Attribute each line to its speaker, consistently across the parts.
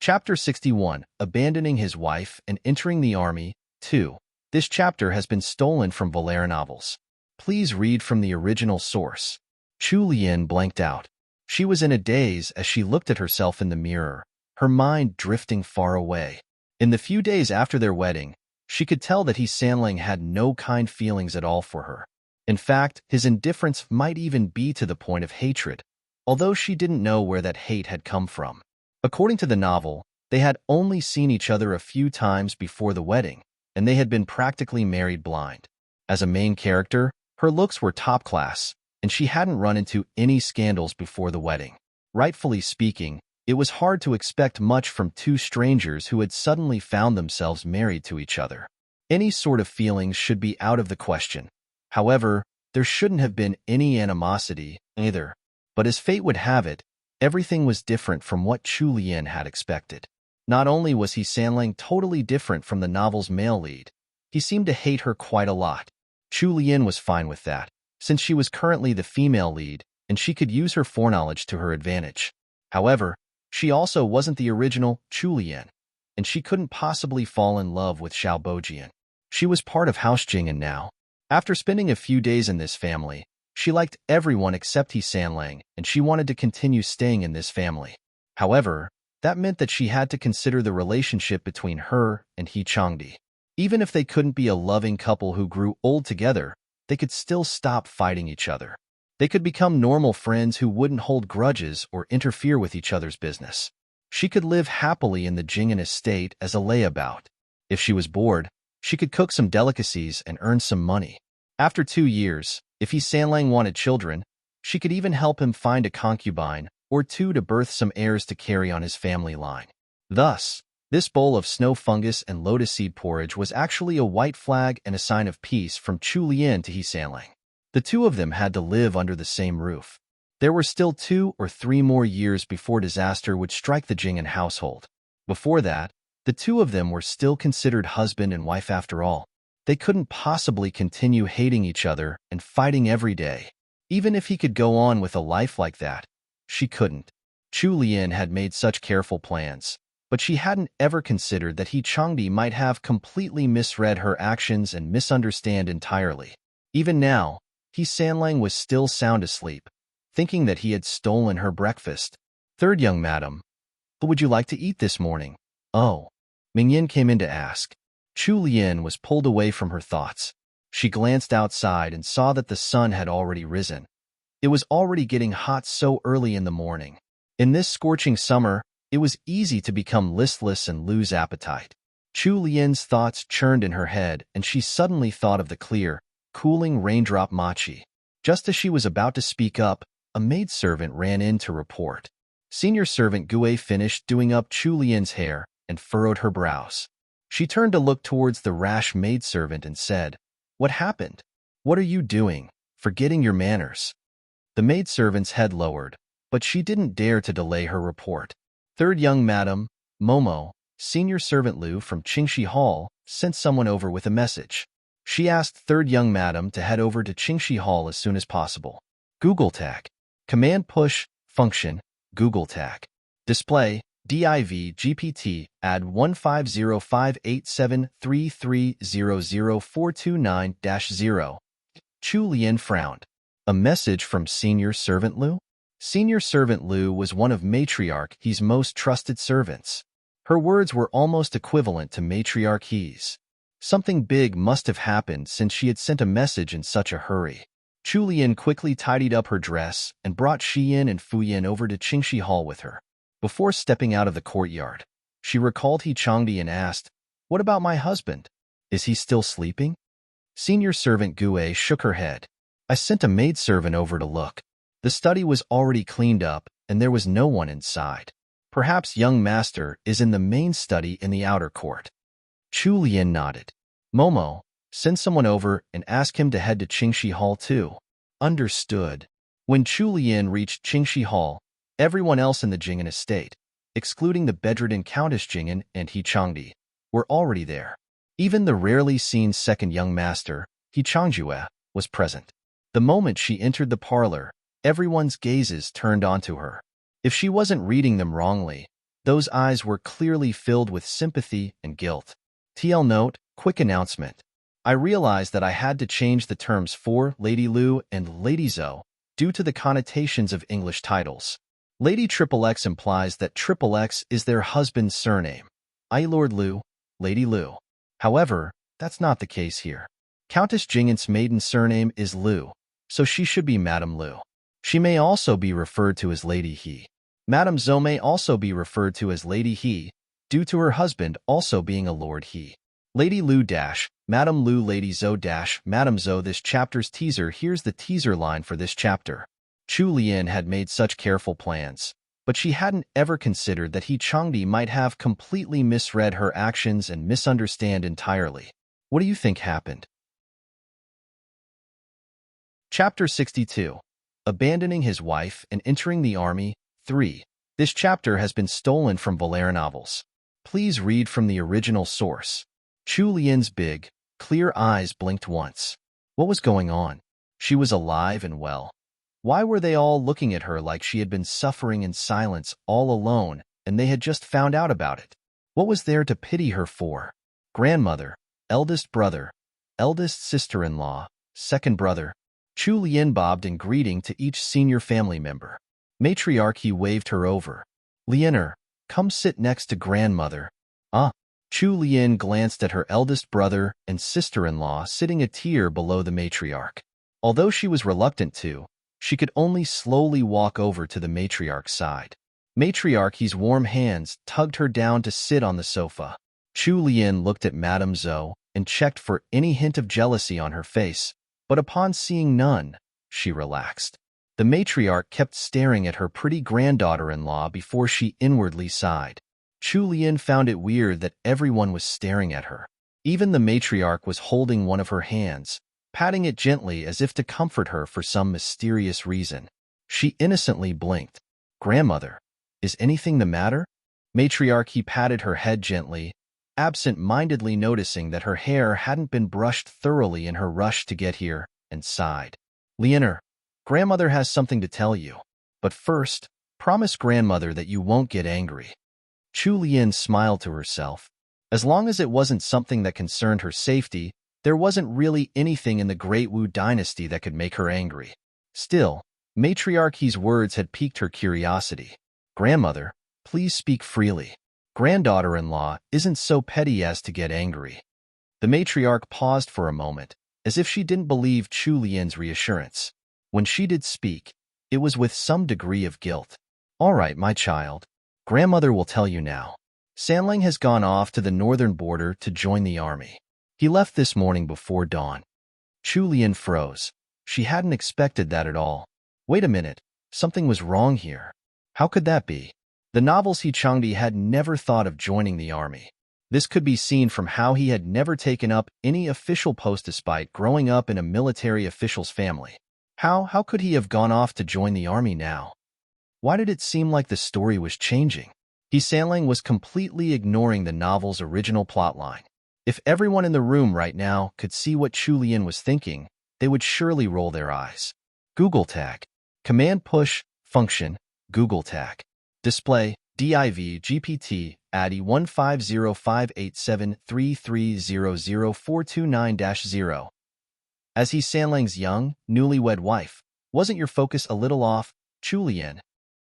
Speaker 1: Chapter 61, Abandoning His Wife and Entering the Army, 2. This chapter has been stolen from Valera novels. Please read from the original source. Chu Lian blanked out. She was in a daze as she looked at herself in the mirror, her mind drifting far away. In the few days after their wedding, she could tell that He Sanlang had no kind feelings at all for her. In fact, his indifference might even be to the point of hatred, although she didn't know where that hate had come from. According to the novel, they had only seen each other a few times before the wedding, and they had been practically married blind. As a main character, her looks were top class, and she hadn't run into any scandals before the wedding. Rightfully speaking, it was hard to expect much from two strangers who had suddenly found themselves married to each other. Any sort of feelings should be out of the question. However, there shouldn't have been any animosity either. But as fate would have it, everything was different from what Chu Lian had expected. Not only was He Sanlang totally different from the novel's male lead, he seemed to hate her quite a lot. Chu Lian was fine with that, since she was currently the female lead, and she could use her foreknowledge to her advantage. However, she also wasn't the original Chu Lian, and she couldn't possibly fall in love with Xiao Bojian. She was part of House Jing'an now. After spending a few days in this family, she liked everyone except He Sanlang, and she wanted to continue staying in this family. However, that meant that she had to consider the relationship between her and He Changdi. Even if they couldn't be a loving couple who grew old together, they could still stop fighting each other. They could become normal friends who wouldn't hold grudges or interfere with each other's business. She could live happily in the Jing'an estate as a layabout. If she was bored, she could cook some delicacies and earn some money. After 2 years, if He Sanlang wanted children, she could even help him find a concubine or two to birth some heirs to carry on his family line. Thus, this bowl of snow fungus and lotus seed porridge was actually a white flag and a sign of peace from Chu Lian to He Sanlang. The two of them had to live under the same roof. There were still 2 or 3 more years before disaster would strike the Jing'an household. Before that, the two of them were still considered husband and wife after all. They couldn't possibly continue hating each other and fighting every day. Even if he could go on with a life like that, she couldn't. Chu Lian had made such careful plans, but she hadn't ever considered that He Changdi might have completely misread her actions and misunderstand entirely. Even now, He Sanlang was still sound asleep, thinking that he had stolen her breakfast. "Third young madam, what would you like to eat this morning?" "Oh." Mingyan came in to ask. Chu Lian was pulled away from her thoughts. She glanced outside and saw that the sun had already risen. It was already getting hot so early in the morning. In this scorching summer, it was easy to become listless and lose appetite. Chu Lian's thoughts churned in her head, and she suddenly thought of the clear, cooling raindrop mochi. Just as she was about to speak up, a maidservant ran in to report. Senior servant Gue finished doing up Chu Lian's hair and furrowed her brows. She turned to look towards the rash maidservant and said, "What happened? What are you doing? Forgetting your manners." The maidservant's head lowered, but she didn't dare to delay her report. "Third young madam, Momo, senior servant Lu from Qingxi Hall, sent someone over with a message. She asked third young madam to head over to Qingxi Hall as soon as possible." Google tag. Command push, function, Google tag. Display, div GPT, add 1505873300429-0. Chu Lian frowned. A message from Senior Servant Lu? Senior Servant Lu was one of Matriarch He's most trusted servants. Her words were almost equivalent to Matriarch He's. Something big must have happened since she had sent a message in such a hurry. Chu Lian quickly tidied up her dress and brought Xiyin and Fuyin over to Qingxi Hall with her. Before stepping out of the courtyard, she recalled He Changdi and asked, "What about my husband? Is he still sleeping?" Senior servant Gue shook her head. "I sent a maidservant over to look. The study was already cleaned up, and there was no one inside. Perhaps young master is in the main study in the outer court." Chu Lian nodded. "Momo, send someone over and ask him to head to Qingxi Hall too." Understood. When Chu Lian reached Qingxi Hall, everyone else in the Jing'an estate, excluding the bedridden Countess Jing'an and He Changdi, were already there. Even the rarely seen second young master, He Changjue, was present. The moment she entered the parlor, everyone's gazes turned onto her. If she wasn't reading them wrongly, Those eyes were clearly filled with sympathy and guilt. TL note, quick announcement. I realized that I had to change the terms for Lady Lu and Lady Zhou due to the connotations of English titles. Lady XXX implies that XXX is their husband's surname, i.e. Lord Lu, Lady Lu. However, that's not the case here. Countess Jing'an's maiden surname is Lu, so she should be Madame Lu. She may also be referred to as Lady He. Madame Zhou may also be referred to as Lady He, due to her husband also being a Lord He. Lady Lu dash, Madame Lu, Lady Zhou dash, Madame Zhou. This chapter's teaser. Here's the teaser line for this chapter. Chu Lian had made such careful plans, but she hadn't ever considered that He Changdi might have completely misread her actions and misunderstand entirely. What do you think happened? Chapter 62. Abandoning his wife and entering the army. 3. This chapter has been stolen from Valera novels. Please read from the original source. Chu Lian's big, clear eyes blinked once. What was going on? She was alive and well. Why were they all looking at her like she had been suffering in silence all alone and they had just found out about it? What was there to pity her for? Grandmother, eldest brother, eldest sister-in-law, second brother. Chu Lian bobbed in greeting to each senior family member. Matriarch, he waved her over. Lianer, come sit next to grandmother. Chu Lian glanced at her eldest brother and sister-in-law sitting a tier below the matriarch. Although she was reluctant to, she could only slowly walk over to the matriarch's side. Matriarchy's warm hands tugged her down to sit on the sofa. Chu Lian looked at Madame Zhou and checked for any hint of jealousy on her face, but upon seeing none, she relaxed. The matriarch kept staring at her pretty granddaughter-in-law before she inwardly sighed. Chu Lian found it weird that everyone was staring at her. Even the matriarch was holding one of her hands, patting it gently as if to comfort her for some mysterious reason. She innocently blinked. Grandmother, is anything the matter? Matriarch, he patted her head gently, absent-mindedly noticing that her hair hadn't been brushed thoroughly in her rush to get here, and sighed. Lianer, grandmother has something to tell you. But first, promise grandmother that you won't get angry. Chu Lian smiled to herself. As long as it wasn't something that concerned her safety, there wasn't really anything in the Great Wu dynasty that could make her angry. Still, Matriarchy's words had piqued her curiosity. Grandmother, please speak freely. Granddaughter-in-law isn't so petty as to get angry. The matriarch paused for a moment, as if she didn't believe Chu Lian's reassurance. When she did speak, it was with some degree of guilt. All right, my child. Grandmother will tell you now. Sanling has gone off to the northern border to join the army. He left this morning before dawn. Chu Lian froze. She hadn't expected that at all. Wait a minute. Something was wrong here. How could that be? The novels He Changdi had never thought of joining the army. This could be seen from how he had never taken up any official post despite growing up in a military official's family. How could he have gone off to join the army now? Why did it seem like the story was changing? He Sanling was completely ignoring the novel's original plotline. If everyone in the room right now could see what Chu Lian was thinking, they would surely roll their eyes. Google tag. Command push, function, Google tag. Display, div GPT, ADDI 1505873300429-0. As He Sanling's young, newlywed wife, wasn't your focus a little off, Chu Lian?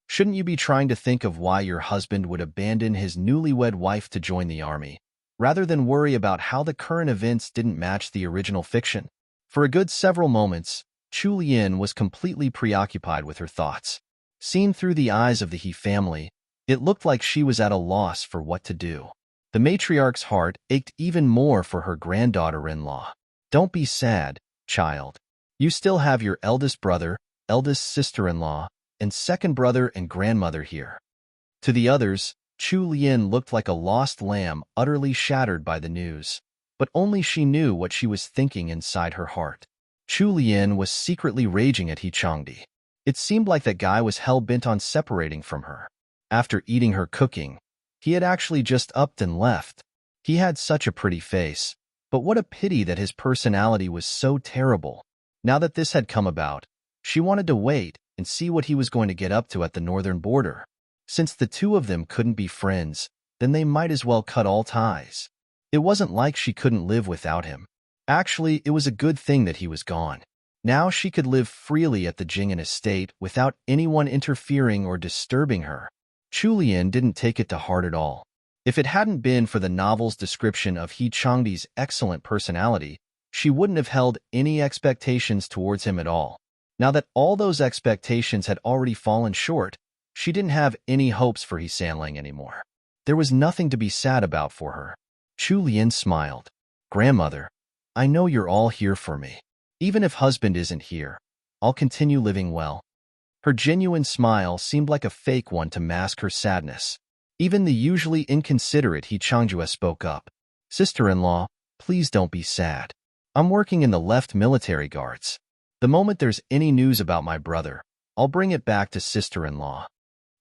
Speaker 1: Shouldn't you be trying to think of why your husband would abandon his newlywed wife to join the army, rather than worry about how the current events didn't match the original fiction? For a good several moments, Chu Lian was completely preoccupied with her thoughts. Seen through the eyes of the He family, it looked like she was at a loss for what to do. The matriarch's heart ached even more for her granddaughter-in-law. Don't be sad, child. You still have your eldest brother, eldest sister-in-law, and second brother and grandmother here. To the others, Chu Lian looked like a lost lamb utterly shattered by the news, but only she knew what she was thinking inside her heart. Chu Lian was secretly raging at He Changdi. It seemed like that guy was hell-bent on separating from her. After eating her cooking, he had actually just upped and left. He had such a pretty face, but what a pity that his personality was so terrible. Now that this had come about, she wanted to wait and see what he was going to get up to at the northern border. Since the two of them couldn't be friends, then they might as well cut all ties. It wasn't like she couldn't live without him. Actually, it was a good thing that he was gone. Now she could live freely at the Jing'an estate without anyone interfering or disturbing her. Chulian didn't take it to heart at all. If it hadn't been for the novel's description of He Changdi's excellent personality, she wouldn't have held any expectations towards him at all. Now that all those expectations had already fallen short, she didn't have any hopes for He Sanlang anymore. There was nothing to be sad about for her. Chulian smiled. Grandmother, I know you're all here for me. Even if husband isn't here, I'll continue living well. Her genuine smile seemed like a fake one to mask her sadness. Even the usually inconsiderate He Changjue spoke up. Sister-in-law, please don't be sad. I'm working in the left military guards. The moment there's any news about my brother, I'll bring it back to sister-in-law.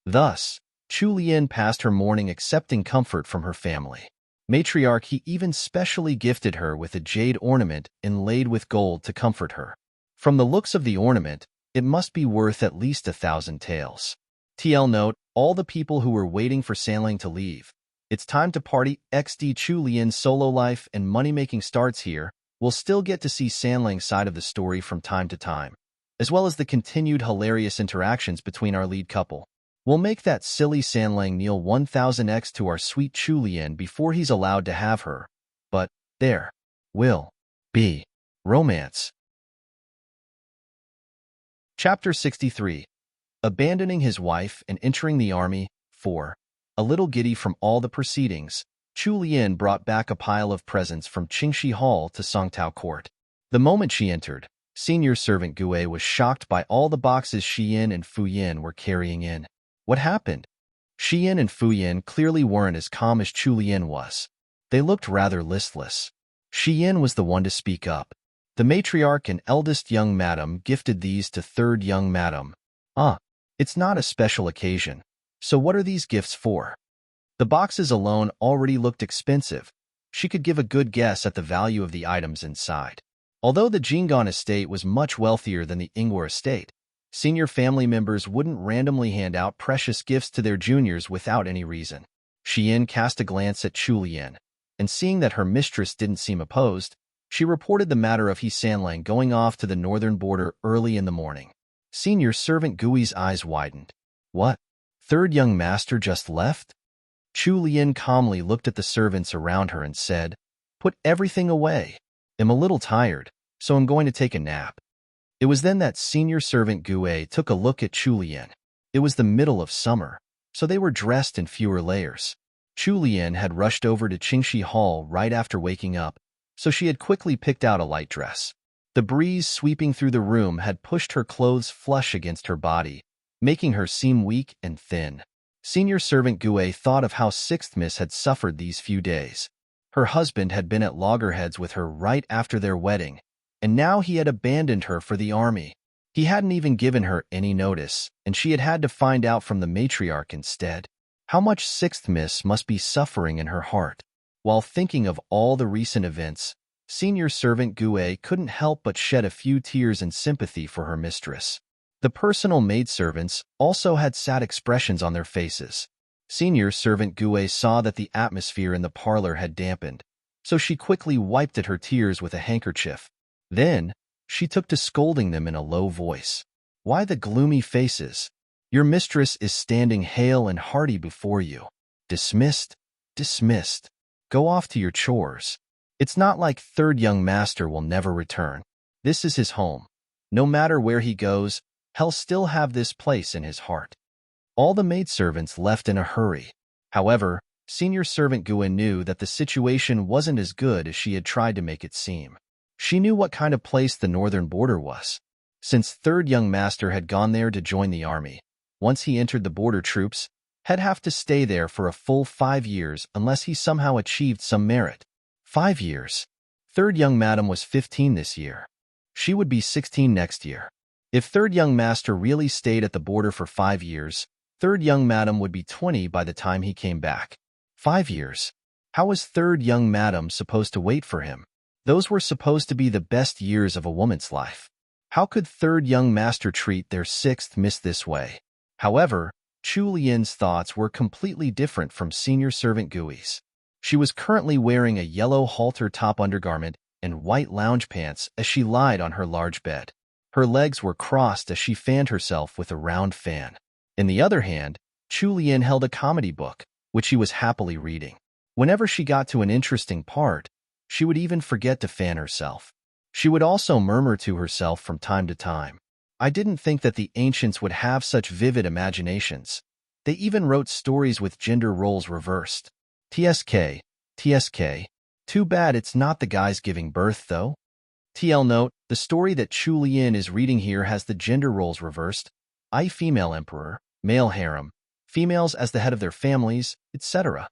Speaker 1: Thus, Chulian passed her morning accepting comfort from her family. Matriarch He even specially gifted her with a jade ornament inlaid with gold to comfort her. From the looks of the ornament, it must be worth at least 1,000 taels. TL note, all the people who were waiting for Sanlang to leave. It's time to party. XD Chulian's solo life and money-making starts here. We'll still get to see Sanlang's side of the story from time to time, as well as the continued hilarious interactions between our lead couple. We'll make that silly Sanlang kneel 1000x to our sweet Chulian before he's allowed to have her. But there will be romance. Chapter 63. Abandoning his wife and entering the army. 4. A little giddy from all the proceedings, Chulian brought back a pile of presents from Qingxi Hall to Songtao Court. The moment she entered, senior servant Gue was shocked by all the boxes Xiyin and Fuyin were carrying in. What happened? Xiyin and Fuyin clearly weren't as calm as Chulian was. They looked rather listless. Xiyin was the one to speak up. The matriarch and eldest young madam gifted these to third young madam. It's not a special occasion. So what are these gifts for? The boxes alone already looked expensive. She could give a good guess at the value of the items inside. Although the Jing'an estate was much wealthier than the Ingwer estate, senior family members wouldn't randomly hand out precious gifts to their juniors without any reason. Xiyin cast a glance at Chulian, and seeing that her mistress didn't seem opposed, she reported the matter of He Sanlang going off to the northern border early in the morning. Senior servant Gui's eyes widened. What? Third young master just left? Chulian calmly looked at the servants around her and said, Put everything away. I'm a little tired, so I'm going to take a nap. It was then that senior servant Gue took a look at Chulian. It was the middle of summer, so they were dressed in fewer layers. Chulian had rushed over to Qingxi Hall right after waking up, so she had quickly picked out a light dress. The breeze sweeping through the room had pushed her clothes flush against her body, making her seem weak and thin. Senior servant Gue thought of how Sixth Miss had suffered these few days. Her husband had been at loggerheads with her right after their wedding, and now he had abandoned her for the army. He hadn't even given her any notice, and she had had to find out from the matriarch instead. How much Sixth Miss must be suffering in her heart. While thinking of all the recent events, senior servant Gue couldn't help but shed a few tears in sympathy for her mistress. The personal maidservants also had sad expressions on their faces. Senior servant Gue saw that the atmosphere in the parlor had dampened, so she quickly wiped at her tears with a handkerchief. Then, she took to scolding them in a low voice. Why the gloomy faces? Your mistress is standing hale and hearty before you. Dismissed, dismissed. Go off to your chores. It's not like third young master will never return. This is his home. No matter where he goes, he'll still have this place in his heart. All the maidservants left in a hurry. However, senior servant Gue knew that the situation wasn't as good as she had tried to make it seem. She knew what kind of place the northern border was. Since third young master had gone there to join the army, once he entered the border troops, he'd have to stay there for a full 5 years unless he somehow achieved some merit. 5 years. Third young madam was 15 this year. She would be 16 next year. If third young master really stayed at the border for 5 years, third young madam would be 20 by the time he came back. 5 years. How was third young madam supposed to wait for him? Those were supposed to be the best years of a woman's life. How could third young master treat their sixth miss this way? However, Chu Lian's thoughts were completely different from senior servant Gui's. She was currently wearing a yellow halter top undergarment and white lounge pants as she lied on her large bed. Her legs were crossed as she fanned herself with a round fan. In the other hand, Chu Lian held a comedy book, which she was happily reading. Whenever she got to an interesting part, she would even forget to fan herself. She would also murmur to herself from time to time, "I didn't think that the ancients would have such vivid imaginations. They even wrote stories with gender roles reversed. TSK, TSK. Too bad it's not the guys giving birth, though." TL note, the story that Chu Lian is reading here has the gender roles reversed. I female emperor, male harem, females as the head of their families, etc.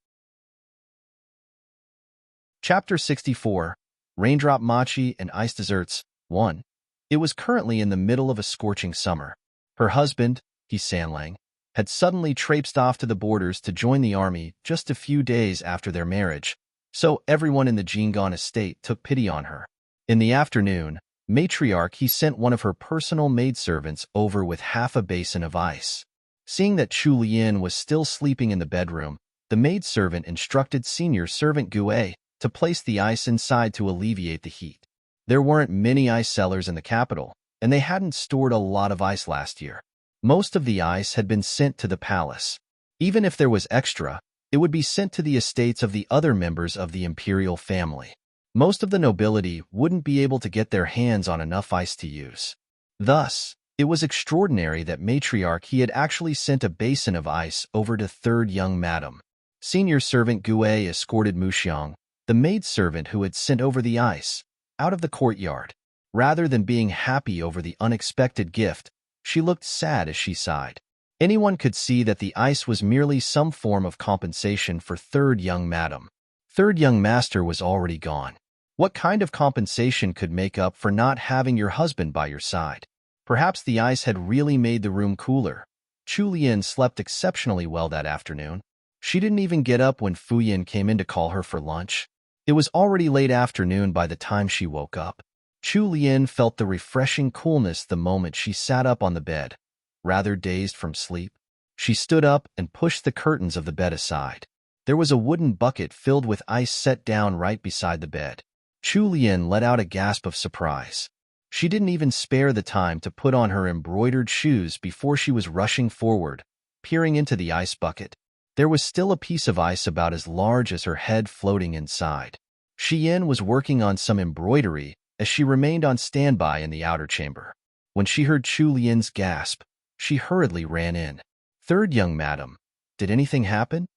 Speaker 1: Chapter 64, Raindrop Mochi and Ice Desserts, 1. It was currently in the middle of a scorching summer. Her husband, He Sanlang, had suddenly traipsed off to the borders to join the army just a few days after their marriage, so everyone in the Jingon estate took pity on her. In the afternoon, matriarch He sent one of her personal maidservants over with half a basin of ice. Seeing that Chu Lian was still sleeping in the bedroom, the maidservant instructed senior servant Gue to place the ice inside to alleviate the heat. There weren't many ice cellars in the capital, and they hadn't stored a lot of ice last year. Most of the ice had been sent to the palace. Even if there was extra, it would be sent to the estates of the other members of the imperial family. Most of the nobility wouldn't be able to get their hands on enough ice to use. Thus, it was extraordinary that matriarch He had actually sent a basin of ice over to third young madam. Senior servant Gue escorted Muxiang, the maidservant who had sent over the ice, out of the courtyard. Rather than being happy over the unexpected gift, she looked sad as she sighed. Anyone could see that the ice was merely some form of compensation for third young madam. Third young master was already gone. What kind of compensation could make up for not having your husband by your side? Perhaps the ice had really made the room cooler. Chu Lian slept exceptionally well that afternoon. She didn't even get up when Fuyin came in to call her for lunch. It was already late afternoon by the time she woke up. Chu Lian felt the refreshing coolness the moment she sat up on the bed. Rather dazed from sleep, she stood up and pushed the curtains of the bed aside. There was a wooden bucket filled with ice set down right beside the bed. Chu Lian let out a gasp of surprise. She didn't even spare the time to put on her embroidered shoes before she was rushing forward, peering into the ice bucket. There was still a piece of ice about as large as her head floating inside. Xian was working on some embroidery as she remained on standby in the outer chamber. When she heard Chu Lian's gasp, she hurriedly ran in. "Third young madam, did anything happen?"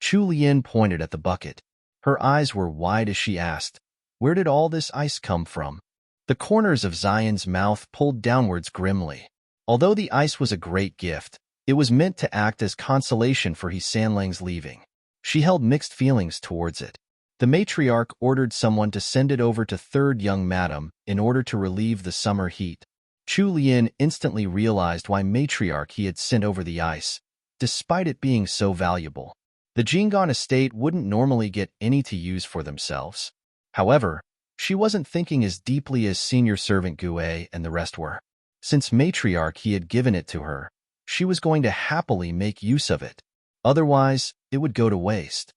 Speaker 1: Chu Lian pointed at the bucket. Her eyes were wide as she asked, "Where did all this ice come from?" The corners of Zion's mouth pulled downwards grimly. Although the ice was a great gift, it was meant to act as consolation for He Sanlang's leaving. She held mixed feelings towards it. The matriarch ordered someone to send it over to third young madam in order to relieve the summer heat. Chu Lian instantly realized why matriarch He had sent over the ice, despite it being so valuable. The Jingon estate wouldn't normally get any to use for themselves. However, she wasn't thinking as deeply as senior servant Gue and the rest were. Since matriarch He had given it to her, she was going to happily make use of it. Otherwise, it would go to waste.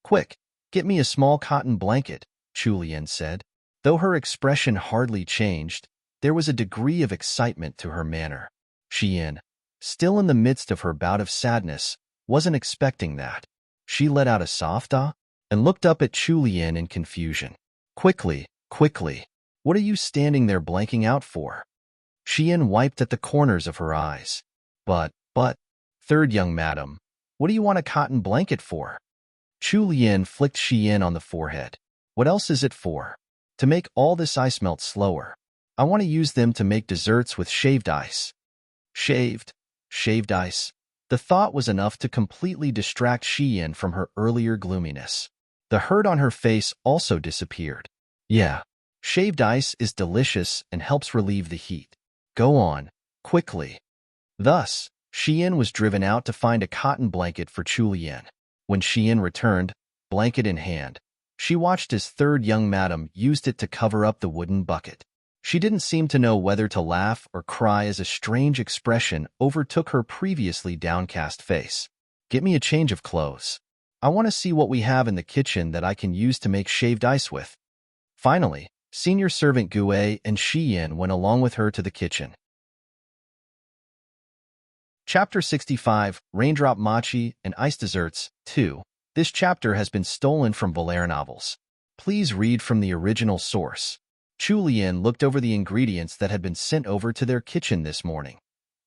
Speaker 1: "Quick, get me a small cotton blanket," Chu Lian said. Though her expression hardly changed, there was a degree of excitement to her manner. Xian, still in the midst of her bout of sadness, wasn't expecting that. She let out a soft ah and looked up at Chu Lian in confusion. "Quickly, quickly, what are you standing there blanking out for?" Xian wiped at the corners of her eyes. But, third young madam, what do you want a cotton blanket for?" Chu Lian flicked Xian on the forehead. "What else is it for?" "To make all this ice melt slower. I want to use them to make desserts with shaved ice." Shaved ice. The thought was enough to completely distract Xian from her earlier gloominess. The hurt on her face also disappeared. "Yeah, shaved ice is delicious and helps relieve the heat. Go on, quickly." Thus, Xian was driven out to find a cotton blanket for Chu Lian. When Xian returned, blanket in hand, she watched as third young madam used it to cover up the wooden bucket. She didn't seem to know whether to laugh or cry as a strange expression overtook her previously downcast face. "Get me a change of clothes. I want to see what we have in the kitchen that I can use to make shaved ice with." Finally, senior servant Gue and Shi-Yin went along with her to the kitchen. Chapter 65, Raindrop Mochi and Ice Desserts, 2. This chapter has been stolen from Valera novels. Please read from the original source. Chu-Lien looked over the ingredients that had been sent over to their kitchen this morning.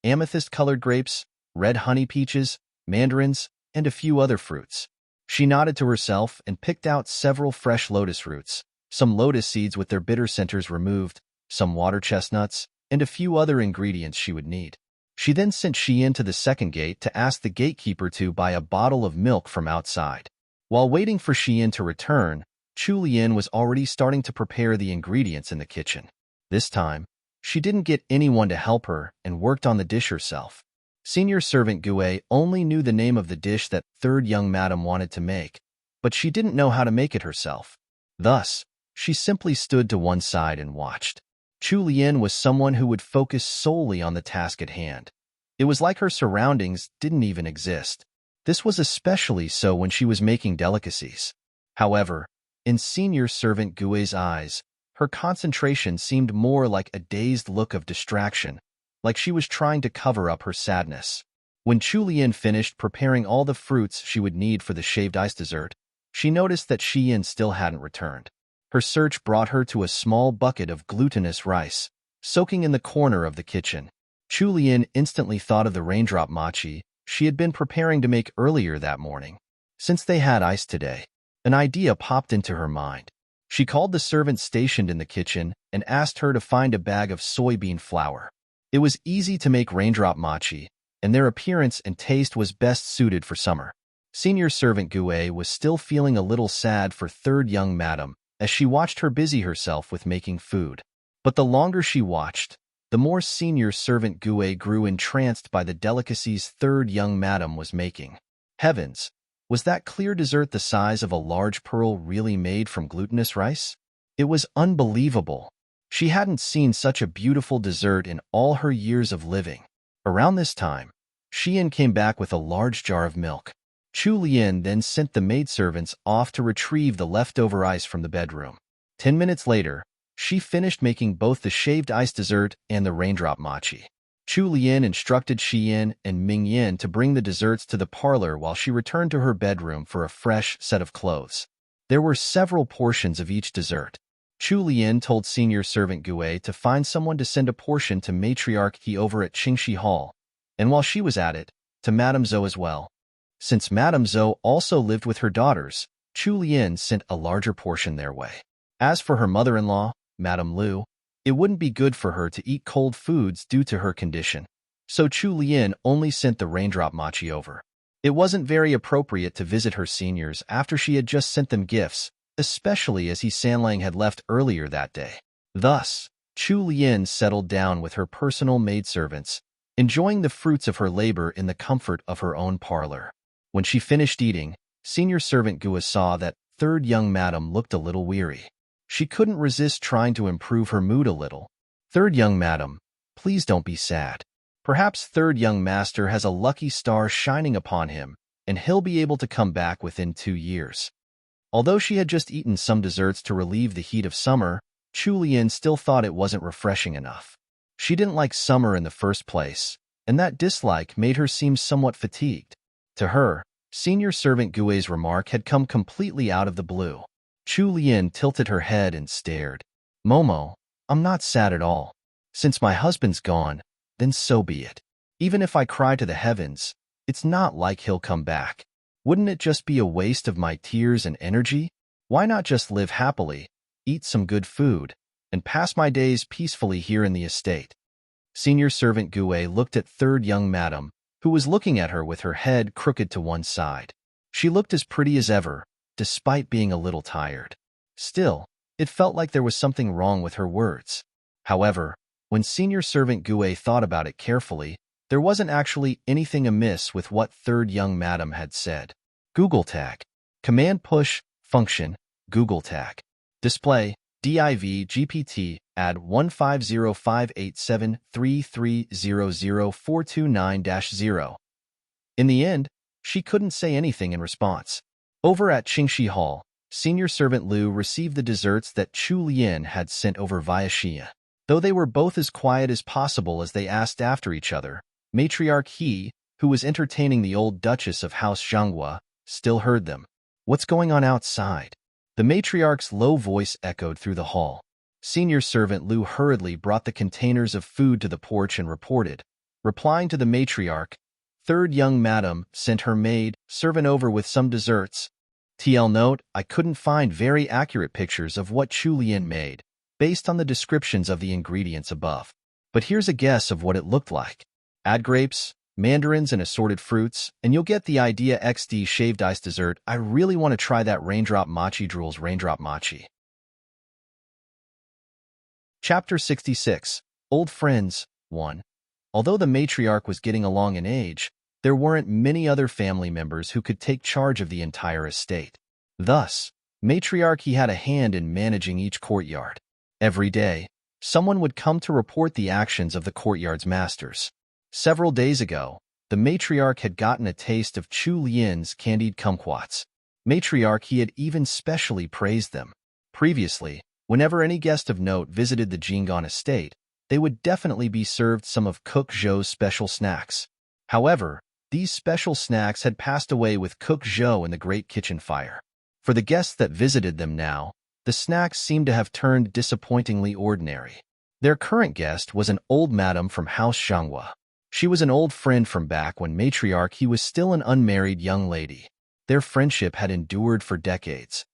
Speaker 1: Amethyst-colored grapes, red honey peaches, mandarins, and a few other fruits. She nodded to herself and picked out several fresh lotus roots, some lotus seeds with their bitter centers removed, some water chestnuts, and a few other ingredients she would need. She then sent Shi-Yin to the second gate to ask the gatekeeper to buy a bottle of milk from outside. While waiting for Shi-Yin to return, Chu-Lien was already starting to prepare the ingredients in the kitchen. This time, she didn't get anyone to help her and worked on the dish herself. Senior servant Gue only knew the name of the dish that third young madam wanted to make, but she didn't know how to make it herself. Thus, she simply stood to one side and watched. Chu-Lien was someone who would focus solely on the task at hand. It was like her surroundings didn't even exist. This was especially so when she was making delicacies. However, in senior servant Gue's eyes, her concentration seemed more like a dazed look of distraction, like she was trying to cover up her sadness. When Chu-Lien finished preparing all the fruits she would need for the shaved ice dessert, she noticed that Shi-Yin still hadn't returned. Her search brought her to a small bucket of glutinous rice, soaking in the corner of the kitchen. Chu-Lien instantly thought of the raindrop mochi she had been preparing to make earlier that morning. Since they had ice today, an idea popped into her mind. She called the servant stationed in the kitchen and asked her to find a bag of soybean flour. It was easy to make raindrop mochi, and their appearance and taste was best suited for summer. Senior servant Gue was still feeling a little sad for third young madam as she watched her busy herself with making food. But the longer she watched, the more senior servant Gue grew entranced by the delicacies third young madam was making. Heavens! Was that clear dessert the size of a large pearl really made from glutinous rice? It was unbelievable. She hadn't seen such a beautiful dessert in all her years of living. Around this time, Shi-Yin came back with a large jar of milk. Chu-Lien then sent the maidservants off to retrieve the leftover ice from the bedroom. 10 minutes later, she finished making both the shaved ice dessert and the raindrop mochi. Chu-Lien instructed Shi-Yin and Ming-Yin to bring the desserts to the parlor while she returned to her bedroom for a fresh set of clothes. There were several portions of each dessert. Chu-Lien told senior servant Gue to find someone to send a portion to matriarch He over at Qingxi Hall, and while she was at it, to Madame Zhou as well. Since Madame Zhou also lived with her daughters, Chu-Lien sent a larger portion their way. As for her mother-in-law, Madame Liu, it wouldn't be good for her to eat cold foods due to her condition, so Chu-Lien only sent the raindrop mochi over. It wasn't very appropriate to visit her seniors after she had just sent them gifts, especially as He Sanlang had left earlier that day. Thus, Chu-Lien settled down with her personal maidservants, enjoying the fruits of her labor in the comfort of her own parlor. When she finished eating, senior servant Gue saw that third young madam looked a little weary. She couldn't resist trying to improve her mood a little. "Third young madam, please don't be sad. Perhaps third young master has a lucky star shining upon him, and he'll be able to come back within 2 years." Although she had just eaten some desserts to relieve the heat of summer, Chu-Lien still thought it wasn't refreshing enough. She didn't like summer in the first place, and that dislike made her seem somewhat fatigued. To her, senior servant Gue's remark had come completely out of the blue. Chu-Lien tilted her head and stared. "Momo, I'm not sad at all. Since my husband's gone, then so be it. Even if I cry to the heavens, it's not like he'll come back. Wouldn't it just be a waste of my tears and energy? Why not just live happily, eat some good food, and pass my days peacefully here in the estate?" Senior servant Gue looked at third young madam, who was looking at her with her head crooked to one side. She looked as pretty as ever, despite being a little tired. Still, it felt like there was something wrong with her words. However, when senior servant Gue thought about it carefully, there wasn't actually anything amiss with what third young madam had said. Google Tag. Command push, function, Google Tag. Display, Div GPT add 15058733000429-0. In the end, she couldn't say anything in response. Over at Qingxi Hall, Senior Servant Liu received the desserts that Chu Lian had sent over via Xia. Though they were both as quiet as possible as they asked after each other, Matriarch He, who was entertaining the old Duchess of House Zhanghua, still heard them. What's going on outside? The matriarch's low voice echoed through the hall. Senior Servant Liu hurriedly brought the containers of food to the porch and reported. Replying to the matriarch, third young madam sent her maid servant over with some desserts. TL note, I couldn't find very accurate pictures of what Chu Lian made, based on the descriptions of the ingredients above. But here's a guess of what it looked like. Add grapes, mandarins, and assorted fruits, and you'll get the idea. XD shaved ice dessert. I really want to try that raindrop mochi. Drools raindrop mochi. Chapter 66. Old Friends 1. Although the matriarch was getting along in age, there weren't many other family members who could take charge of the entire estate. Thus, matriarch He had a hand in managing each courtyard. Every day, someone would come to report the actions of the courtyard's masters. Several days ago, the matriarch had gotten a taste of Chu Lian's candied kumquats. Matriarch He had even specially praised them. Previously, whenever any guest of note visited the Jinggan estate, they would definitely be served some of Cook Zhou's special snacks. However, these special snacks had passed away with Cook Zhou in the Great Kitchen Fire. For the guests that visited them now, the snacks seemed to have turned disappointingly ordinary. Their current guest was an old madam from House Zhanghua. She was an old friend from back when matriarch He was still an unmarried young lady. Their friendship had endured for decades.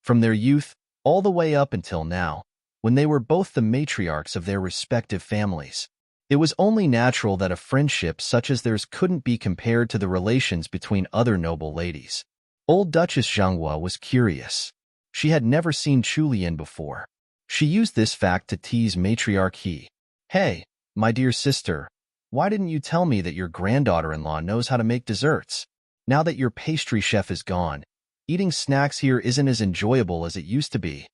Speaker 1: From their youth, all the way up until now, when they were both the matriarchs of their respective families. It was only natural that a friendship such as theirs couldn't be compared to the relations between other noble ladies. Old Duchess Zhanghua was curious. She had never seen Chu Lian before. She used this fact to tease matriarch He. Hey, my dear sister, why didn't you tell me that your granddaughter-in-law knows how to make desserts? Now that your pastry chef is gone, eating snacks here isn't as enjoyable as it used to be.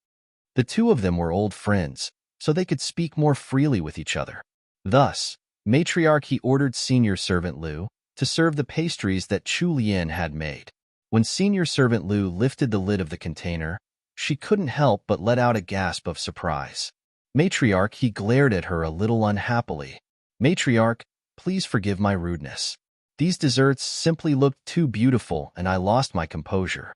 Speaker 1: The two of them were old friends, so they could speak more freely with each other. Thus, matriarch He ordered Senior Servant Liu to serve the pastries that Chu Lian had made. When Senior Servant Liu lifted the lid of the container, she couldn't help but let out a gasp of surprise. Matriarch He glared at her a little unhappily. Matriarch, please forgive my rudeness. These desserts simply looked too beautiful and I lost my composure.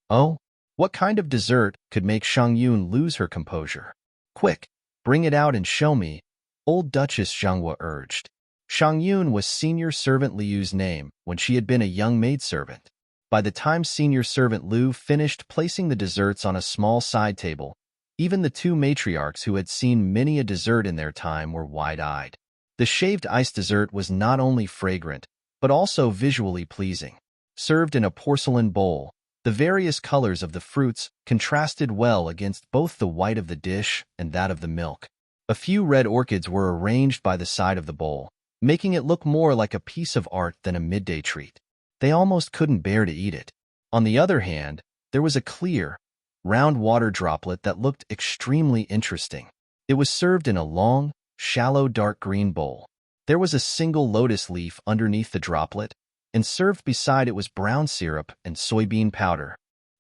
Speaker 1: Oh? What kind of dessert could make Shangyun lose her composure? Quick, bring it out and show me, old Duchess Zhanghua urged. Shangyun was Senior Servant Liu's name when she had been a young maidservant. By the time Senior Servant Liu finished placing the desserts on a small side table, even the two matriarchs who had seen many a dessert in their time were wide-eyed. The shaved ice dessert was not only fragrant, but also visually pleasing. Served in a porcelain bowl, the various colors of the fruits contrasted well against both the white of the dish and that of the milk. A few red orchids were arranged by the side of the bowl, making it look more like a piece of art than a midday treat. They almost couldn't bear to eat it. On the other hand, there was a clear, round water droplet that looked extremely interesting. It was served in a long, shallow dark green bowl. There was a single lotus leaf underneath the droplet, and served beside it was brown syrup and soybean powder.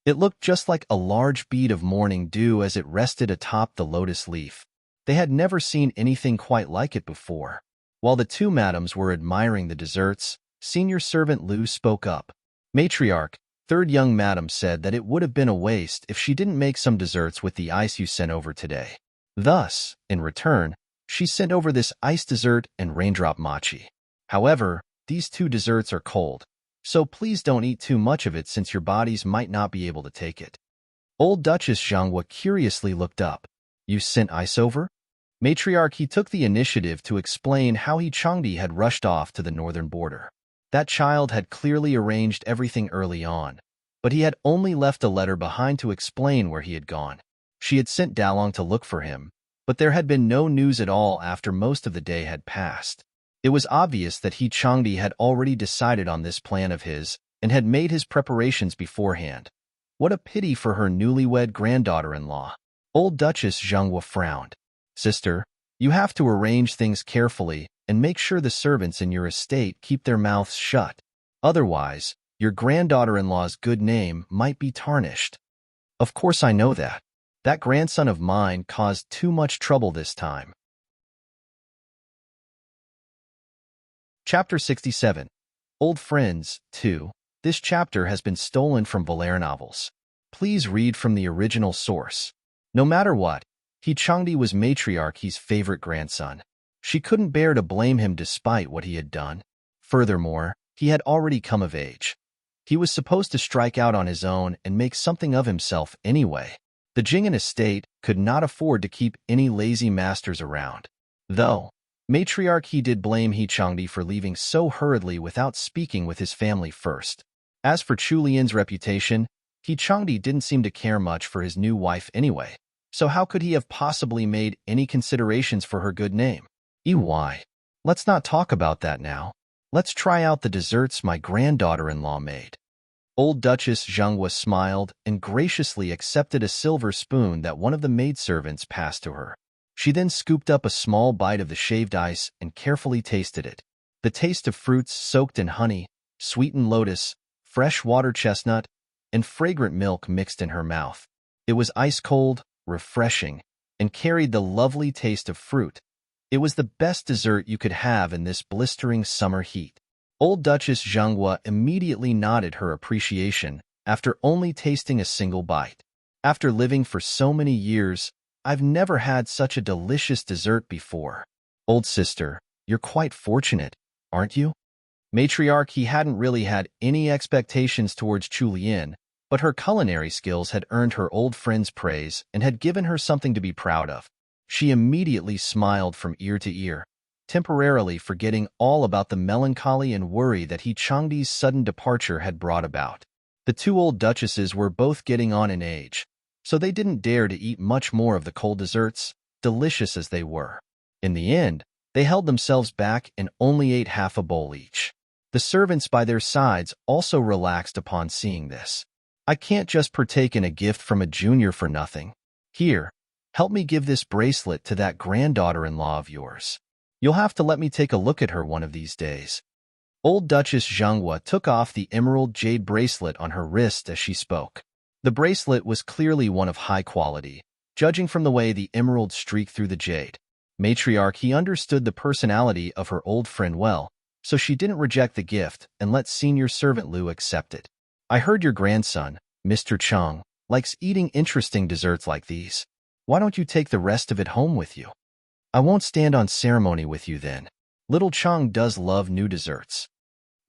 Speaker 1: It looked just like a large bead of morning dew as it rested atop the lotus leaf. They had never seen anything quite like it before. While the two madams were admiring the desserts, Senior Servant Liu spoke up. Matriarch, third young madam said that it would have been a waste if she didn't make some desserts with the ice you sent over today. Thus, in return, she sent over this ice dessert and raindrop mochi. However, these two desserts are cold, so please don't eat too much of it since your bodies might not be able to take it. Old Duchess Zhanghua curiously looked up. You sent ice over? Matriarch He took the initiative to explain how he Changdi had rushed off to the northern border. That child had clearly arranged everything early on, but he had only left a letter behind to explain where he had gone. She had sent Dalong to look for him, but there had been no news at all after most of the day had passed. It was obvious that He Changdi had already decided on this plan of his and had made his preparations beforehand. What a pity for her newlywed granddaughter-in-law. Old Duchess Zhenghua frowned. Sister, you have to arrange things carefully and make sure the servants in your estate keep their mouths shut. Otherwise, your granddaughter-in-law's good name might be tarnished. Of course I know that. That grandson of mine caused too much trouble this time. Chapter 67. Old Friends, 2. This chapter has been stolen from Valère novels. Please read from the original source. No matter what, He Changdi was Matriarchy's favorite grandson. She couldn't bear to blame him despite what he had done. Furthermore, he had already come of age. He was supposed to strike out on his own and make something of himself anyway. The Jing'an estate could not afford to keep any lazy masters around. Though, Matriarchy did blame He Changdi for leaving so hurriedly without speaking with his family first. As for Chu Lian's reputation, He Changdi didn't seem to care much for his new wife anyway, so how could he have possibly made any considerations for her good name? Let's not talk about that now. Let's try out the desserts my granddaughter-in-law made. Old Duchess Zhenghua smiled and graciously accepted a silver spoon that one of the maidservants passed to her. She then scooped up a small bite of the shaved ice and carefully tasted it. The taste of fruits soaked in honey, sweetened lotus, fresh water chestnut, and fragrant milk mixed in her mouth. It was ice-cold, refreshing, and carried the lovely taste of fruit. It was the best dessert you could have in this blistering summer heat. Old Duchess Zhenghua immediately nodded her appreciation after only tasting a single bite. After living for so many years, I've never had such a delicious dessert before. Old sister, you're quite fortunate, aren't you? Matriarchy hadn't really had any expectations towards Chu Lian, but her culinary skills had earned her old friend's praise and had given her something to be proud of. She immediately smiled from ear to ear, temporarily forgetting all about the melancholy and worry that He Changdi's sudden departure had brought about. The two old duchesses were both getting on in age, so they didn't dare to eat much more of the cold desserts, delicious as they were. In the end, they held themselves back and only ate half a bowl each. The servants by their sides also relaxed upon seeing this. I can't just partake in a gift from a junior for nothing. Here, help me give this bracelet to that granddaughter-in-law of yours. You'll have to let me take a look at her one of these days. Old Duchess Zhenghua took off the emerald jade bracelet on her wrist as she spoke. The bracelet was clearly one of high quality, judging from the way the emerald streaked through the jade. Matriarchy understood the personality of her old friend well, so she didn't reject the gift and let senior servant Lu accept it. I heard your grandson, Mr. Chang, likes eating interesting desserts like these. Why don't you take the rest of it home with you? I won't stand on ceremony with you then. Little Chang does love new desserts.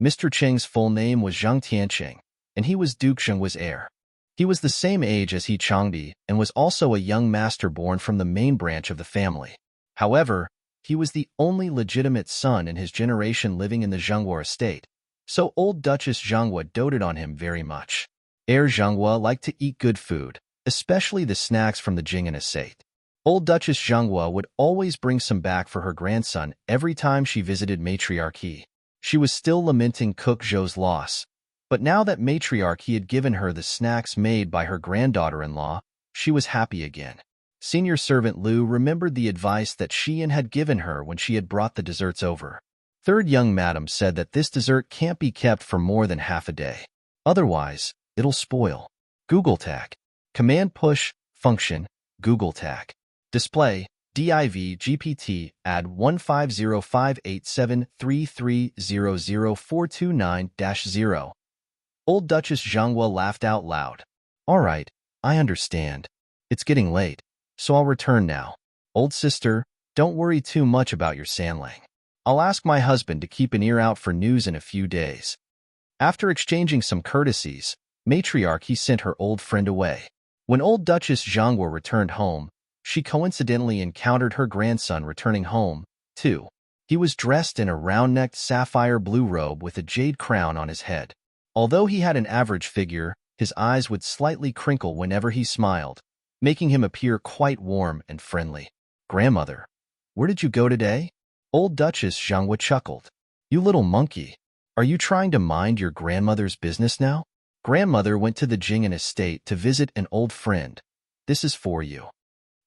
Speaker 1: Mr. Cheng's full name was Zhang Tianqing, and he was Duke Zhenghua's heir. He was the same age as He Changdi and was also a young master born from the main branch of the family. However, he was the only legitimate son in his generation living in the Zhenghua estate, so old Duchess Zhenghua doted on him very much. Heir Zhenghua liked to eat good food, especially the snacks from the Jing'an estate. Old Duchess Zhenghua would always bring some back for her grandson every time she visited Matriarchy. She was still lamenting Cook Zhou's loss, but now that Matriarchy had given her the snacks made by her granddaughter-in-law, she was happy again. Senior servant Lu remembered the advice that Xian had given her when she had brought the desserts over. Third young madam said that this dessert can't be kept for more than half a day. Otherwise, it'll spoil. Google Tag. Command push, function, Google Tag. Display, div GPT, add 1505873300429-0. Old Duchess Zhenghua laughed out loud. All right, I understand. It's getting late, so I'll return now. Old sister, don't worry too much about your Sanlang. I'll ask my husband to keep an ear out for news in a few days. After exchanging some courtesies, Matriarchy sent her old friend away. When old Duchess Zhenghua returned home, she coincidentally encountered her grandson returning home, too. He was dressed in a round-necked sapphire blue robe with a jade crown on his head. Although he had an average figure, his eyes would slightly crinkle whenever he smiled, making him appear quite warm and friendly. Grandmother, where did you go today? Old Duchess Zhenghua chuckled. You little monkey, are you trying to mind your grandmother's business now? Grandmother went to the Jing'an estate to visit an old friend. This is for you.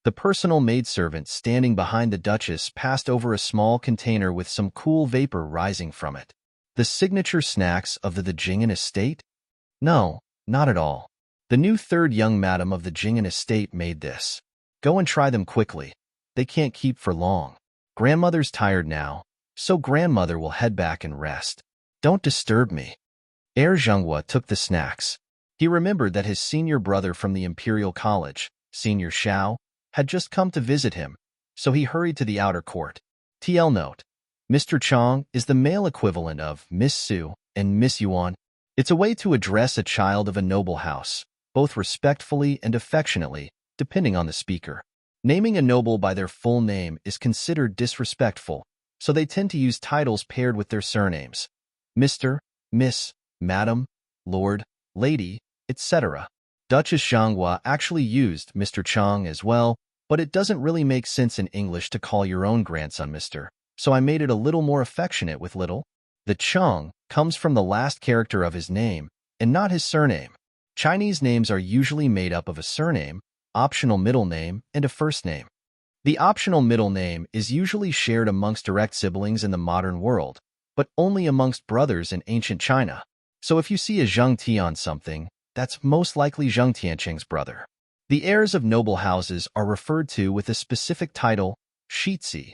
Speaker 1: The personal maidservant standing behind the Duchess passed over a small container with some cool vapor rising from it. The signature snacks of the Jing'an estate? No, not at all. The new third young madam of the Jing'an estate made this. Go and try them quickly. They can't keep for long. Grandmother's tired now, so grandmother will head back and rest. Don't disturb me. Heir Zhenghua took the snacks. He remembered that his senior brother from the Imperial College, Senior Xiao, had just come to visit him, so he hurried to the outer court. TL note: Mr. Chong is the male equivalent of Miss Su and Miss Yuan. It's a way to address a child of a noble house, both respectfully and affectionately, depending on the speaker. Naming a noble by their full name is considered disrespectful, so they tend to use titles paired with their surnames. Mr., Miss, Madam, Lord, Lady, etc. Duchess Zhenghua actually used Mr. Chong as well, but it doesn't really make sense in English to call your own grandson Mr., so I made it a little more affectionate with little. The Chong comes from the last character of his name, and not his surname. Chinese names are usually made up of a surname, optional middle name, and a first name. The optional middle name is usually shared amongst direct siblings in the modern world, but only amongst brothers in ancient China. So if you see a Zheng Ti on something, that's most likely Zheng Tianqing's brother. The heirs of noble houses are referred to with a specific title, Shitzi,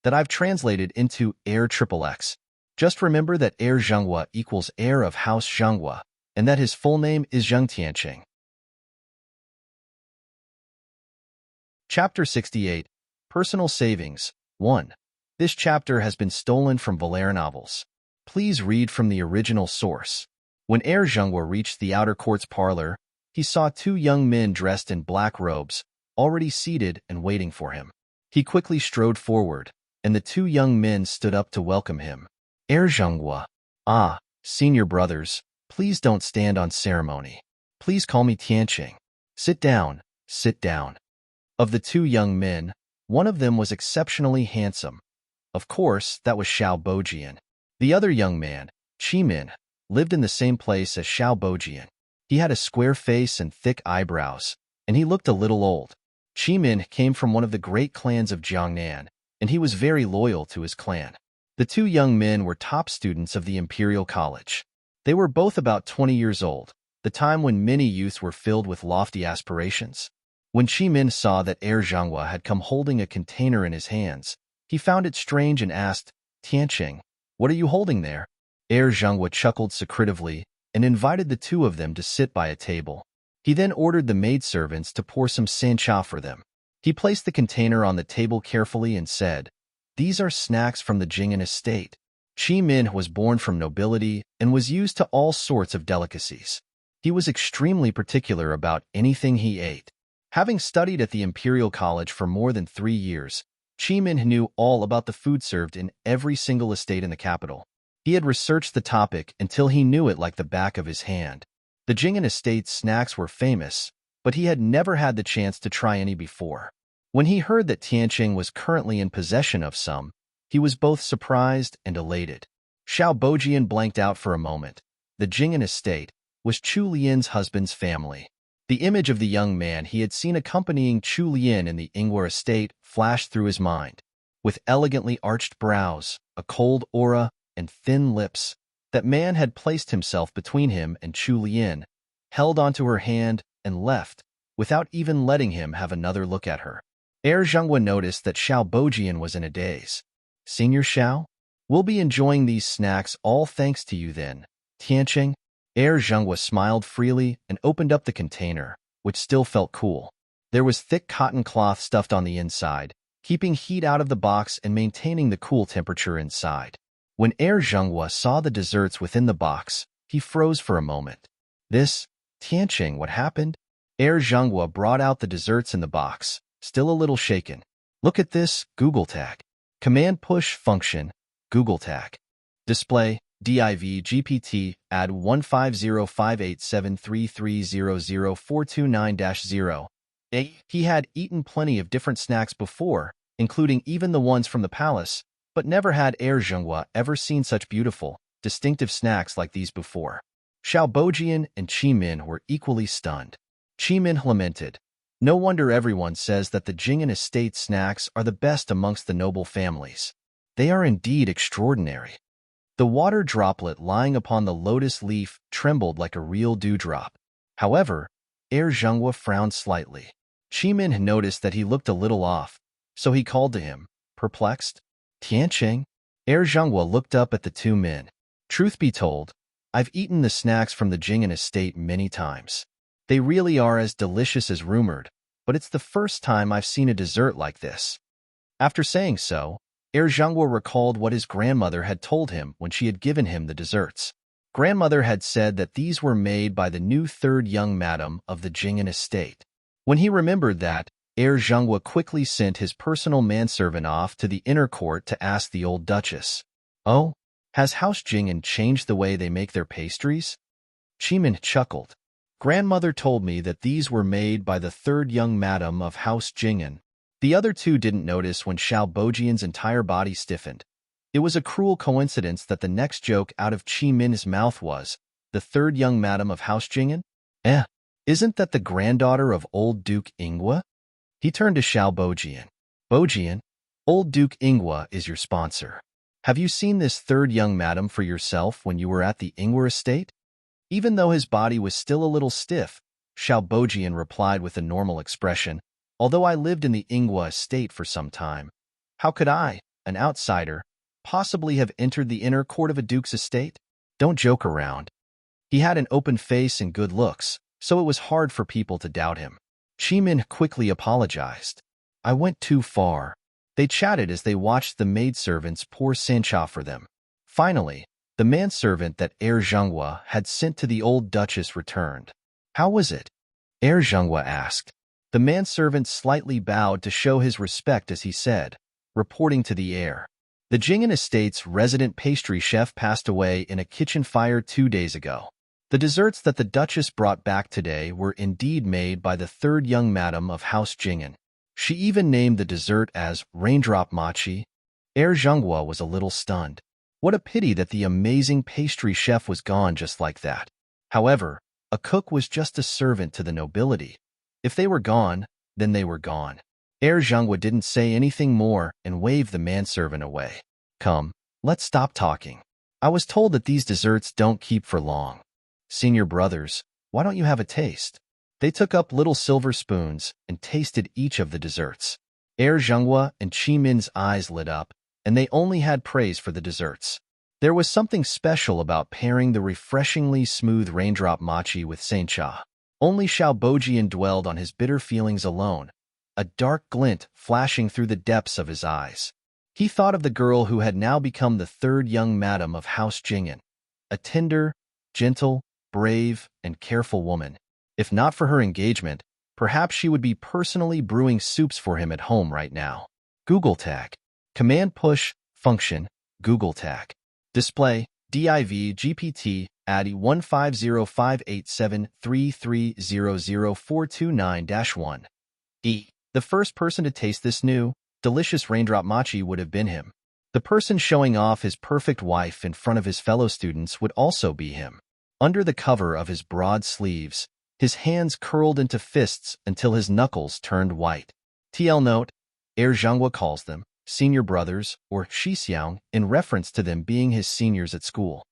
Speaker 1: that I've translated into heir XXX. Just remember that heir Zhenghua equals heir of House Zhenghua, and that his full name is Zheng Tianqing. Chapter 68, Personal Savings, 1. This chapter has been stolen from Valera novels. Please read from the original source. When heir Zhenghua reached the outer court's parlor, he saw two young men dressed in black robes, already seated and waiting for him. He quickly strode forward, and the two young men stood up to welcome him. Heir Zhenghua. Ah, senior brothers, please don't stand on ceremony. Please call me Tianqing. Sit down, sit down. Of the two young men, one of them was exceptionally handsome. Of course, that was Xiao Bojian. The other young man, Qimin, lived in the same place as Xiao Bojian. He had a square face and thick eyebrows, and he looked a little old. Qimin came from one of the great clans of Jiangnan, and he was very loyal to his clan. The two young men were top students of the Imperial College. They were both about 20 years old, the time when many youths were filled with lofty aspirations. When Qimin saw that heir Zhenghua had come holding a container in his hands, he found it strange and asked, Tianqing, what are you holding there? Heir Zhenghua chuckled secretively and invited the two of them to sit by a table. He then ordered the maidservants to pour some sancha for them. He placed the container on the table carefully and said, These are snacks from the Jing'an estate. Qimin was born from nobility and was used to all sorts of delicacies. He was extremely particular about anything he ate. Having studied at the Imperial College for more than 3 years, Qimin knew all about the food served in every single estate in the capital. He had researched the topic until he knew it like the back of his hand. The Jing'an estate's snacks were famous, but he had never had the chance to try any before. When he heard that Tianqing was currently in possession of some, he was both surprised and elated. Xiao Bojian blanked out for a moment. The Jing'an estate was Chu Lian's husband's family. The image of the young man he had seen accompanying Chu Lian in the Ingwer estate flashed through his mind. With elegantly arched brows, a cold aura, and thin lips, that man had placed himself between him and Chu Lian, held onto her hand, and left, without even letting him have another look at her. Heir Zhenghua noticed that Xiao Bojian was in a daze. Senior Xiao? We'll be enjoying these snacks all thanks to you then, Tianqing. Heir Zhenghua smiled freely and opened up the container, which still felt cool. There was thick cotton cloth stuffed on the inside, keeping heat out of the box and maintaining the cool temperature inside. When heir Zhenghua saw the desserts within the box, he froze for a moment. This, Tianqing, what happened? Heir Zhenghua brought out the desserts in the box, still a little shaken. Look at this, Google tag. Command push function, Google tag. Display, div GPT, add 1505873300429-0. He had eaten plenty of different snacks before, including even the ones from the palace, but never had heir Zhenghua ever seen such beautiful, distinctive snacks like these before. Xiao Bojian and Qimin were equally stunned. Qimin lamented, No wonder everyone says that the Jing'an estate snacks are the best amongst the noble families. They are indeed extraordinary. The water droplet lying upon the lotus leaf trembled like a real dewdrop. However, Zhenghua frowned slightly. Min had noticed that he looked a little off, so he called to him, perplexed. Tianqing? Zhenghua looked up at the two men. Truth be told, I've eaten the snacks from the Jing'an estate many times. They really are as delicious as rumored, but it's the first time I've seen a dessert like this. After saying so, Zhenghua recalled what his grandmother had told him when she had given him the desserts. Grandmother had said that these were made by the new third young madam of the Jing'an estate. When he remembered that, Zhenghua quickly sent his personal manservant off to the inner court to ask the old duchess, "Oh, has House Jing'an changed the way they make their pastries?" Min chuckled. Grandmother told me that these were made by the third young madam of House Jing'an. The other two didn't notice when Xiao Bojian's entire body stiffened. It was a cruel coincidence that the next joke out of Min's mouth was, the third young madam of House Jing'an? Isn't that the granddaughter of old Duke Ingwa? He turned to Xiao Bojian. Bojian, old Duke Ingwa is your sponsor. Have you seen this third young madam for yourself when you were at the Ingwa estate? Even though his body was still a little stiff, Xiao Bojian replied with a normal expression, although I lived in the Ingwa estate for some time. How could I, an outsider, possibly have entered the inner court of a duke's estate? Don't joke around. He had an open face and good looks, so it was hard for people to doubt him. Min quickly apologized. I went too far. They chatted as they watched the maidservants pour sencha for them. Finally, the manservant that Zhenghua had sent to the old duchess returned. How was it? Zhenghua asked. The manservant slightly bowed to show his respect as he said, reporting to the heir. The Jing'an estate's resident pastry chef passed away in a kitchen fire 2 days ago. The desserts that the duchess brought back today were indeed made by the third young madam of House Jing'an. She even named the dessert as raindrop mochi. Zhenghua was a little stunned. What a pity that the amazing pastry chef was gone just like that. However, a cook was just a servant to the nobility. If they were gone, then they were gone. Zhenghua didn't say anything more and waved the manservant away. Come, let's stop talking. I was told that these desserts don't keep for long. Senior brothers, why don't you have a taste? They took up little silver spoons and tasted each of the desserts. Zhenghua and Min's eyes lit up, and they only had praise for the desserts. There was something special about pairing the refreshingly smooth raindrop mochi with sencha. Only Xiao Bojian dwelled on his bitter feelings alone, a dark glint flashing through the depths of his eyes. He thought of the girl who had now become the third young madam of House Jing'an, a tender, gentle, brave, and careful woman. If not for her engagement, perhaps she would be personally brewing soups for him at home right now. Google Tag. Command Push, Function, Google Tag. Display, div GPT, ADDI 15058733000429-1. The first person to taste this new, delicious raindrop mochi would have been him. The person showing off his perfect wife in front of his fellow students would also be him. Under the cover of his broad sleeves, his hands curled into fists until his knuckles turned white. TL note, Zhenghua calls them senior brothers or Shixiang in reference to them being his seniors at school.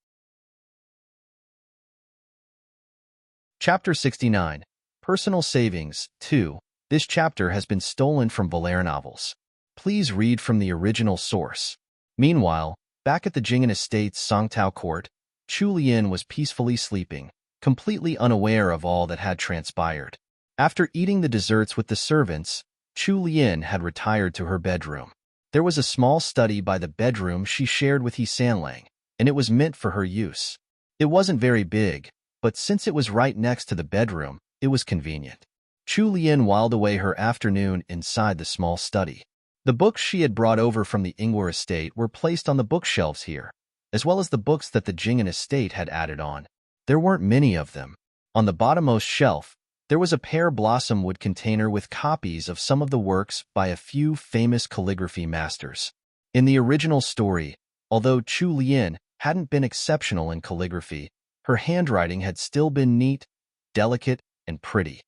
Speaker 1: Chapter 69, Personal Savings, 2. This chapter has been stolen from Valera novels. Please read from the original source. Meanwhile, back at the Jing'an estate's Songtao court, Chu Lian was peacefully sleeping, completely unaware of all that had transpired. After eating the desserts with the servants, Chu Lian had retired to her bedroom. There was a small study by the bedroom she shared with He Sanlang, and it was meant for her use. It wasn't very big, but since it was right next to the bedroom, it was convenient. Chu Lian whiled away her afternoon inside the small study. The books she had brought over from the Ingwa estate were placed on the bookshelves here, as well as the books that the Jing'an estate had added on. There weren't many of them. On the bottommost shelf, there was a pear blossom wood container with copies of some of the works by a few famous calligraphy masters. In the original story, although Chu Lian hadn't been exceptional in calligraphy, her handwriting had still been neat, delicate, and pretty.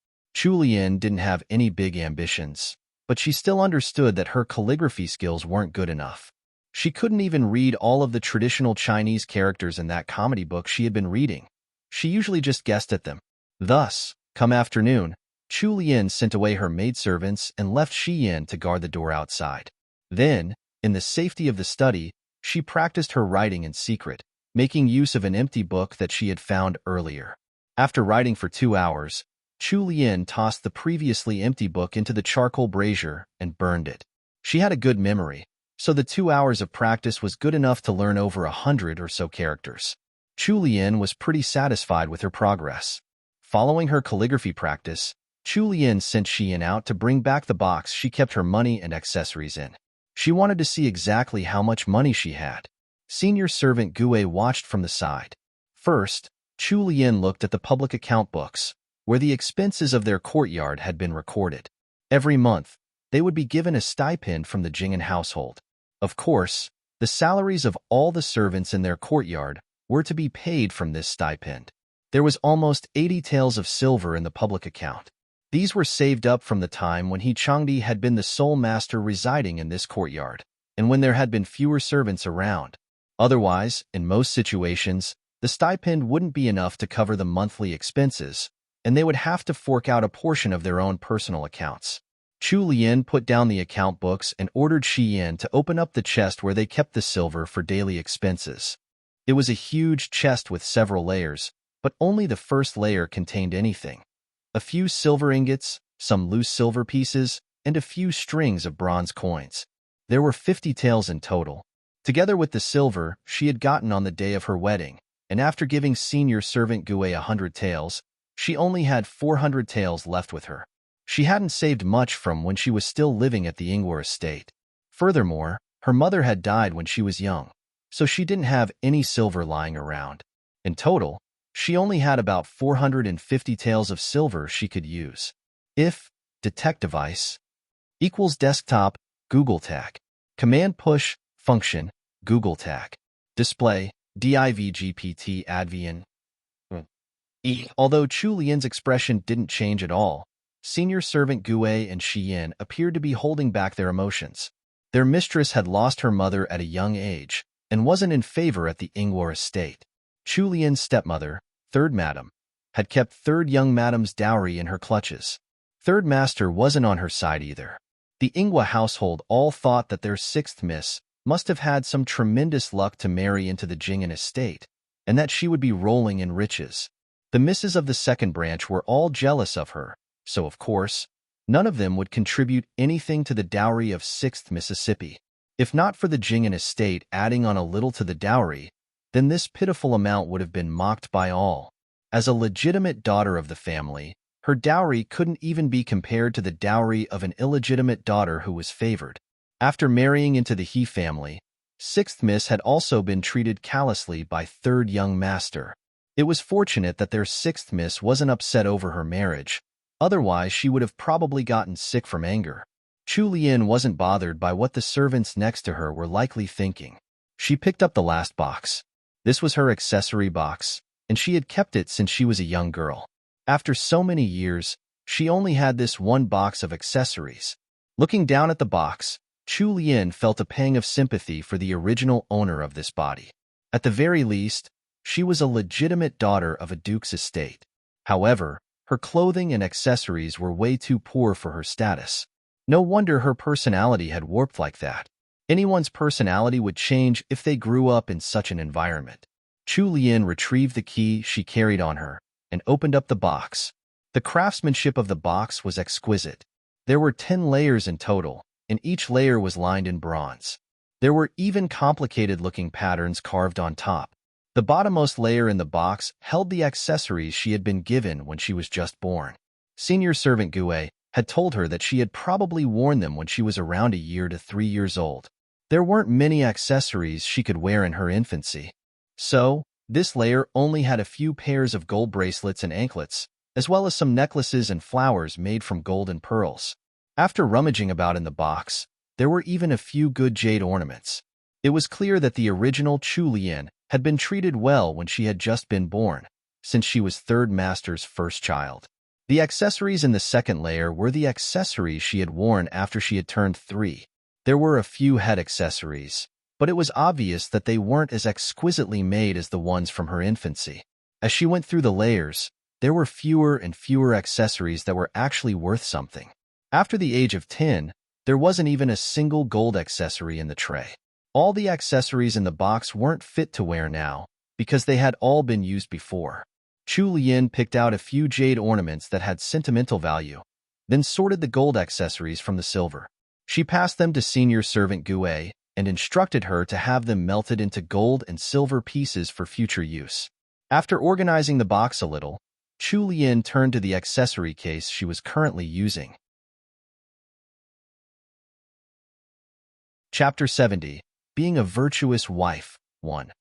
Speaker 1: Lian didn't have any big ambitions, but she still understood that her calligraphy skills weren't good enough. She couldn't even read all of the traditional Chinese characters in that comedy book she had been reading. She usually just guessed at them. Thus, come afternoon, Lian sent away her maidservants and left Yin to guard the door outside. Then, in the safety of the study, she practiced her writing in secret, making use of an empty book that she had found earlier. After writing for 2 hours, Lian tossed the previously empty book into the charcoal brazier and burned it. She had a good memory, so the 2 hours of practice was good enough to learn over 100 or so characters. Lian was pretty satisfied with her progress. Following her calligraphy practice, Lian sent Yin out to bring back the box she kept her money and accessories in. She wanted to see exactly how much money she had. Senior servant Gue watched from the side. First, Lian looked at the public account books, where the expenses of their courtyard had been recorded. Every month, they would be given a stipend from the Jing'an household. Of course, the salaries of all the servants in their courtyard were to be paid from this stipend. There was almost 80 taels of silver in the public account. These were saved up from the time when Changdi had been the sole master residing in this courtyard, and when there had been fewer servants around. Otherwise, in most situations, the stipend wouldn't be enough to cover the monthly expenses, and they would have to fork out a portion of their own personal accounts. Lian put down the account books and ordered Yin to open up the chest where they kept the silver for daily expenses. It was a huge chest with several layers, but only the first layer contained anything. A few silver ingots, some loose silver pieces, and a few strings of bronze coins. There were 50 taels in total, together with the silver she had gotten on the day of her wedding, and after giving senior servant Gue 100 taels, she only had 400 taels left with her. She hadn't saved much from when she was still living at the Ingwer estate. Furthermore, her mother had died when she was young, so she didn't have any silver lying around. In total, she only had about 450 taels of silver she could use. If detect device equals desktop Google tag, command push function Google tag, display divgpt advian. Although Lian's expression didn't change at all, senior servant Gue and Yin appeared to be holding back their emotions. Their mistress had lost her mother at a young age and wasn't in favor at the Ingwer estate. Lian's stepmother, Third Madam, had kept Third Young Madam's dowry in her clutches. Third Master wasn't on her side either. The Ingwa household all thought that their sixth miss must have had some tremendous luck to marry into the Jing'an estate, and that she would be rolling in riches. The misses of the second branch were all jealous of her, so of course, none of them would contribute anything to the dowry of 6th Mississippi. If not for the Jing'an estate adding on a little to the dowry, then this pitiful amount would have been mocked by all. As a legitimate daughter of the family, her dowry couldn't even be compared to the dowry of an illegitimate daughter who was favored. After marrying into the He family, 6th Miss had also been treated callously by 3rd Young Master. It was fortunate that their 6th Miss wasn't upset over her marriage, otherwise she would have probably gotten sick from anger. Lian wasn't bothered by what the servants next to her were likely thinking. She picked up the last box. This was her accessory box, and she had kept it since she was a young girl. After so many years, she only had this one box of accessories. Looking down at the box, Lian felt a pang of sympathy for the original owner of this body. At the very least, she was a legitimate daughter of a duke's estate. However, her clothing and accessories were way too poor for her status. No wonder her personality had warped like that. Anyone's personality would change if they grew up in such an environment. Lian retrieved the key she carried on her and opened up the box. The craftsmanship of the box was exquisite. There were 10 layers in total, and each layer was lined in bronze. There were even complicated-looking patterns carved on top. The bottommost layer in the box held the accessories she had been given when she was just born. Senior servant Gue had told her that she had probably worn them when she was around a year to 3 years old. There weren't many accessories she could wear in her infancy. So, this layer only had a few pairs of gold bracelets and anklets, as well as some necklaces and flowers made from gold and pearls. After rummaging about in the box, there were even a few good jade ornaments. It was clear that the original Lian had been treated well when she had just been born, since she was 3rd Master's first child. The accessories in the second layer were the accessories she had worn after she had turned 3. There were a few head accessories, but it was obvious that they weren't as exquisitely made as the ones from her infancy. As she went through the layers, there were fewer and fewer accessories that were actually worth something. After the age of 10, there wasn't even a single gold accessory in the tray. All the accessories in the box weren't fit to wear now, because they had all been used before. Chu Lian picked out a few jade ornaments that had sentimental value, then sorted the gold accessories from the silver. She passed them to senior servant Gue and instructed her to have them melted into gold and silver pieces for future use. After organizing the box a little, Chu Lian turned to the accessory case she was currently using. Chapter 70. Being a Virtuous Wife 1.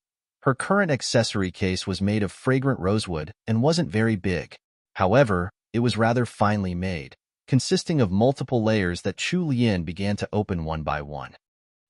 Speaker 1: Her current accessory case was made of fragrant rosewood and wasn't very big. However, it was rather finely made, consisting of multiple layers that Chu Lian began to open one by one.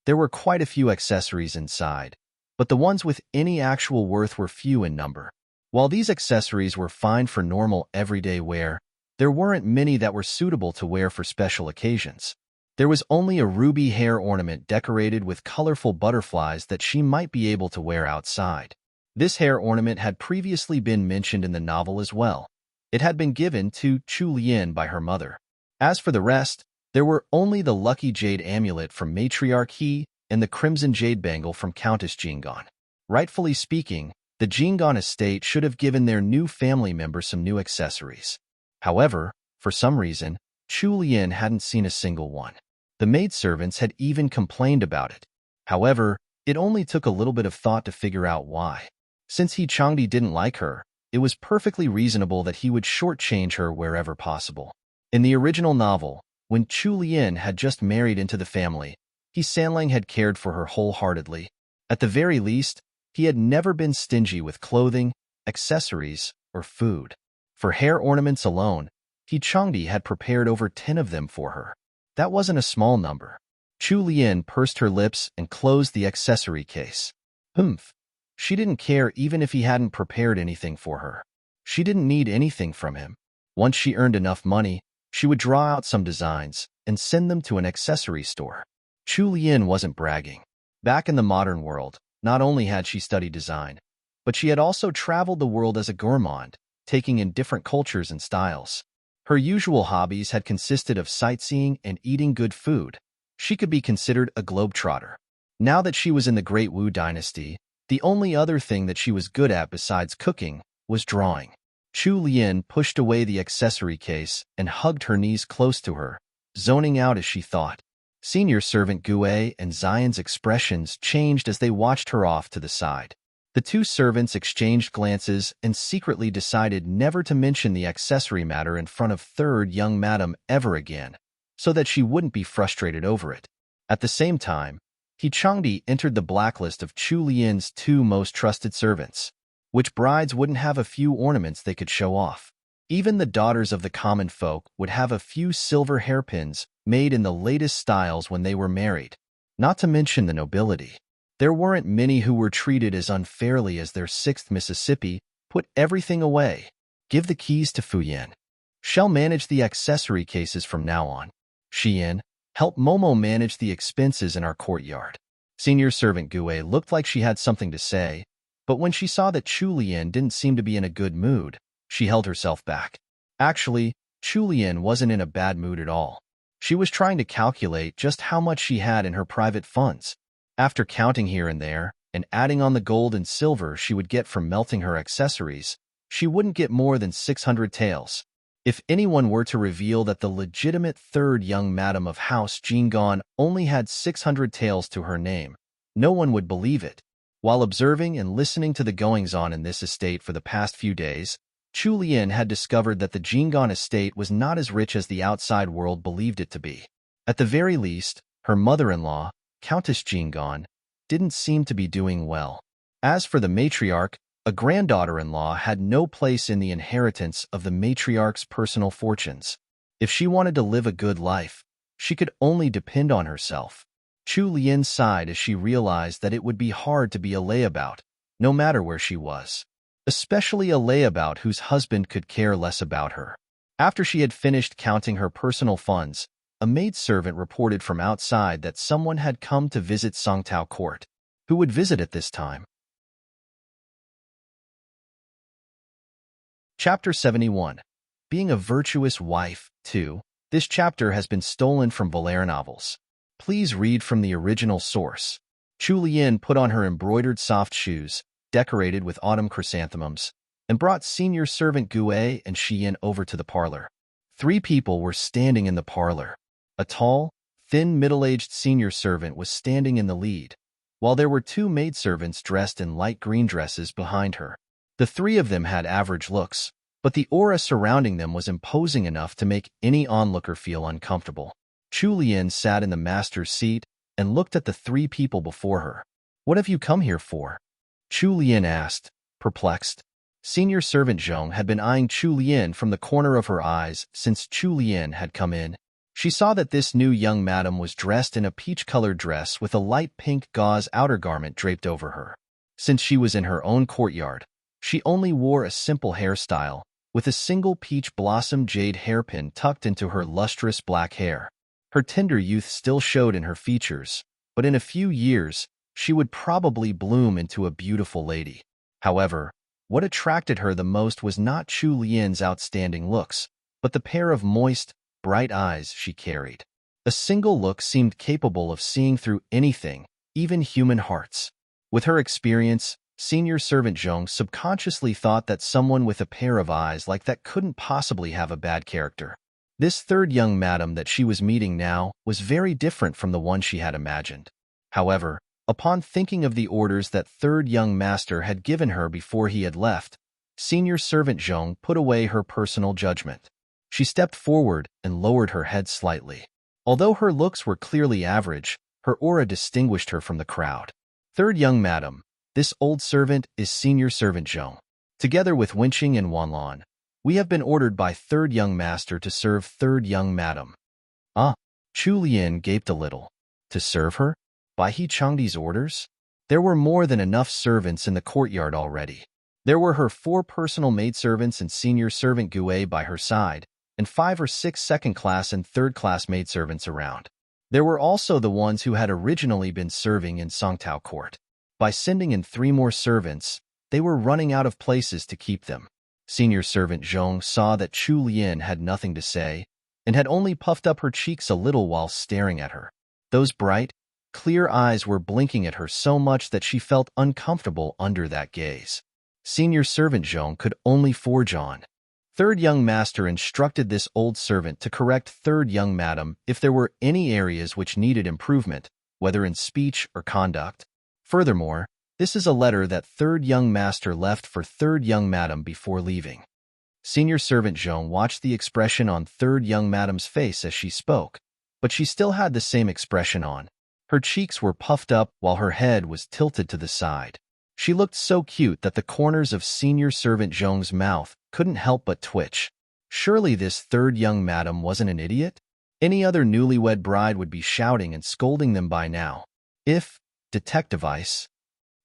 Speaker 1: There were quite a few accessories inside, but the ones with any actual worth were few in number. While these accessories were fine for normal everyday wear, there weren't many that were suitable to wear for special occasions. There was only a ruby hair ornament decorated with colorful butterflies that she might be able to wear outside. This hair ornament had previously been mentioned in the novel as well. It had been given to Chu Lian by her mother. As for the rest, there were only the lucky jade amulet from Matriarch He and the crimson jade bangle from Countess Jingon. Rightfully speaking, the Jingon estate should have given their new family member some new accessories. However, for some reason, Chu Lian hadn't seen a single one. The maidservants had even complained about it. However, it only took a little bit of thought to figure out why. Since He Changdi didn't like her, it was perfectly reasonable that he would shortchange her wherever possible. In the original novel, when Chu Lian had just married into the family, He Sanlang had cared for her wholeheartedly. At the very least, he had never been stingy with clothing, accessories, or food. For hair ornaments alone, He Changdi had prepared over 10 of them for her. That wasn't a small number. Chu Lian pursed her lips and closed the accessory case. Humph. She didn't care even if he hadn't prepared anything for her. She didn't need anything from him. Once she earned enough money, she would draw out some designs and send them to an accessory store. Chu Lian wasn't bragging. Back in the modern world, not only had she studied design, but she had also traveled the world as a gourmand, taking in different cultures and styles. Her usual hobbies had consisted of sightseeing and eating good food. She could be considered a globetrotter. Now that she was in the Great Wu dynasty, the only other thing that she was good at besides cooking was drawing. Chu Lian pushed away the accessory case and hugged her knees close to her, zoning out as she thought. Senior servant Gue and Zion's expressions changed as they watched her off to the side. The two servants exchanged glances and secretly decided never to mention the accessory matter in front of third young madam ever again, so that she wouldn't be frustrated over it. At the same time, He Changdi entered the blacklist of Chu Lian's 2 most trusted servants. Which brides wouldn't have a few ornaments they could show off? Even the daughters of the common folk would have a few silver hairpins made in the latest styles when they were married. Not to mention the nobility. There weren't many who were treated as unfairly as their 6th Mississippi. Put everything away. Give the keys to Fuyan. Shall manage the accessory cases from now on. Xian, help Momo manage the expenses in our courtyard. Senior servant Gue looked like she had something to say, but when she saw that Chu Lian didn't seem to be in a good mood, she held herself back. Actually, Chu Lian wasn't in a bad mood at all. She was trying to calculate just how much she had in her private funds. After counting here and there, and adding on the gold and silver she would get from melting her accessories, she wouldn't get more than 600 taels. If anyone were to reveal that the legitimate third young madam of House Jingon only had 600 taels to her name, no one would believe it. While observing and listening to the goings-on in this estate for the past few days, Chu Lian had discovered that the Jingon estate was not as rich as the outside world believed it to be. At the very least, her mother-in-law, Countess Jingon, didn't seem to be doing well. As for the matriarch, a granddaughter-in-law had no place in the inheritance of the matriarch's personal fortunes. If she wanted to live a good life, she could only depend on herself. Chu Lian sighed as she realized that it would be hard to be a layabout, no matter where she was. Especially a layabout whose husband could care less about her. After she had finished counting her personal funds, a maidservant reported from outside that someone had come to visit Songtao Court. Who would visit at this time? Chapter 71. Being a Virtuous Wife, 2. This chapter has been stolen from Valera novels. Please read from the original source. Chu Lian put on her embroidered soft shoes, decorated with autumn chrysanthemums, and brought senior servant Gue and Xian over to the parlor. 3 people were standing in the parlor. A tall, thin, middle-aged senior servant was standing in the lead, while there were 2 maidservants dressed in light green dresses behind her. The 3 of them had average looks, but the aura surrounding them was imposing enough to make any onlooker feel uncomfortable. Chu Lian sat in the master's seat and looked at the 3 people before her. "What have you come here for?" Chu Lian asked, perplexed. Senior servant Zhong had been eyeing Chu Lian from the corner of her eyes since Chu Lian had come in. She saw that this new young madam was dressed in a peach-colored dress with a light pink gauze outer garment draped over her. Since she was in her own courtyard, she only wore a simple hairstyle, with a single peach blossom jade hairpin tucked into her lustrous black hair. Her tender youth still showed in her features, but in a few years, she would probably bloom into a beautiful lady. However, what attracted her the most was not Chu Lian's outstanding looks, but the pair of moist, bright eyes she carried. A single look seemed capable of seeing through anything, even human hearts. With her experience, senior servant Zhong subconsciously thought that someone with a pair of eyes like that couldn't possibly have a bad character. This 3rd young madam that she was meeting now was very different from the one she had imagined. However, upon thinking of the orders that 3rd young master had given her before he had left, senior servant Zhong put away her personal judgment. She stepped forward and lowered her head slightly. Although her looks were clearly average, her aura distinguished her from the crowd. 3rd young madam, this old servant is senior servant Zhong. Together with Wenqing and Wanlan, we have been ordered by 3rd young master to serve 3rd young madam. Ah, Chu Lian gaped a little. To serve her? By He Changdi's orders? There were more than enough servants in the courtyard already. There were her 4 personal maidservants and senior servant Gue by her side, and 5 or 6 second-class and third-class maidservants around. There were also the ones who had originally been serving in Songtao Court. By sending in 3 more servants, they were running out of places to keep them. Senior servant Zhong saw that Chu Lian had nothing to say, and had only puffed up her cheeks a little while staring at her. Those bright, clear eyes were blinking at her so much that she felt uncomfortable under that gaze. Senior servant Zhong could only forge on. 3rd young master instructed this old servant to correct 3rd young madam if there were any areas which needed improvement, whether in speech or conduct. Furthermore, this is a letter that 3rd young master left for 3rd young madam before leaving. Senior servant Zhong watched the expression on 3rd young madam's face as she spoke, but she still had the same expression on. Her cheeks were puffed up while her head was tilted to the side. She looked so cute that the corners of senior servant Zhong's mouth couldn't help but twitch. Surely this 3rd young madam wasn't an idiot? Any other newlywed bride would be shouting and scolding them by now. If detect device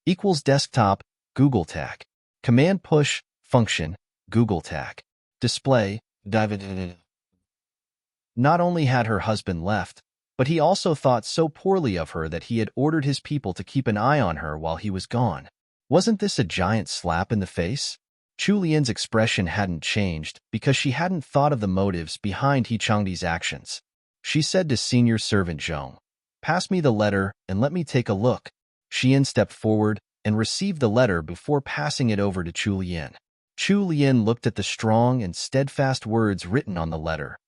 Speaker 1: equals desktop, Google Tag. Command push, function, Google Tag. Display, Not only had her husband left, but he also thought so poorly of her that he had ordered his people to keep an eye on her while he was gone. Wasn't this a giant slap in the face? Chu Lian's expression hadn't changed because she hadn't thought of the motives behind He Changdi's actions. She said to senior servant Zhong, "Pass me the letter and let me take a look." Xian stepped forward and received the letter before passing it over to Chu Lian. Chu Lian looked at the strong and steadfast words written on the letter.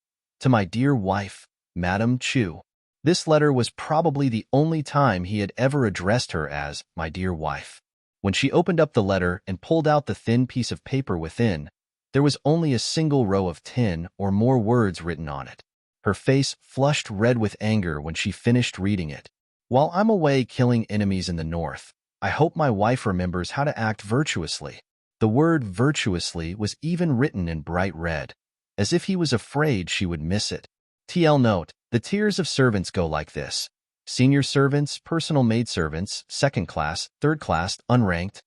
Speaker 1: "To my dear wife, Madam Chu." This letter was probably the only time he had ever addressed her as my dear wife. When she opened up the letter and pulled out the thin piece of paper within, there was only a single row of 10 or more words written on it. Her face flushed red with anger when she finished reading it. "While I'm away killing enemies in the north, I hope my wife remembers how to act virtuously." The word virtuously was even written in bright red, as if he was afraid she would miss it. TL note, the tiers of servants go like this. Senior servants, personal maidservants, second class, third class, unranked.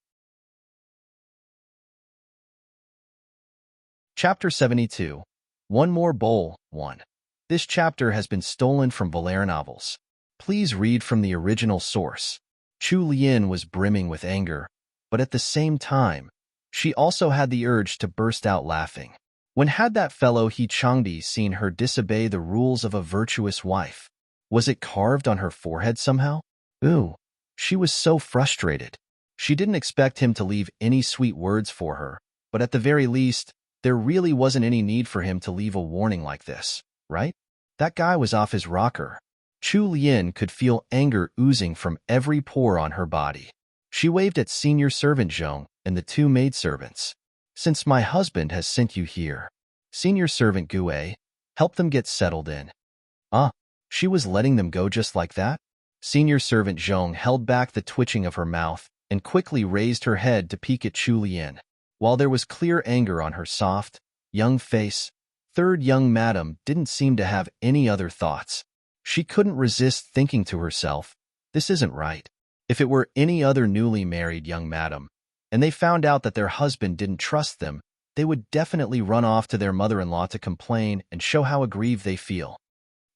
Speaker 1: Chapter 72. One more bowl. 1. This chapter has been stolen from Valera novels. Please read from the original source. Chu Lian was brimming with anger, but at the same time, she also had the urge to burst out laughing. When had that fellow He Changdi seen her disobey the rules of a virtuous wife? Was it carved on her forehead somehow? Ooh, she was so frustrated. She didn't expect him to leave any sweet words for her, but at the very least, there really wasn't any need for him to leave a warning like this, right? That guy was off his rocker. Chu Lian could feel anger oozing from every pore on her body. She waved at senior servant Zhong and the two maidservants. Since my husband has sent you here, senior servant Gue, help them get settled in. She was letting them go just like that? Senior servant Zhong held back the twitching of her mouth and quickly raised her head to peek at Chu Lian. While there was clear anger on her soft, young face, third young madam didn't seem to have any other thoughts. She couldn't resist thinking to herself, this isn't right. If it were any other newly married young madam, and they found out that their husband didn't trust them, they would definitely run off to their mother-in-law to complain and show how aggrieved they feel.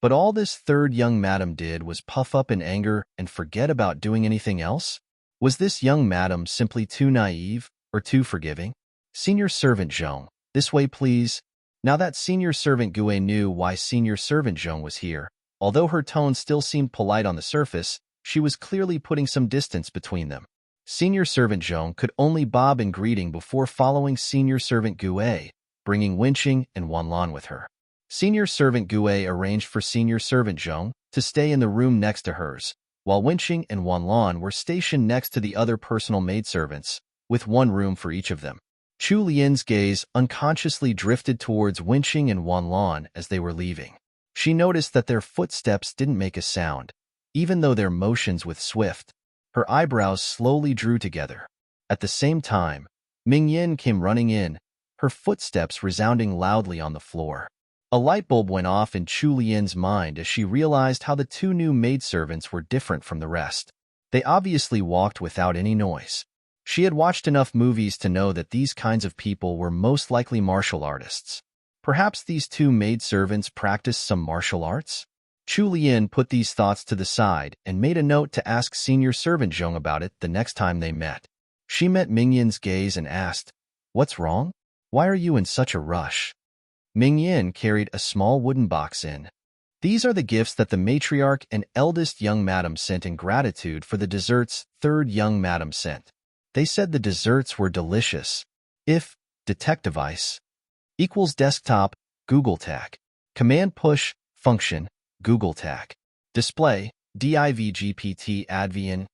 Speaker 1: But all this third young madam did was puff up in anger and forget about doing anything else? Was this young madam simply too naive or too forgiving? Senior servant Zhong, this way please. Now that senior servant Gue knew why senior servant Zhong was here. Although her tone still seemed polite on the surface, she was clearly putting some distance between them. Senior servant Zhong could only bob in greeting before following senior servant Gue, bringing Wenqing and Wanlan with her. Senior servant Gue arranged for senior servant Zhong to stay in the room next to hers, while Wenqing and Wanlan were stationed next to the other personal maidservants, with one room for each of them. Chu Lian's gaze unconsciously drifted towards Wenqing and Wanlan as they were leaving. She noticed that their footsteps didn't make a sound, even though their motions were swift. Her eyebrows slowly drew together. At the same time, Ming Yin came running in, her footsteps resounding loudly on the floor. A light bulb went off in Chu Lian's mind as she realized how the two new maidservants were different from the rest. They obviously walked without any noise. She had watched enough movies to know that these kinds of people were most likely martial artists. Perhaps these two maidservants practiced some martial arts? Chu Lian put these thoughts to the side and made a note to ask senior servant Zhong about it the next time they met. She met Ming Yin's gaze and asked, "What's wrong? Why are you in such a rush?" Ming Yin carried a small wooden box in. These are the gifts that the matriarch and eldest young madam sent in gratitude for the desserts third young madam sent. They said the desserts were delicious. If detect device equals desktop Google Tag. Command push function Google Tag. Display DIVGPT Advian.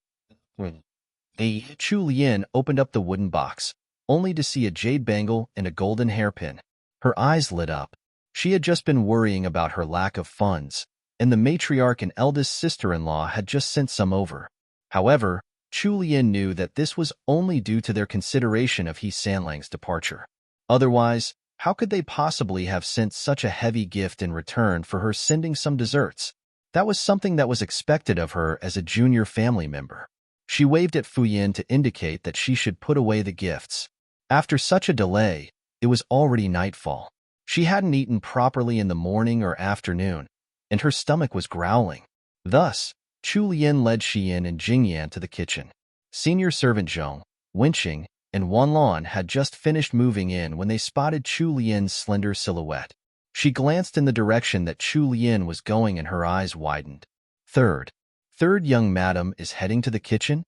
Speaker 1: Chu Lian opened up the wooden box, only to see a jade bangle and a golden hairpin. Her eyes lit up. She had just been worrying about her lack of funds, and the matriarch and eldest sister-in-law had just sent some over. However, Chu Lian knew that this was only due to their consideration of He Sanlang's departure. Otherwise, how could they possibly have sent such a heavy gift in return for her sending some desserts? That was something that was expected of her as a junior family member. She waved at Fuyin to indicate that she should put away the gifts. After such a delay, it was already nightfall. She hadn't eaten properly in the morning or afternoon, and her stomach was growling. Thus, Chu Lian led Xian and Jingyan to the kitchen. Senior servant Zhong, Wenqing, and Wanlan had just finished moving in when they spotted Chu Lian's slender silhouette. She glanced in the direction that Chu Lian was going and her eyes widened. Third young madam is heading to the kitchen?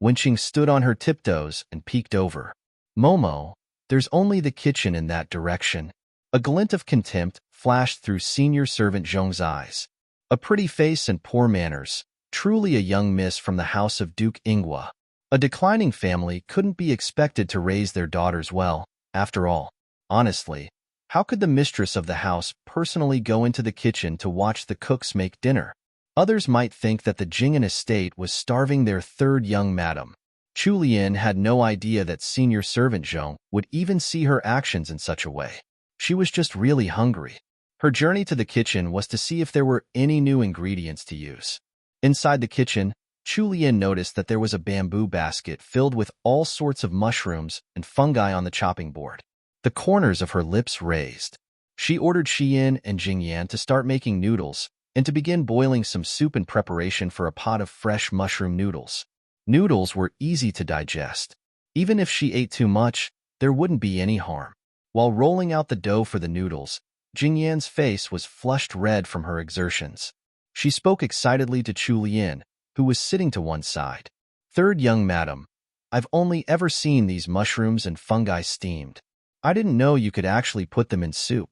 Speaker 1: Wenqing stood on her tiptoes and peeked over. Momo, there's only the kitchen in that direction. A glint of contempt flashed through senior servant Zhong's eyes. A pretty face and poor manners, truly a young miss from the house of Duke Ingwa. A declining family couldn't be expected to raise their daughters well, after all. Honestly, how could the mistress of the house personally go into the kitchen to watch the cooks make dinner? Others might think that the Jing'an estate was starving their third young madam. Chu Lian had no idea that senior servant Zhong would even see her actions in such a way. She was just really hungry. Her journey to the kitchen was to see if there were any new ingredients to use. Inside the kitchen, Chu Lian noticed that there was a bamboo basket filled with all sorts of mushrooms and fungi on the chopping board. The corners of her lips raised. She ordered Xian and Jingyan to start making noodles and to begin boiling some soup in preparation for a pot of fresh mushroom noodles. Noodles were easy to digest. Even if she ate too much, there wouldn't be any harm. While rolling out the dough for the noodles, Jingyan's face was flushed red from her exertions. She spoke excitedly to Chu Lian, who was sitting to one side. "Third young madam, I've only ever seen these mushrooms and fungi steamed. I didn't know you could actually put them in soup."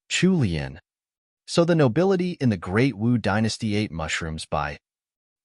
Speaker 1: Chu Lian. So the nobility in the Great Wu Dynasty ate mushrooms by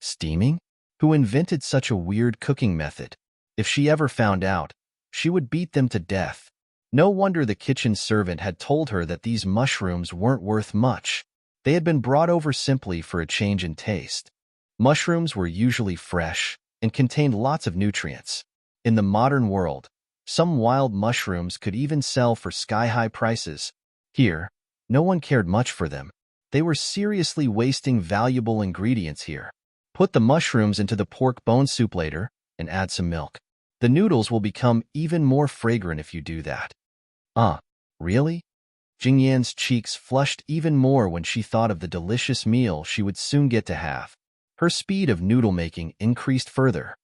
Speaker 1: steaming? Who invented such a weird cooking method? If she ever found out, she would beat them to death. No wonder the kitchen servant had told her that these mushrooms weren't worth much. They had been brought over simply for a change in taste. Mushrooms were usually fresh and contained lots of nutrients. In the modern world, some wild mushrooms could even sell for sky-high prices. Here, no one cared much for them. They were seriously wasting valuable ingredients here. Put the mushrooms into the pork bone soup later and add some milk. The noodles will become even more fragrant if you do that. Really? Jingyan's cheeks flushed even more when she thought of the delicious meal she would soon get to have. Her speed of noodle making increased further.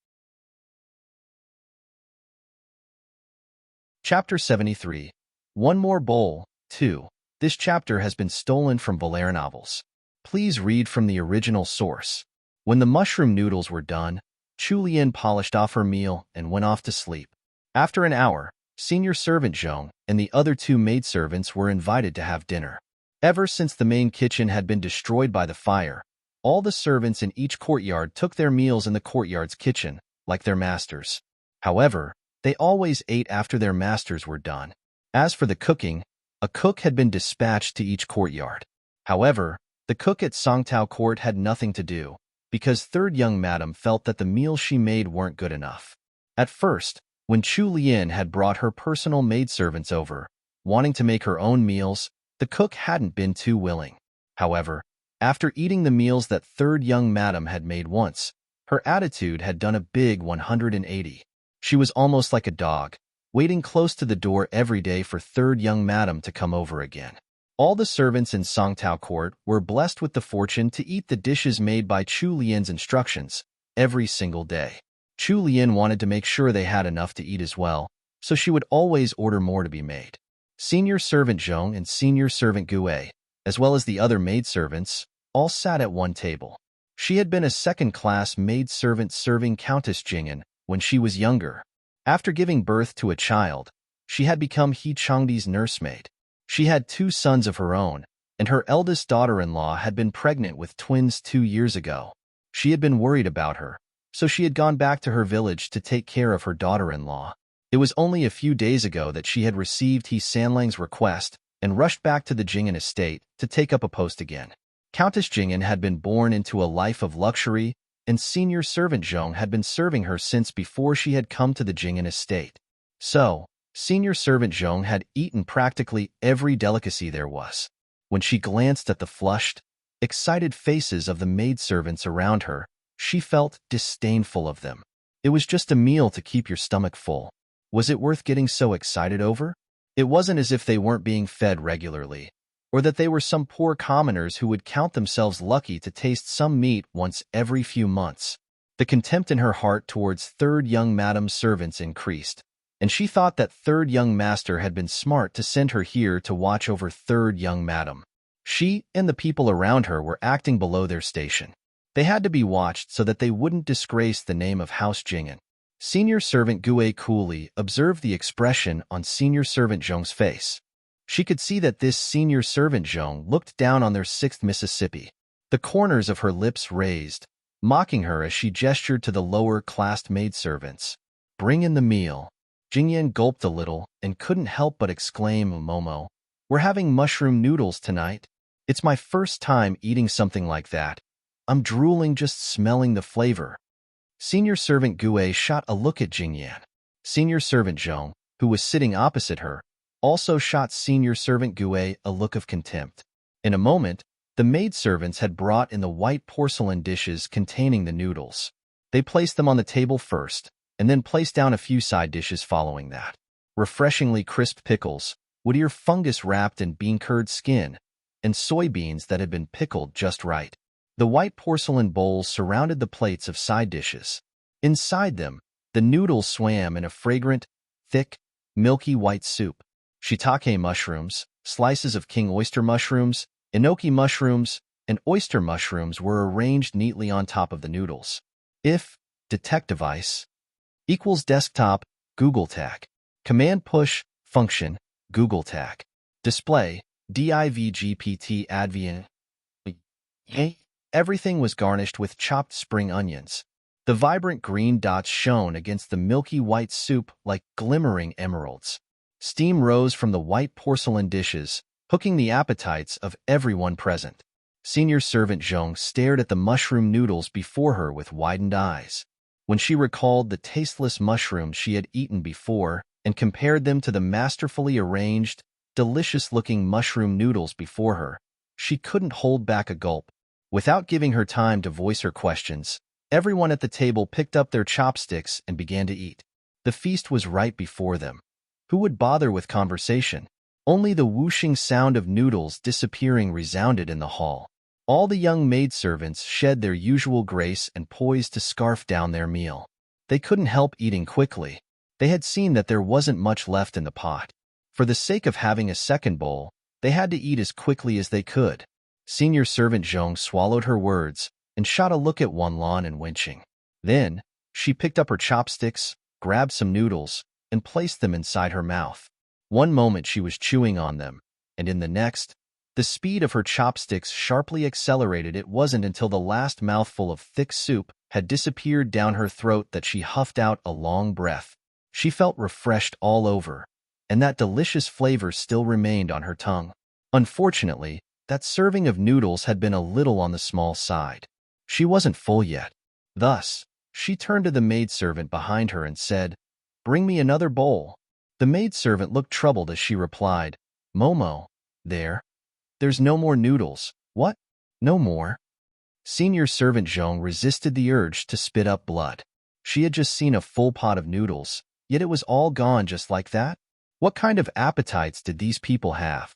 Speaker 1: Chapter 73. One More Bowl, 2. This chapter has been stolen from Valera novels. Please read from the original source. When the mushroom noodles were done, Chu Lian polished off her meal and went off to sleep. After an hour, senior servant Zhong and the other two maidservants were invited to have dinner. Ever since the main kitchen had been destroyed by the fire, all the servants in each courtyard took their meals in the courtyard's kitchen, like their masters. However, they always ate after their masters were done. As for the cooking, a cook had been dispatched to each courtyard. However, the cook at Songtao Court had nothing to do, because third young madam felt that the meals she made weren't good enough. At first, when Chu Lian had brought her personal maidservants over, wanting to make her own meals, the cook hadn't been too willing. However, after eating the meals that third young madam had made once, her attitude had done a big 180. She was almost like a dog, waiting close to the door every day for third young madam to come over again. All the servants in Songtao Court were blessed with the fortune to eat the dishes made by Chu Lian's instructions every single day. Chu Lian wanted to make sure they had enough to eat as well, so she would always order more to be made. Senior servant Zhong and senior servant Gue, as well as the other maidservants, all sat at one table. She had been a second-class maidservant serving Countess Jing'an when she was younger. After giving birth to a child, she had become He Changdi's nursemaid. She had 2 sons of her own, and her eldest daughter-in-law had been pregnant with twins 2 years ago. She had been worried about her, so she had gone back to her village to take care of her daughter-in-law. It was only a few days ago that she had received He Sanlang's request and rushed back to the Jing'an estate to take up a post again. Countess Jing'an had been born into a life of luxury, and senior servant Zhong had been serving her since before she had come to the Jing'an estate. So, senior servant Zhong had eaten practically every delicacy there was. When she glanced at the flushed, excited faces of the maidservants around her, she felt disdainful of them. It was just a meal to keep your stomach full. Was it worth getting so excited over? It wasn't as if they weren't being fed regularly, or that they were some poor commoners who would count themselves lucky to taste some meat once every few months. The contempt in her heart towards third young madam's servants increased, and she thought that third young master had been smart to send her here to watch over third young madam. She and the people around her were acting below their station. They had to be watched so that they wouldn't disgrace the name of House Jing'an. Senior servant Gue coolly observed the expression on senior servant Zhong's face. She could see that this senior servant Zhong looked down on their 6th Mississippi. The corners of her lips raised, mocking her as she gestured to the lower-classed maidservants. "Bring in the meal." Jingyan gulped a little and couldn't help but exclaim, "Momo, we're having mushroom noodles tonight. It's my first time eating something like that. I'm drooling just smelling the flavor." Senior servant Gue shot a look at Jingyan. Senior servant Zhong, who was sitting opposite her, also shot senior servant Gue a look of contempt. In a moment, the maidservants had brought in the white porcelain dishes containing the noodles. They placed them on the table first, and then placed down a few side dishes following that. Refreshingly crisp pickles, woodier fungus wrapped in bean-curd skin, and soybeans that had been pickled just right. The white porcelain bowls surrounded the plates of side dishes. Inside them, the noodles swam in a fragrant, thick, milky white soup. Shiitake mushrooms, slices of king oyster mushrooms, enoki mushrooms, and oyster mushrooms were arranged neatly on top of the noodles. If detect device equals desktop, Google Tag. Command push, function, Google Tag. Display, DIVGPT advient. Everything was garnished with chopped spring onions. The vibrant green dots shone against the milky white soup like glimmering emeralds. Steam rose from the white porcelain dishes, hooking the appetites of everyone present. Senior servant Zhong stared at the mushroom noodles before her with widened eyes. When she recalled the tasteless mushrooms she had eaten before and compared them to the masterfully arranged, delicious-looking mushroom noodles before her, she couldn't hold back a gulp. Without giving her time to voice her questions, everyone at the table picked up their chopsticks and began to eat. The feast was right before them. Who would bother with conversation? Only the whooshing sound of noodles disappearing resounded in the hall. All the young maidservants shed their usual grace and poised to scarf down their meal. They couldn't help eating quickly. They had seen that there wasn't much left in the pot. For the sake of having a second bowl, they had to eat as quickly as they could. Senior servant Zhong swallowed her words and shot a look at Wanlan and Wenqing. Then, she picked up her chopsticks, grabbed some noodles, and placed them inside her mouth. One moment she was chewing on them, and in the next, the speed of her chopsticks sharply accelerated. It wasn't until the last mouthful of thick soup had disappeared down her throat that she huffed out a long breath. She felt refreshed all over, and that delicious flavor still remained on her tongue. Unfortunately, that serving of noodles had been a little on the small side. She wasn't full yet. Thus, she turned to the maidservant behind her and said, "Bring me another bowl." The maidservant looked troubled as she replied, "Momo, there's no more noodles." "What? No more?" Senior servant Zhong resisted the urge to spit up blood. She had just seen a full pot of noodles, yet it was all gone just like that? What kind of appetites did these people have?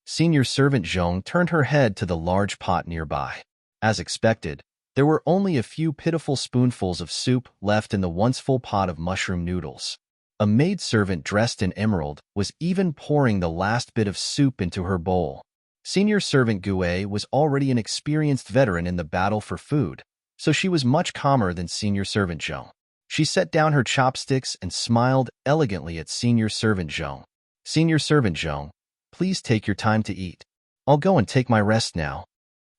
Speaker 1: Senior servant Zhong turned her head to the large pot nearby. As expected, there were only a few pitiful spoonfuls of soup left in the once full pot of mushroom noodles. A maidservant dressed in emerald was even pouring the last bit of soup into her bowl. Senior servant Gue was already an experienced veteran in the battle for food, so she was much calmer than senior servant Zhong. She set down her chopsticks and smiled elegantly at senior servant Zhong. "Senior servant Zhong, please take your time to eat. I'll go and take my rest now."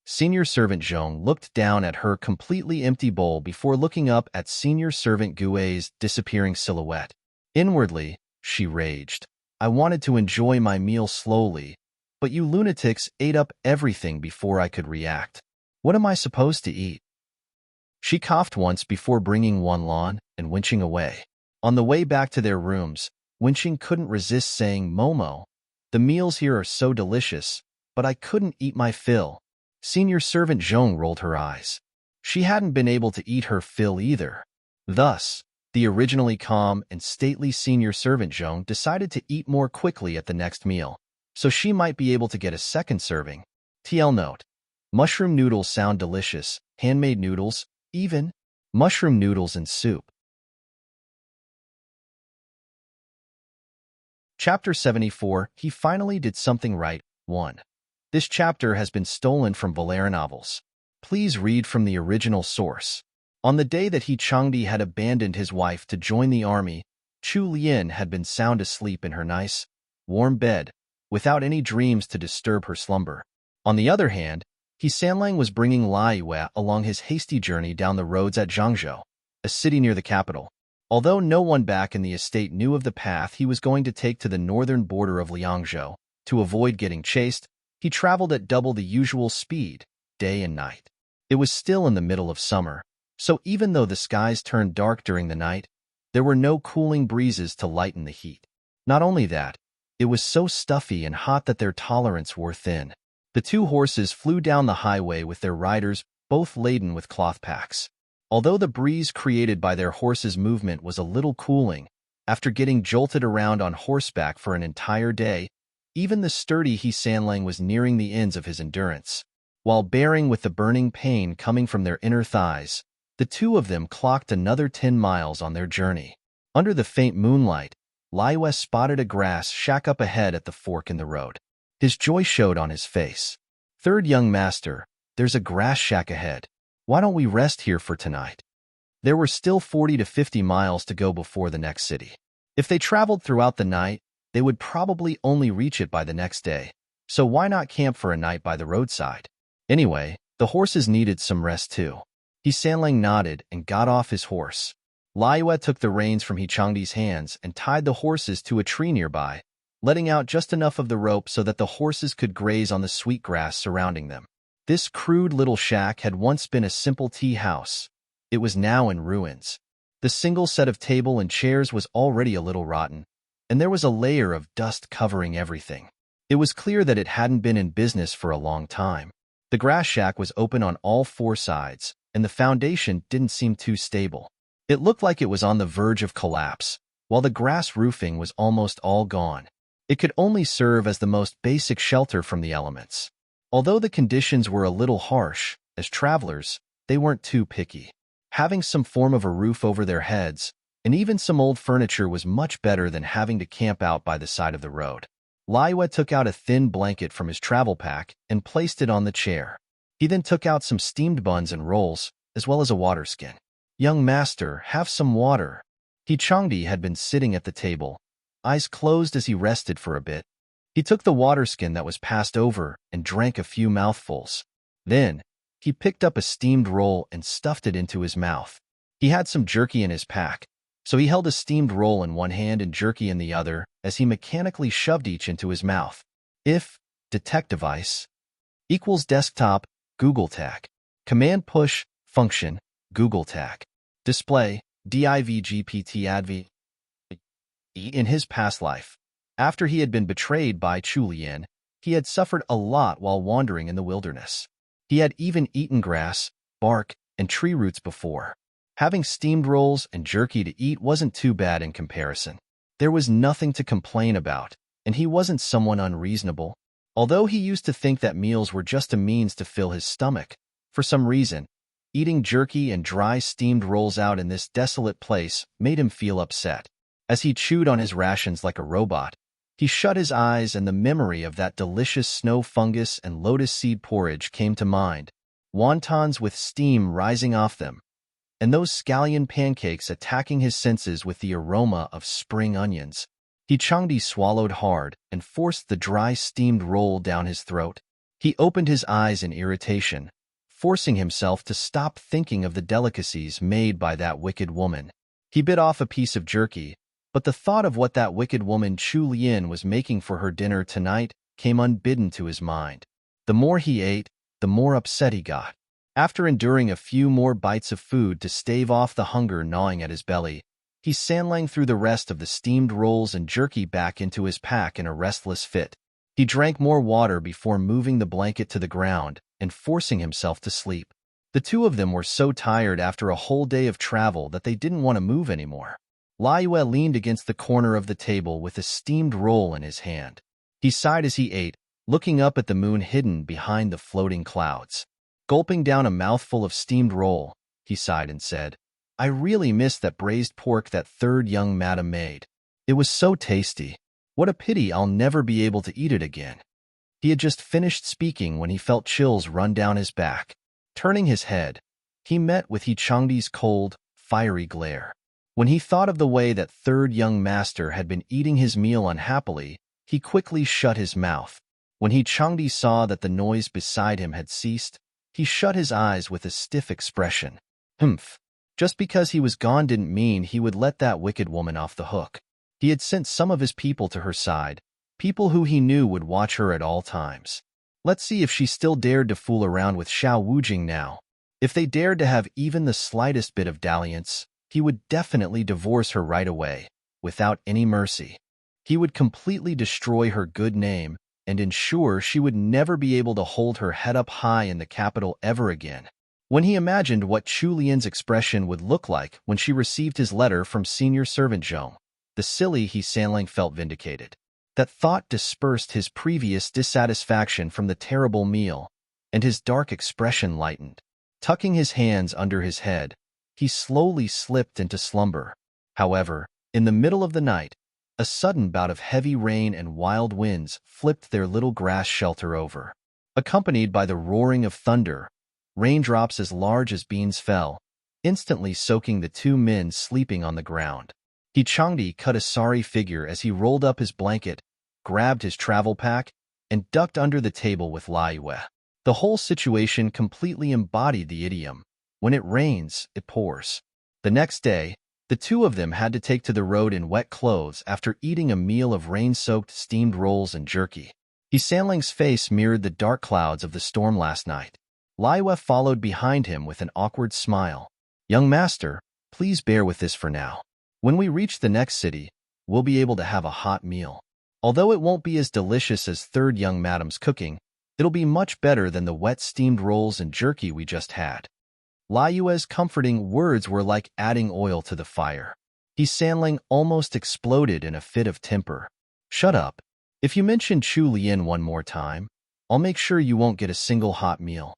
Speaker 1: Senior servant Zhong looked down at her completely empty bowl before looking up at senior servant Gue's disappearing silhouette. Inwardly, she raged. "I wanted to enjoy my meal slowly, but you lunatics ate up everything before I could react. What am I supposed to eat?" She coughed once before bringing Wanlan and Wenqing away. On the way back to their rooms, Wenqing couldn't resist saying, "Momo, the meals here are so delicious, but I couldn't eat my fill." Senior servant Zhong rolled her eyes. She hadn't been able to eat her fill either. Thus, the originally calm and stately senior servant Zhong decided to eat more quickly at the next meal, so she might be able to get a second serving. TL note: mushroom noodles sound delicious, handmade noodles, even mushroom noodles and soup. Chapter 74, He Finally Did Something Right, 1. This chapter has been stolen from Valera novels. Please read from the original source. On the day that He Changdi had abandoned his wife to join the army, Chu Lian had been sound asleep in her nice, warm bed, without any dreams to disturb her slumber. On the other hand, He Sanlang was bringing Lai Yue along his hasty journey down the roads at Zhangzhou, a city near the capital. Although no one back in the estate knew of the path he was going to take to the northern border of Liangzhou, to avoid getting chased, he traveled at double the usual speed, day and night. It was still in the middle of summer, so even though the skies turned dark during the night, there were no cooling breezes to lighten the heat. Not only that, it was so stuffy and hot that their tolerance wore thin. The two horses flew down the highway with their riders, both laden with cloth packs. Although the breeze created by their horses' movement was a little cooling, after getting jolted around on horseback for an entire day, Even the sturdy He Sanlang was nearing the ends of his endurance. While bearing with the burning pain coming from their inner thighs, the two of them clocked another 10 miles on their journey. Under the faint moonlight, Liyue spotted a grass shack up ahead at the fork in the road. His joy showed on his face. "Third young master, there's a grass shack ahead. Why don't we rest here for tonight?" There were still 40 to 50 miles to go before the next city. If they traveled throughout the night, they would probably only reach it by the next day, so why not camp for a night by the roadside? Anyway, the horses needed some rest too. He Sanlang nodded and got off his horse. Liyue took the reins from Changdi's hands and tied the horses to a tree nearby, letting out just enough of the rope so that the horses could graze on the sweet grass surrounding them. This crude little shack had once been a simple tea house. It was now in ruins. The single set of table and chairs was already a little rotten, and there was a layer of dust covering everything. It was clear that it hadn't been in business for a long time. The grass shack was open on all 4 sides, and the foundation didn't seem too stable. It looked like it was on the verge of collapse, while the grass roofing was almost all gone. It could only serve as the most basic shelter from the elements. Although the conditions were a little harsh, as travelers, they weren't too picky. Having some form of a roof over their heads, and even some old furniture was much better than having to camp out by the side of the road. Liyue took out a thin blanket from his travel pack and placed it on the chair. He then took out some steamed buns and rolls, as well as a water skin. "Young master, have some water." Changdi had been sitting at the table, eyes closed as he rested for a bit. He took the water skin that was passed over and drank a few mouthfuls. Then, he picked up a steamed roll and stuffed it into his mouth. He had some jerky in his pack, so he held a steamed roll in one hand and jerky in the other as he mechanically shoved each into his mouth. If detect device equals desktop Google Tag. Command push function Google Tag. Display DIVGPT adv. In his past life, after he had been betrayed by Chulian, he had suffered a lot while wandering in the wilderness. He had even eaten grass, bark, and tree roots before. Having steamed rolls and jerky to eat wasn't too bad in comparison. There was nothing to complain about, and he wasn't someone unreasonable. Although he used to think that meals were just a means to fill his stomach, for some reason, eating jerky and dry steamed rolls out in this desolate place made him feel upset. As he chewed on his rations like a robot, he shut his eyes and the memory of that delicious snow fungus and lotus seed porridge came to mind, wontons with steam rising off them, and those scallion pancakes attacking his senses with the aroma of spring onions. Changdi swallowed hard and forced the dry steamed roll down his throat. He opened his eyes in irritation, forcing himself to stop thinking of the delicacies made by that wicked woman. He bit off a piece of jerky, but the thought of what that wicked woman Chu Lian was making for her dinner tonight came unbidden to his mind. The more he ate, the more upset he got. After enduring a few more bites of food to stave off the hunger gnawing at his belly, he Sanlang threw the rest of the steamed rolls and jerky back into his pack in a restless fit. He drank more water before moving the blanket to the ground and forcing himself to sleep. The two of them were so tired after a whole day of travel that they didn't want to move anymore. Liyue leaned against the corner of the table with a steamed roll in his hand. He sighed as he ate, looking up at the moon hidden behind the floating clouds. Gulping down a mouthful of steamed roll, he sighed and said, "I really miss that braised pork that third young madam made. It was so tasty. What a pity I'll never be able to eat it again." He had just finished speaking when he felt chills run down his back. Turning his head, he met with Changdi's cold, fiery glare. When he thought of the way that third young master had been eating his meal unhappily, he quickly shut his mouth. When Changdi saw that the noise beside him had ceased, he shut his eyes with a stiff expression. Humph. Just because he was gone didn't mean he would let that wicked woman off the hook. He had sent some of his people to her side, people who he knew would watch her at all times. Let's see if she still dared to fool around with Xiao Wujing now. If they dared to have even the slightest bit of dalliance, he would definitely divorce her right away, without any mercy. He would completely destroy her good name and ensure she would never be able to hold her head up high in the capital ever again. When he imagined what Chu Lian's expression would look like when she received his letter from senior servant Zhong, the silly He Sanlang felt vindicated. That thought dispersed his previous dissatisfaction from the terrible meal, and his dark expression lightened. Tucking his hands under his head, he slowly slipped into slumber. However, in the middle of the night, a sudden bout of heavy rain and wild winds flipped their little grass shelter over. Accompanied by the roaring of thunder, raindrops as large as beans fell, instantly soaking the two men sleeping on the ground. Changdi cut a sorry figure as he rolled up his blanket, grabbed his travel pack, and ducked under the table with Liyue. The whole situation completely embodied the idiom, "When it rains, it pours." The next day, the two of them had to take to the road in wet clothes after eating a meal of rain-soaked steamed rolls and jerky. Sanling's face mirrored the dark clouds of the storm last night. Liyue followed behind him with an awkward smile. "Young master, please bear with this for now. When we reach the next city, we'll be able to have a hot meal. Although it won't be as delicious as third young madam's cooking, it'll be much better than the wet steamed rolls and jerky we just had." Liyue's comforting words were like adding oil to the fire. Sanling almost exploded in a fit of temper. "Shut up. If you mention Chu Lian one more time, I'll make sure you won't get a single hot meal."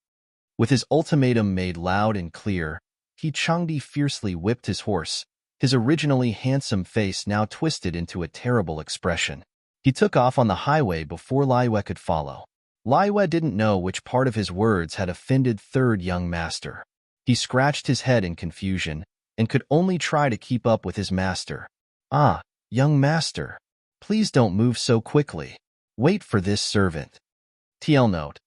Speaker 1: With his ultimatum made loud and clear, Changdi fiercely whipped his horse, his originally handsome face now twisted into a terrible expression. He took off on the highway before Liyue could follow. Liyue didn't know which part of his words had offended third young master. He scratched his head in confusion and could only try to keep up with his master. "Ah, young master. Please don't move so quickly. Wait for this servant." TL note: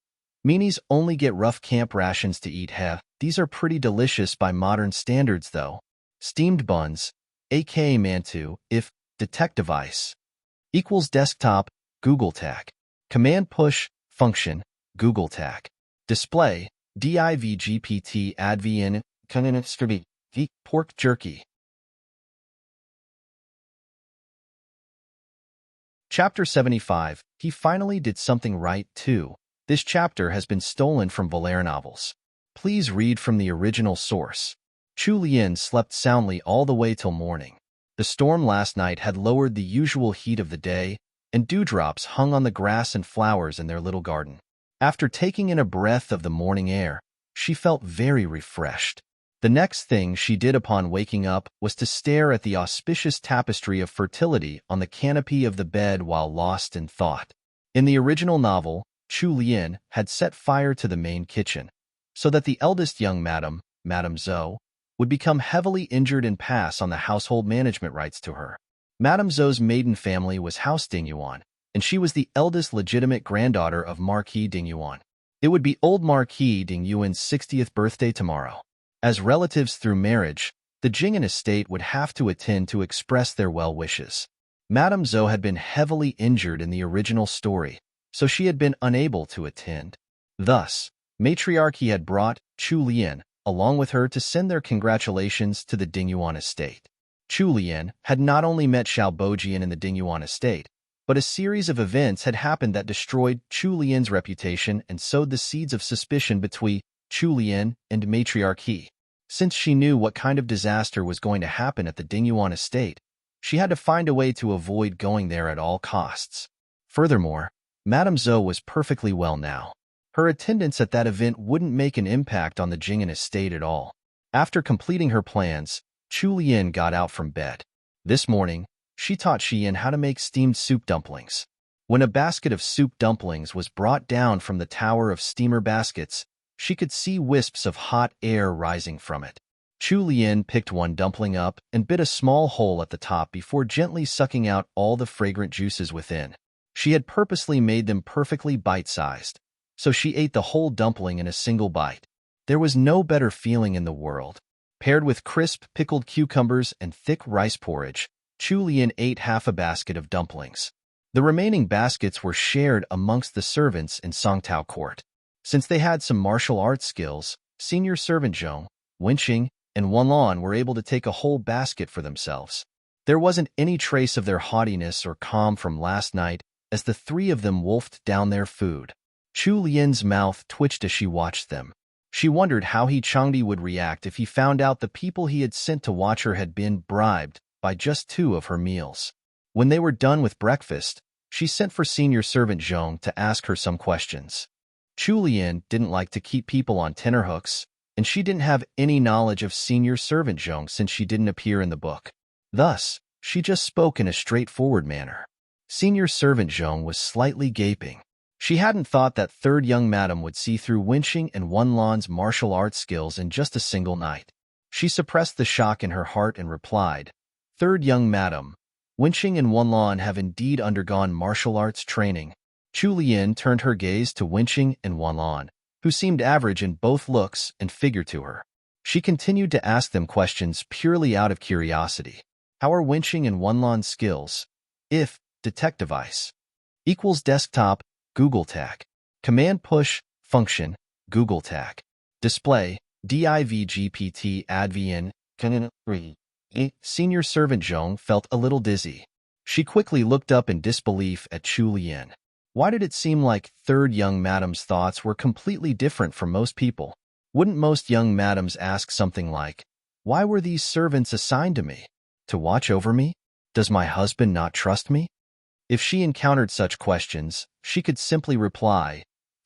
Speaker 1: Meanies only get rough camp rations to eat. These are pretty delicious by modern standards though. Steamed buns, aka mantu, if detect device equals desktop, Google Tag. Command push, function, Google Tag. Display, divgpt advn, pork jerky. Chapter 75. He finally did something right, too. This chapter has been stolen from Valera novels. Please read from the original source. Chu Lian slept soundly all the way till morning. The storm last night had lowered the usual heat of the day, and dewdrops hung on the grass and flowers in their little garden. After taking in a breath of the morning air, she felt very refreshed. The next thing she did upon waking up was to stare at the auspicious tapestry of fertility on the canopy of the bed while lost in thought. In the original novel, Chu Lian had set fire to the main kitchen, so that the eldest young Madame Zhou, would become heavily injured and pass on the household management rights to her. Madame Zhou's maiden family was House Dingyuan, and she was the eldest legitimate granddaughter of Marquis Dingyuan. It would be old Marquis Dingyuan's 60th birthday tomorrow. As relatives through marriage, the Jing'an estate would have to attend to express their well wishes. Madame Zhou had been heavily injured in the original story, so she had been unable to attend. Thus, matriarchy had brought Chu Lian along with her to send their congratulations to the Dingyuan estate. Chu Lian had not only met Xiao Bojian in the Dingyuan estate, but a series of events had happened that destroyed Chu Lian's reputation and sowed the seeds of suspicion between Chu Lian and matriarchy. Since she knew what kind of disaster was going to happen at the Dingyuan estate, she had to find a way to avoid going there at all costs. Furthermore, Madame Zhou was perfectly well now. Her attendance at that event wouldn't make an impact on the Jing'an estate at all. After completing her plans, Chu Lian got out from bed. This morning, she taught Xian how to make steamed soup dumplings. When a basket of soup dumplings was brought down from the tower of steamer baskets, she could see wisps of hot air rising from it. Chu Lian picked one dumpling up and bit a small hole at the top before gently sucking out all the fragrant juices within. She had purposely made them perfectly bite-sized, so she ate the whole dumpling in a single bite. There was no better feeling in the world. Paired with crisp pickled cucumbers and thick rice porridge, Chu Lian ate half a basket of dumplings. The remaining baskets were shared amongst the servants in Songtao Court. Since they had some martial arts skills, senior servant Zhong, Wenqing, and Wanlan were able to take a whole basket for themselves. There wasn't any trace of their haughtiness or calm from last night as the three of them wolfed down their food. Chu Lian's mouth twitched as she watched them. She wondered how Changdi would react if he found out the people he had sent to watch her had been bribed by just 2 of her meals. When they were done with breakfast, She sent for senior servant Zhong to ask her some questions. Chu Lian didn't like to keep people on tenterhooks, and she didn't have any knowledge of senior servant Zhong since she didn't appear in the book. Thus, she just spoke in a straightforward manner. Senior servant Zhong was slightly gaping. She hadn't thought that third young madam would see through Wenqing and Wenlan's martial arts skills in just a single night. She suppressed the shock in her heart and replied, "Third young madam, Wenqing and Wenlan have indeed undergone martial arts training." Chu Lian turned her gaze to Wenqing and Wenlan, who seemed average in both looks and figure to her. She continued to ask them questions purely out of curiosity. How are Wenqing and Wenlan's skills? If detect device equals desktop, Google Tag. Command push, function, Google Tag. Display, DIVGPT advn, canon 3. Senior servant Zhong felt a little dizzy. She quickly looked up in disbelief at Chu Lian. Why did it seem like third young madam's thoughts were completely different from most people? Wouldn't most young madams ask something like, "Why were these servants assigned to me? To watch over me? Does my husband not trust me?" If she encountered such questions, she could simply reply,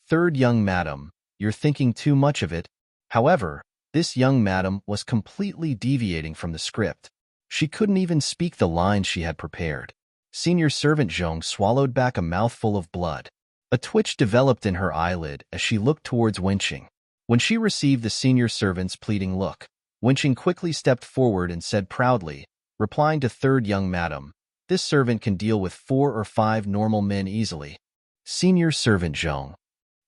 Speaker 1: "Third young madam, you're thinking too much of it." However, this young madam was completely deviating from the script. She couldn't even speak the lines she had prepared. Senior servant Zhong swallowed back a mouthful of blood. A twitch developed in her eyelid as she looked towards Wenqing. When she received the senior servant's pleading look, Wenqing quickly stepped forward and said proudly, replying to third young madam, "This servant can deal with 4 or 5 normal men easily." Senior servant Zhong.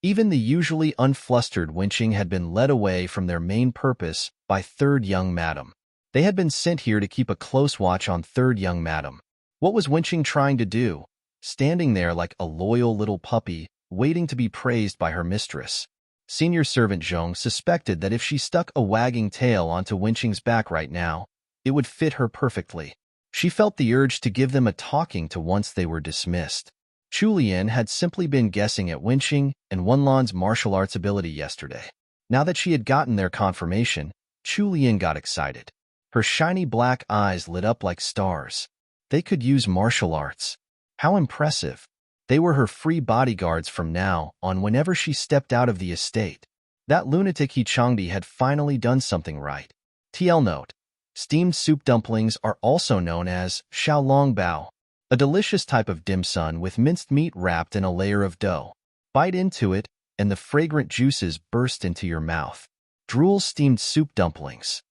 Speaker 1: Even the usually unflustered Wenqing had been led away from their main purpose by third young madam. They had been sent here to keep a close watch on third young madam. What was Wenqing trying to do? Standing there like a loyal little puppy, waiting to be praised by her mistress. Senior servant Zhong suspected that if she stuck a wagging tail onto Wenqing's back right now, it would fit her perfectly. She felt the urge to give them a talking to once they were dismissed. Chu Lian had simply been guessing at Wenqing and Wenlan's martial arts ability yesterday. Now that she had gotten their confirmation, Chu Lian got excited. Her shiny black eyes lit up like stars. They could use martial arts. How impressive. They were her free bodyguards from now on whenever she stepped out of the estate. That lunatic He Changdi had finally done something right. TL note. Steamed soup dumplings are also known as xiaolong bao, a delicious type of dim sum with minced meat wrapped in a layer of dough. Bite into it, and the fragrant juices burst into your mouth. Drool steamed soup dumplings.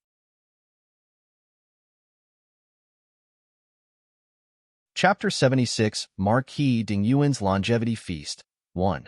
Speaker 1: Chapter 76, Marquis Dingyuan's Longevity Feast, 1.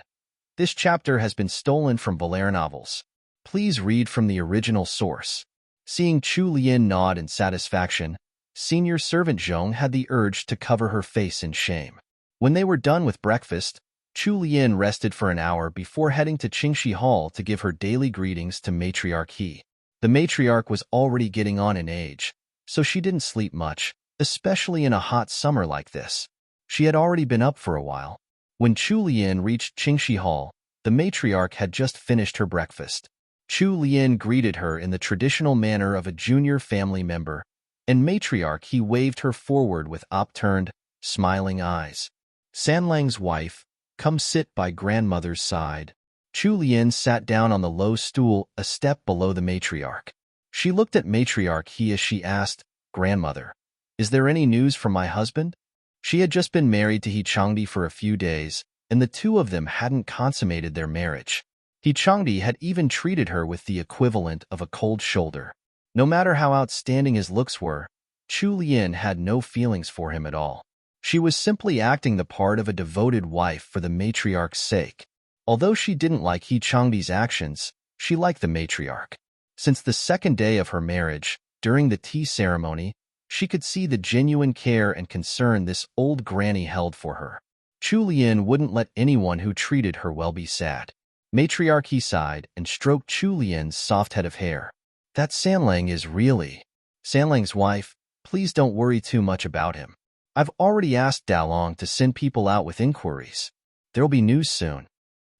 Speaker 1: This chapter has been stolen from Valera novels. Please read from the original source. Seeing Chu Lian nod in satisfaction, senior servant Zhong had the urge to cover her face in shame. When they were done with breakfast, Chu Lian rested for an hour before heading to Qingxi Hall to give her daily greetings to Matriarch He. The matriarch was already getting on in age, so she didn't sleep much, especially in a hot summer like this. She had already been up for a while. When Chu Lian reached Qingxi Hall, the matriarch had just finished her breakfast. Chu Lian greeted her in the traditional manner of a junior family member, and matriarch He waved her forward with upturned, smiling eyes. Sanlang's wife, come sit by grandmother's side. Chu Lian sat down on the low stool a step below the matriarch. She looked at matriarch He as she asked, "Grandmother, is there any news from my husband?" She had just been married to He Changdi for a few days, and the two of them hadn't consummated their marriage. He Changdi had even treated her with the equivalent of a cold shoulder. No matter how outstanding his looks were, Chu Lian had no feelings for him at all. She was simply acting the part of a devoted wife for the matriarch's sake. Although she didn't like He Changdi's actions, she liked the matriarch. Since the second day of her marriage, during the tea ceremony, she could see the genuine care and concern this old granny held for her. Chu Lian wouldn't let anyone who treated her well be sad. Matriarch He sighed and stroked Chu Lian's soft head of hair. That Sanlang is really Sanlang's wife. Please don't worry too much about him. I've already asked Dalong to send people out with inquiries. There'll be news soon.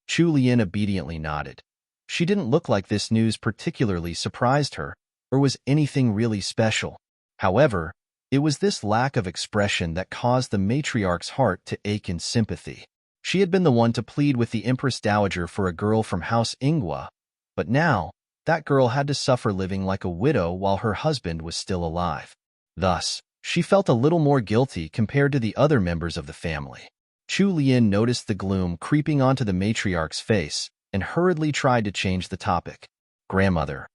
Speaker 1: Chu Lian obediently nodded. She didn't look like this news particularly surprised her, or was anything really special. However, It was this lack of expression that caused the matriarch's heart to ache in sympathy. She had been the one to plead with the Empress Dowager for a girl from House Ingwa, but now, that girl had to suffer living like a widow while her husband was still alive. Thus, she felt a little more guilty compared to the other members of the family. Chu Lian noticed the gloom creeping onto the matriarch's face and hurriedly tried to change the topic. "Grandmother,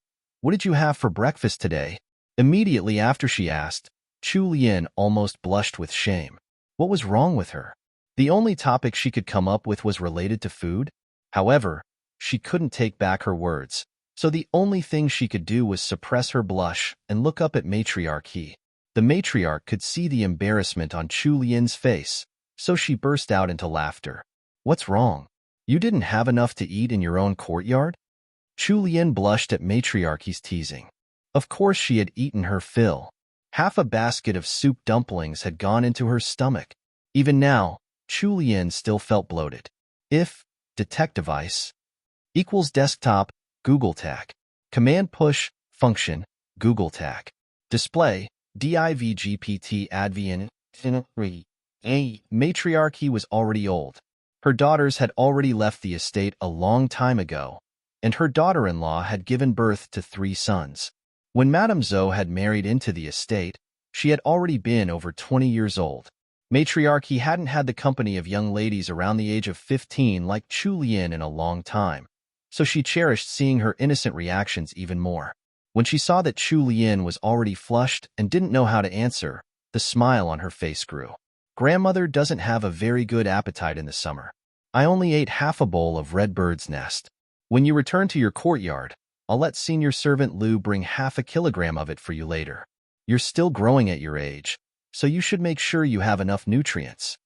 Speaker 1: what did you have for breakfast today?" Immediately after she asked, Chu Lian almost blushed with shame. What was wrong with her? The only topic she could come up with was related to food. However, she couldn't take back her words, so the only thing she could do was suppress her blush and look up at Matriarch He. The matriarch could see the embarrassment on Chu Lian's face, so she burst out into laughter. "What's wrong? You didn't have enough to eat in your own courtyard?" Chu Lian blushed at Matriarch He's teasing. Of course she had eaten her fill. Half a basket of soup dumplings had gone into her stomach. Even now, Chu Lian still felt bloated. If detect device equals desktop, Google Tag. Command push, function, Google Tag. Display, DIVGPT advn. Matriarchy was already old. Her daughters had already left the estate a long time ago, and her daughter-in-law had given birth to 3 sons. When Madame Zhou had married into the estate, she had already been over 20 years old. Matriarchy hadn't had the company of young ladies around the age of 15 like Chu Lian in a long time, so she cherished seeing her innocent reactions even more. When she saw that Chu Lian was already flushed and didn't know how to answer, the smile on her face grew. "Grandmother doesn't have a very good appetite in the summer. I only ate half a bowl of red bird's nest. When you return to your courtyard, I'll let senior servant Lu bring half a kilogram of it for you later. You're still growing at your age, so you should make sure you have enough nutrients."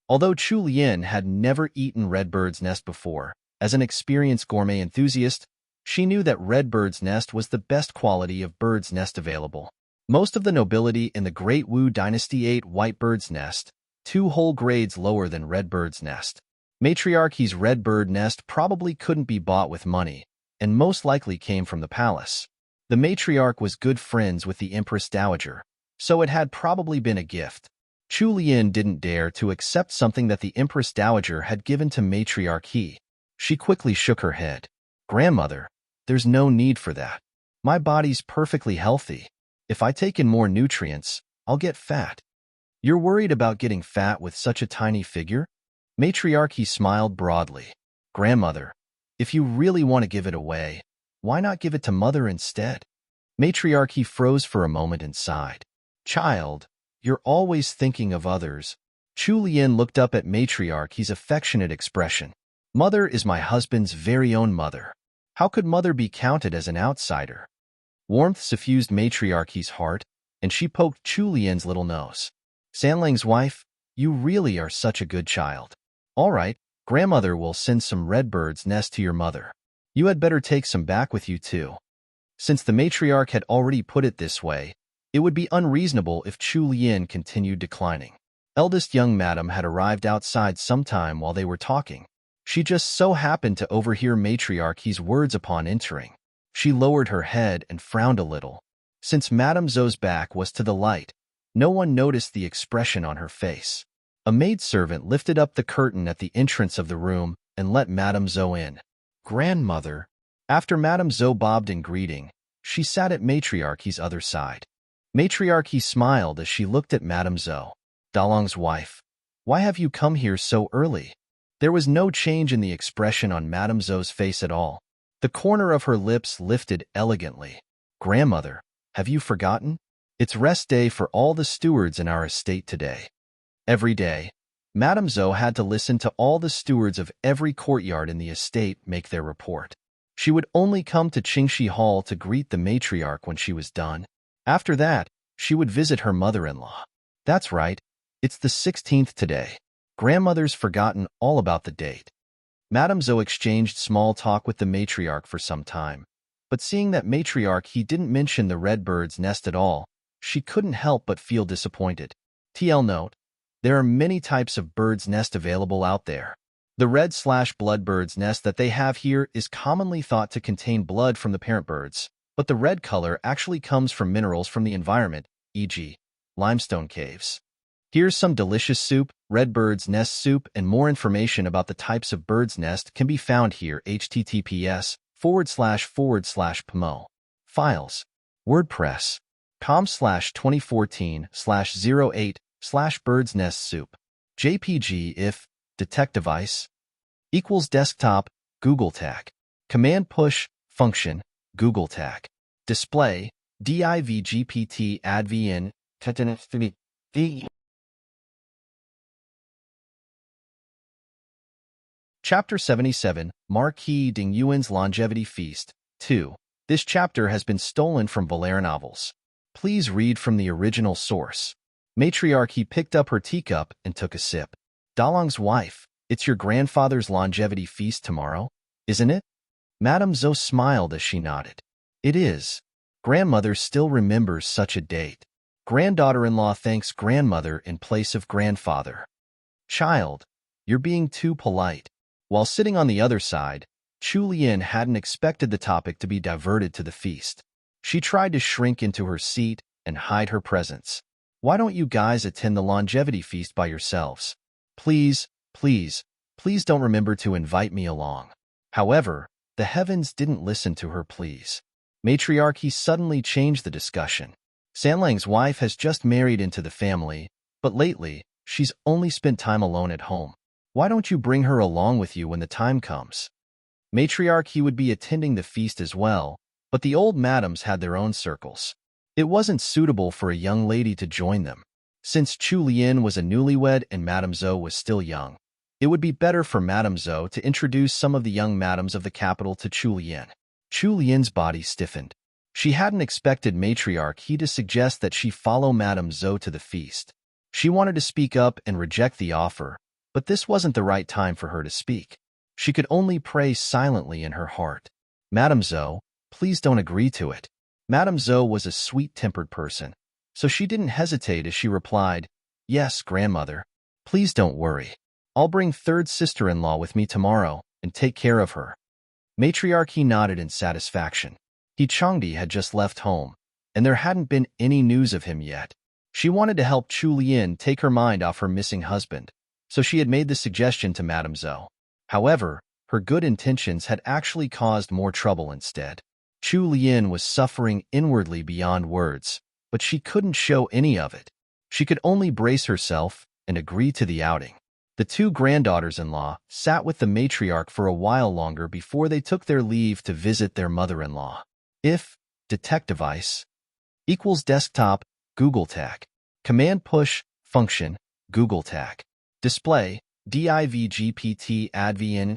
Speaker 1: Although Chu Lian had never eaten red bird's nest before, as an experienced gourmet enthusiast, she knew that red bird's nest was the best quality of bird's nest available. Most of the nobility in the Great Wu Dynasty ate white bird's nest, 2 whole grades lower than red bird's nest. Matriarchy's red bird nest probably couldn't be bought with money, and most likely came from the palace. The matriarch was good friends with the Empress Dowager, so it had probably been a gift. Chu Lian didn't dare to accept something that the Empress Dowager had given to Matriarch He. She quickly shook her head. "Grandmother, there's no need for that. My body's perfectly healthy. If I take in more nutrients, I'll get fat." "You're worried about getting fat with such a tiny figure?" Matriarchy smiled broadly. "Grandmother, if you really want to give it away, why not give it to Mother instead?" Matriarchy froze for a moment and sighed. "Child, you're always thinking of others." Chu Lian looked up at Matriarchy's affectionate expression. "Mother is my husband's very own mother. How could Mother be counted as an outsider?" Warmth suffused Matriarchy's heart, and she poked Chu Lian's little nose. "Sanlang's wife, you really are such a good child. All right, Grandmother will send some red bird's nest to your mother. You had better take some back with you too." Since the matriarch had already put it this way, it would be unreasonable if Chu Lian continued declining. Eldest young madam had arrived outside sometime while they were talking. She just so happened to overhear Matriarchy's words upon entering. She lowered her head and frowned a little. Since Madame Zhou's back was to the light, no one noticed the expression on her face. A maidservant lifted up the curtain at the entrance of the room and let Madame Zhou in. "Grandmother." After Madame Zhou bobbed in greeting, she sat at Matriarchy's other side. Matriarchy smiled as she looked at Madame Zhou. "Dalong's wife, why have you come here so early?" There was no change in the expression on Madame Zhou's face at all. The corner of her lips lifted elegantly. "Grandmother, have you forgotten? It's rest day for all the stewards in our estate today." Every day, Madame Zhou had to listen to all the stewards of every courtyard in the estate make their report. She would only come to Qingxi Hall to greet the matriarch when she was done. After that, she would visit her mother-in-law. That's right, it's the 16th today. Grandmother's forgotten all about the date. Madame Zhou exchanged small talk with the matriarch for some time, but seeing that Matriarch He didn't mention the red bird's nest at all, she couldn't help but feel disappointed. TL note: there are many types of bird's nest available out there. The red/blood bird's nest that they have here is commonly thought to contain blood from the parent birds, but the red color actually comes from minerals from the environment, e.g., limestone caves. Here's some delicious soup, red bird's nest soup, and more information about the types of bird's nest can be found here. https://PMO. Files. WordPress.com/2014/08/bird's nest soup. JPG if detect device equals desktop Google tag. Command push function Google tag. Display divgpt advn Chapter 77, Marquis Ding Yuan's Longevity Feast, 2. This chapter has been stolen from Valera novels. Please read from the original source. Matriarchy picked up her teacup and took a sip. Dalong's wife, it's your grandfather's longevity feast tomorrow, isn't it? Madame Zhou smiled as she nodded. It is. Grandmother still remembers such a date. Granddaughter-in-law thanks grandmother in place of grandfather. Child, you're being too polite. While sitting on the other side, Chu Lian hadn't expected the topic to be diverted to the feast. She tried to shrink into her seat and hide her presence. Why don't you guys attend the longevity feast by yourselves? Please, please, please don't remember to invite me along. However, the heavens didn't listen to her pleas. Matriarchy suddenly changed the discussion. Sanlang's wife has just married into the family, but lately, she's only spent time alone at home. Why don't you bring her along with you when the time comes? Matriarchy would be attending the feast as well, but the old madams had their own circles. It wasn't suitable for a young lady to join them. Since Chu Lian was a newlywed and Madame Zhou was still young, it would be better for Madame Zhou to introduce some of the young madams of the capital to Chu Lian. Chu Lian's body stiffened. She hadn't expected Matriarchy to suggest that she follow Madame Zhou to the feast. She wanted to speak up and reject the offer, but this wasn't the right time for her to speak. She could only pray silently in her heart. Madame Zhou, please don't agree to it. Madame Zhou was a sweet-tempered person, so she didn't hesitate as she replied, Yes, grandmother. Please don't worry. I'll bring third sister-in-law with me tomorrow and take care of her. Matriarchy nodded in satisfaction. He Changdi had just left home, and there hadn't been any news of him yet. She wanted to help Chu Lian take her mind off her missing husband, so she had made the suggestion to Madame Zhou. However, her good intentions had actually caused more trouble instead. Chu Lian was suffering inwardly beyond words, but she couldn't show any of it. She could only brace herself and agree to the outing. The two granddaughters-in-law sat with the matriarch for a while longer before they took their leave to visit their mother-in-law. If detect device equals desktop Google tag. Command push function Google tag. Display divgpt advn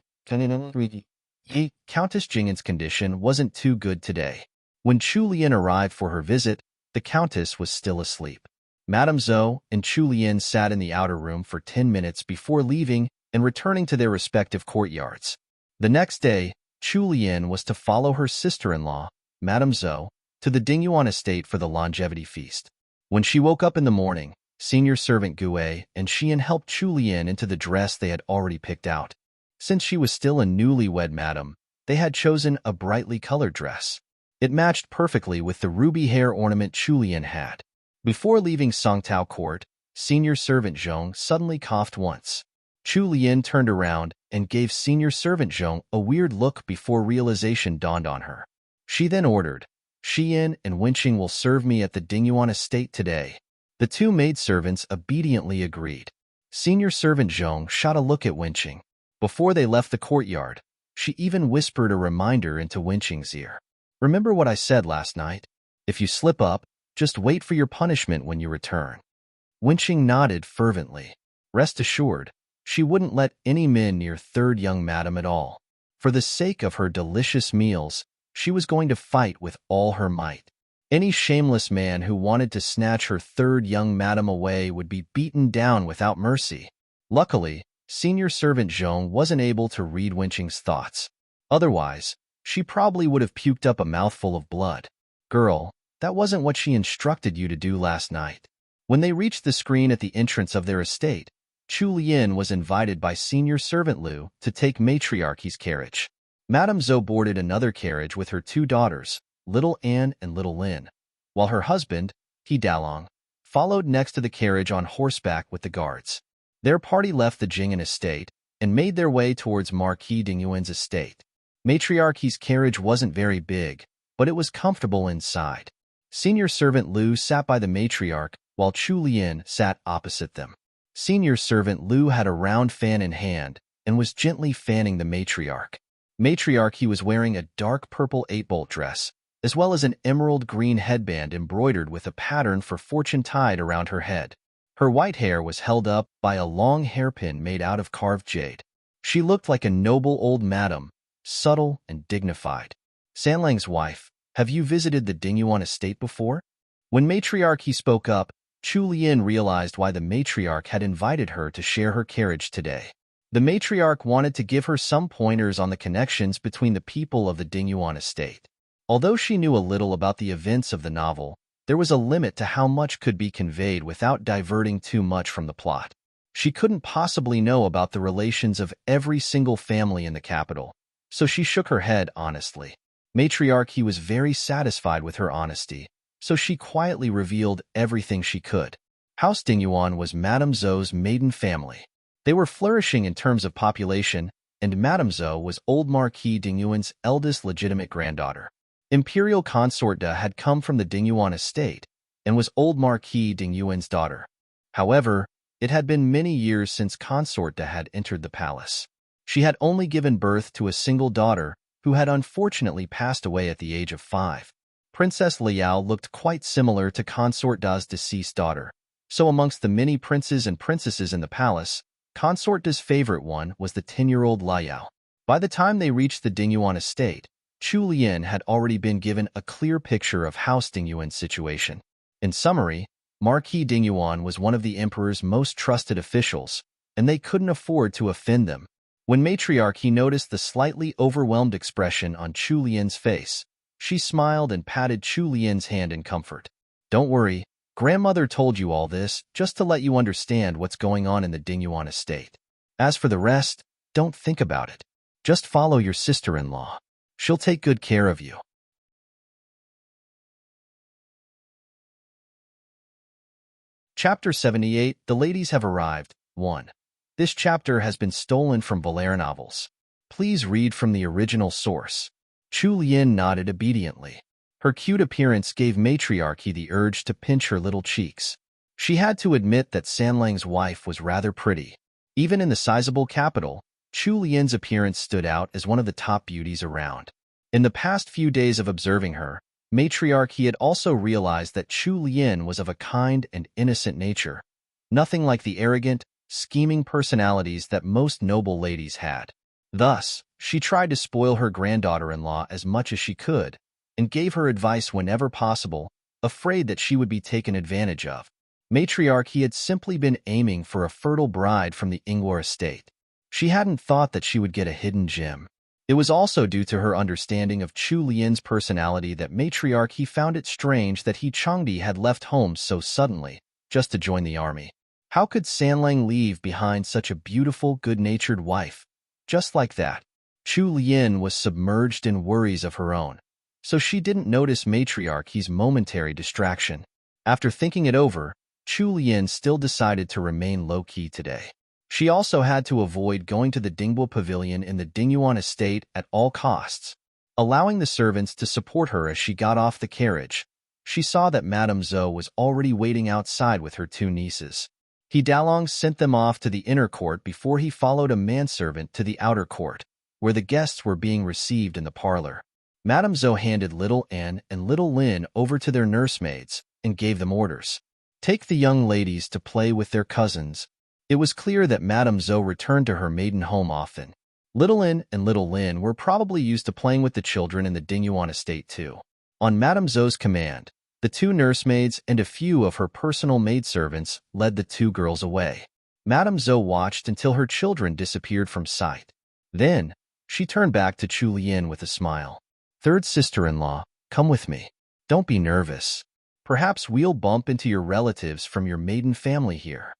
Speaker 1: Countess Jingen's condition wasn't too good today. When Chu Lian arrived for her visit, the Countess was still asleep. Madame Zhou and Chu Lian sat in the outer room for 10 minutes before leaving and returning to their respective courtyards. The next day, Chu Lian was to follow her sister-in-law, Madame Zhou, to the Dingyuan estate for the longevity feast. When she woke up in the morning, senior servant Gue and Xian helped Chu Lian into the dress they had already picked out. Since she was still a newlywed madam, they had chosen a brightly colored dress. It matched perfectly with the ruby hair ornament Chu Lian had. Before leaving Songtao Court, senior servant Zhong suddenly coughed once. Chu Lian turned around and gave senior servant Zhong a weird look before realization dawned on her. She then ordered, Xian and Wenqing will serve me at the Dingyuan estate today. The two maidservants obediently agreed. Senior servant Zhong shot a look at Wenqing. Before they left the courtyard, she even whispered a reminder into Wenqing's ear. Remember what I said last night? If you slip up, just wait for your punishment when you return. Wenqing nodded fervently. Rest assured, she wouldn't let any men near third young madam at all. For the sake of her delicious meals, she was going to fight with all her might. Any shameless man who wanted to snatch her third young madam away would be beaten down without mercy. Luckily, senior servant Zhong wasn't able to read Wenqing's thoughts. Otherwise, she probably would have puked up a mouthful of blood. Girl, that wasn't what she instructed you to do last night. When they reached the screen at the entrance of their estate, Chu Lian was invited by senior servant Liu to take matriarchy's carriage. Madame Zhou boarded another carriage with her two daughters, Little Anne and Little Lin, while her husband, He Dalong, followed next to the carriage on horseback with the guards. Their party left the Jing'an estate and made their way towards Marquis Dingyuan's estate. Matriarchy's carriage wasn't very big, but it was comfortable inside. Senior servant Lu sat by the matriarch, while Chu Lian sat opposite them. Senior servant Lu had a round fan in hand and was gently fanning the matriarch. Matriarch was wearing a dark purple 8-bolt dress, as well as an emerald green headband embroidered with a pattern for fortune tied around her head. Her white hair was held up by a long hairpin made out of carved jade. She looked like a noble old madam, subtle and dignified. Sanlang's wife, have you visited the Dingyuan estate before? When Matriarch spoke up, Chu Lian realized why the matriarch had invited her to share her carriage today. The matriarch wanted to give her some pointers on the connections between the people of the Dingyuan estate. Although she knew a little about the events of the novel, there was a limit to how much could be conveyed without diverting too much from the plot. She couldn't possibly know about the relations of every single family in the capital, so she shook her head honestly. Matriarch was very satisfied with her honesty, so she quietly revealed everything she could. House Dingyuan was Madame Zhou's maiden family. They were flourishing in terms of population, and Madame Zhou was old Marquis Dingyuan's eldest legitimate granddaughter. Imperial Consort Da had come from the Dingyuan estate and was old Marquis Dingyuan's daughter. However, it had been many years since Consort Da had entered the palace. She had only given birth to a single daughter who had unfortunately passed away at the age of 5. Princess Liao looked quite similar to Consort Da's deceased daughter, so amongst the many princes and princesses in the palace, Consort Da's favorite one was the 10-year-old Liao. By the time they reached the Dingyuan estate, Chu Lian had already been given a clear picture of House Dingyuan's situation. In summary, Marquis Dingyuan was one of the emperor's most trusted officials, and they couldn't afford to offend them. When Matriarch noticed the slightly overwhelmed expression on Chu Lian's face, she smiled and patted Chu Lian's hand in comfort. Don't worry, grandmother told you all this just to let you understand what's going on in the Dingyuan estate. As for the rest, don't think about it. Just follow your sister-in-law. She'll take good care of you. Chapter 78, The Ladies Have Arrived, 1. This chapter has been stolen from Valera novels. Please read from the original source. Chu Lian nodded obediently. Her cute appearance gave Matriarch the urge to pinch her little cheeks. She had to admit that Sanlang's wife was rather pretty. Even in the sizable capital, Chu Lian's appearance stood out as one of the top beauties around. In the past few days of observing her, Matriarch had also realized that Chu Lian was of a kind and innocent nature, nothing like the arrogant, scheming personalities that most noble ladies had. Thus, she tried to spoil her granddaughter-in-law as much as she could, and gave her advice whenever possible, afraid that she would be taken advantage of. Matriarch had simply been aiming for a fertile bride from the Ingwar estate. She hadn't thought that she would get a hidden gem. It was also due to her understanding of Chu Lian's personality that Matriarch found it strange that He Changdi had left home so suddenly, just to join the army. How could Sanlang leave behind such a beautiful, good-natured wife? Just like that. Chu Lian was submerged in worries of her own, so she didn't notice Matriarch's momentary distraction. After thinking it over, Chu Lian still decided to remain low-key today. She also had to avoid going to the Dingbo Pavilion in the Dingyuan estate at all costs. Allowing the servants to support her as she got off the carriage, she saw that Madame Zhou was already waiting outside with her 2 nieces. He Dalong sent them off to the inner court before he followed a manservant to the outer court, where the guests were being received in the parlor. Madame Zhou handed little Anne and little Lin over to their nursemaids and gave them orders. Take the young ladies to play with their cousins. It was clear that Madame Zhou returned to her maiden home often. Little Anne and little Lin were probably used to playing with the children in the Dingyuan estate too. On Madame Zhou's command, the 2 nursemaids and a few of her personal maidservants led the 2 girls away. Madame Zhou watched until her children disappeared from sight. Then, she turned back to Chu Lian with a smile. Third sister-in-law, come with me. Don't be nervous. Perhaps we'll bump into your relatives from your maiden family here.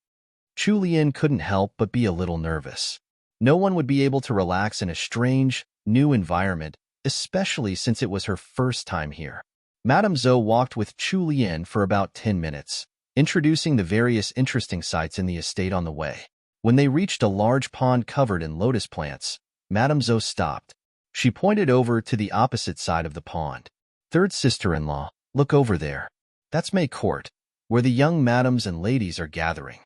Speaker 1: Chu Lian couldn't help but be a little nervous. No one would be able to relax in a strange, new environment, especially since it was her first time here. Madame Zhou walked with Chu Lian for about 10 minutes, introducing the various interesting sights in the estate on the way. When they reached a large pond covered in lotus plants, Madame Zhou stopped. She pointed over to the opposite side of the pond. Third sister-in-law, look over there. That's May Court, where the young madams and ladies are gathering.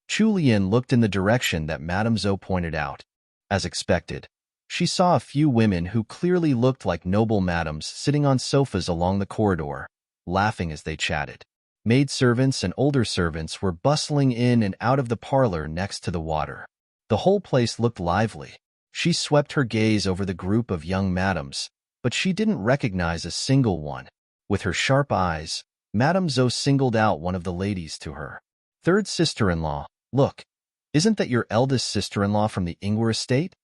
Speaker 1: Chu Lian looked in the direction that Madame Zhou pointed out. As expected, she saw a few women who clearly looked like noble madams sitting on sofas along the corridor, laughing as they chatted. Maidservants and older servants were bustling in and out of the parlor next to the water. The whole place looked lively. She swept her gaze over the group of young madams, but she didn't recognize a single one. With her sharp eyes, Madame Zhou singled out one of the ladies to her. Third sister-in-law, look, isn't that your eldest sister-in-law from the Ingwer estate?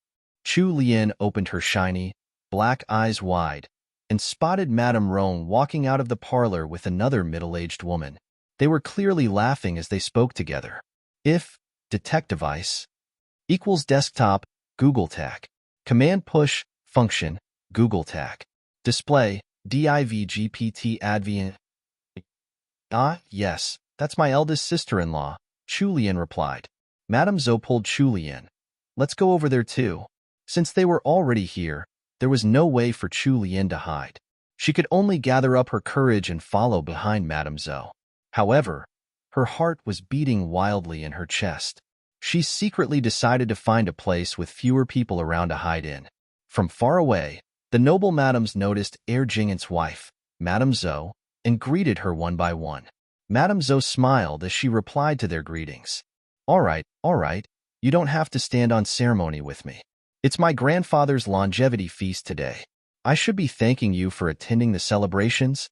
Speaker 1: Chu Lian opened her shiny, black eyes wide, and spotted Madame Roan walking out of the parlor with another middle-aged woman. They were clearly laughing as they spoke together. If detect device equals desktop, Google Tag. Command push, function, Google Tag. Display, DIVGPT advent. Ah, yes, that's my eldest sister-in-law, Chu Lian replied. Madame Zhou pulled Chu Lian. Let's go over there too. Since they were already here, there was no way for Chu Lian to hide. She could only gather up her courage and follow behind Madame Zhou. However, her heart was beating wildly in her chest. She secretly decided to find a place with fewer people around to hide in. From far away, the noble madams noticed Jingen's wife, Madame Zhou, and greeted her one by one. Madame Zhou smiled as she replied to their greetings. All right, you don't have to stand on ceremony with me. It's my grandfather's longevity feast today. I should be thanking you for attending the celebrations.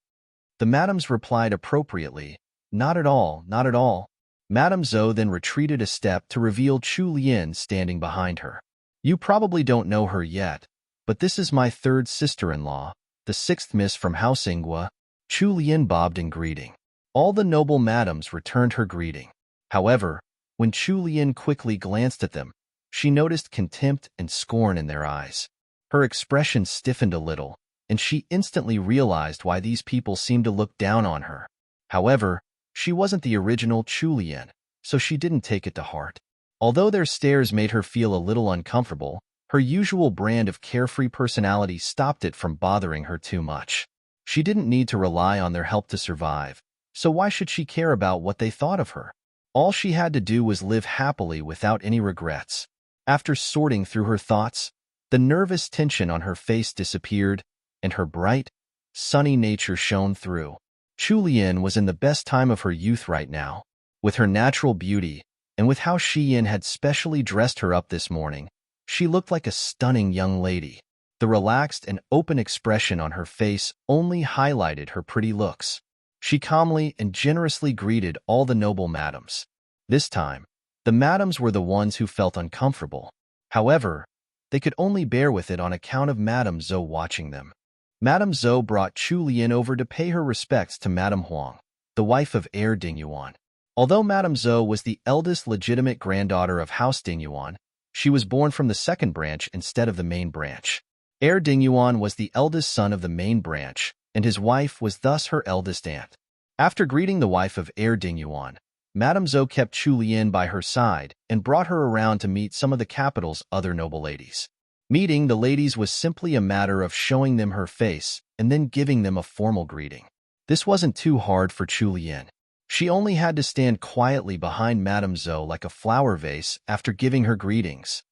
Speaker 1: The madams replied appropriately, not at all, not at all. Madame Zhou then retreated a step to reveal Chu Lian standing behind her. You probably don't know her yet, but this is my third sister-in-law, the sixth miss from House Ingwa. Chu Lian bobbed in greeting. All the noble madams returned her greeting. However, when Chu Lian quickly glanced at them, she noticed contempt and scorn in their eyes. Her expression stiffened a little, and she instantly realized why these people seemed to look down on her. However, she wasn't the original Chu Lian, so she didn't take it to heart. Although their stares made her feel a little uncomfortable, her usual brand of carefree personality stopped it from bothering her too much. She didn't need to rely on their help to survive, so why should she care about what they thought of her? All she had to do was live happily without any regrets. After sorting through her thoughts, the nervous tension on her face disappeared, and her bright, sunny nature shone through. Chu Lian was in the best time of her youth right now. With her natural beauty, and with how Yin had specially dressed her up this morning, she looked like a stunning young lady. The relaxed and open expression on her face only highlighted her pretty looks. She calmly and generously greeted all the noble madams. This time, the madams were the ones who felt uncomfortable. However, they could only bear with it on account of Madame Zhou watching them. Madame Zhou brought Chu Lian over to pay her respects to Madame Huang, the wife of heir Dingyuan. Although Madame Zhou was the eldest legitimate granddaughter of House Dingyuan, she was born from the second branch instead of the main branch. Heir Dingyuan was the eldest son of the main branch, and his wife was thus her eldest aunt. After greeting the wife of heir Dingyuan, Madame Zhou kept Chu Lian by her side and brought her around to meet some of the capital's other noble ladies. Meeting the ladies was simply a matter of showing them her face and then giving them a formal greeting. This wasn't too hard for Chu Lian. She only had to stand quietly behind Madame Zhou like a flower vase after giving her greetings.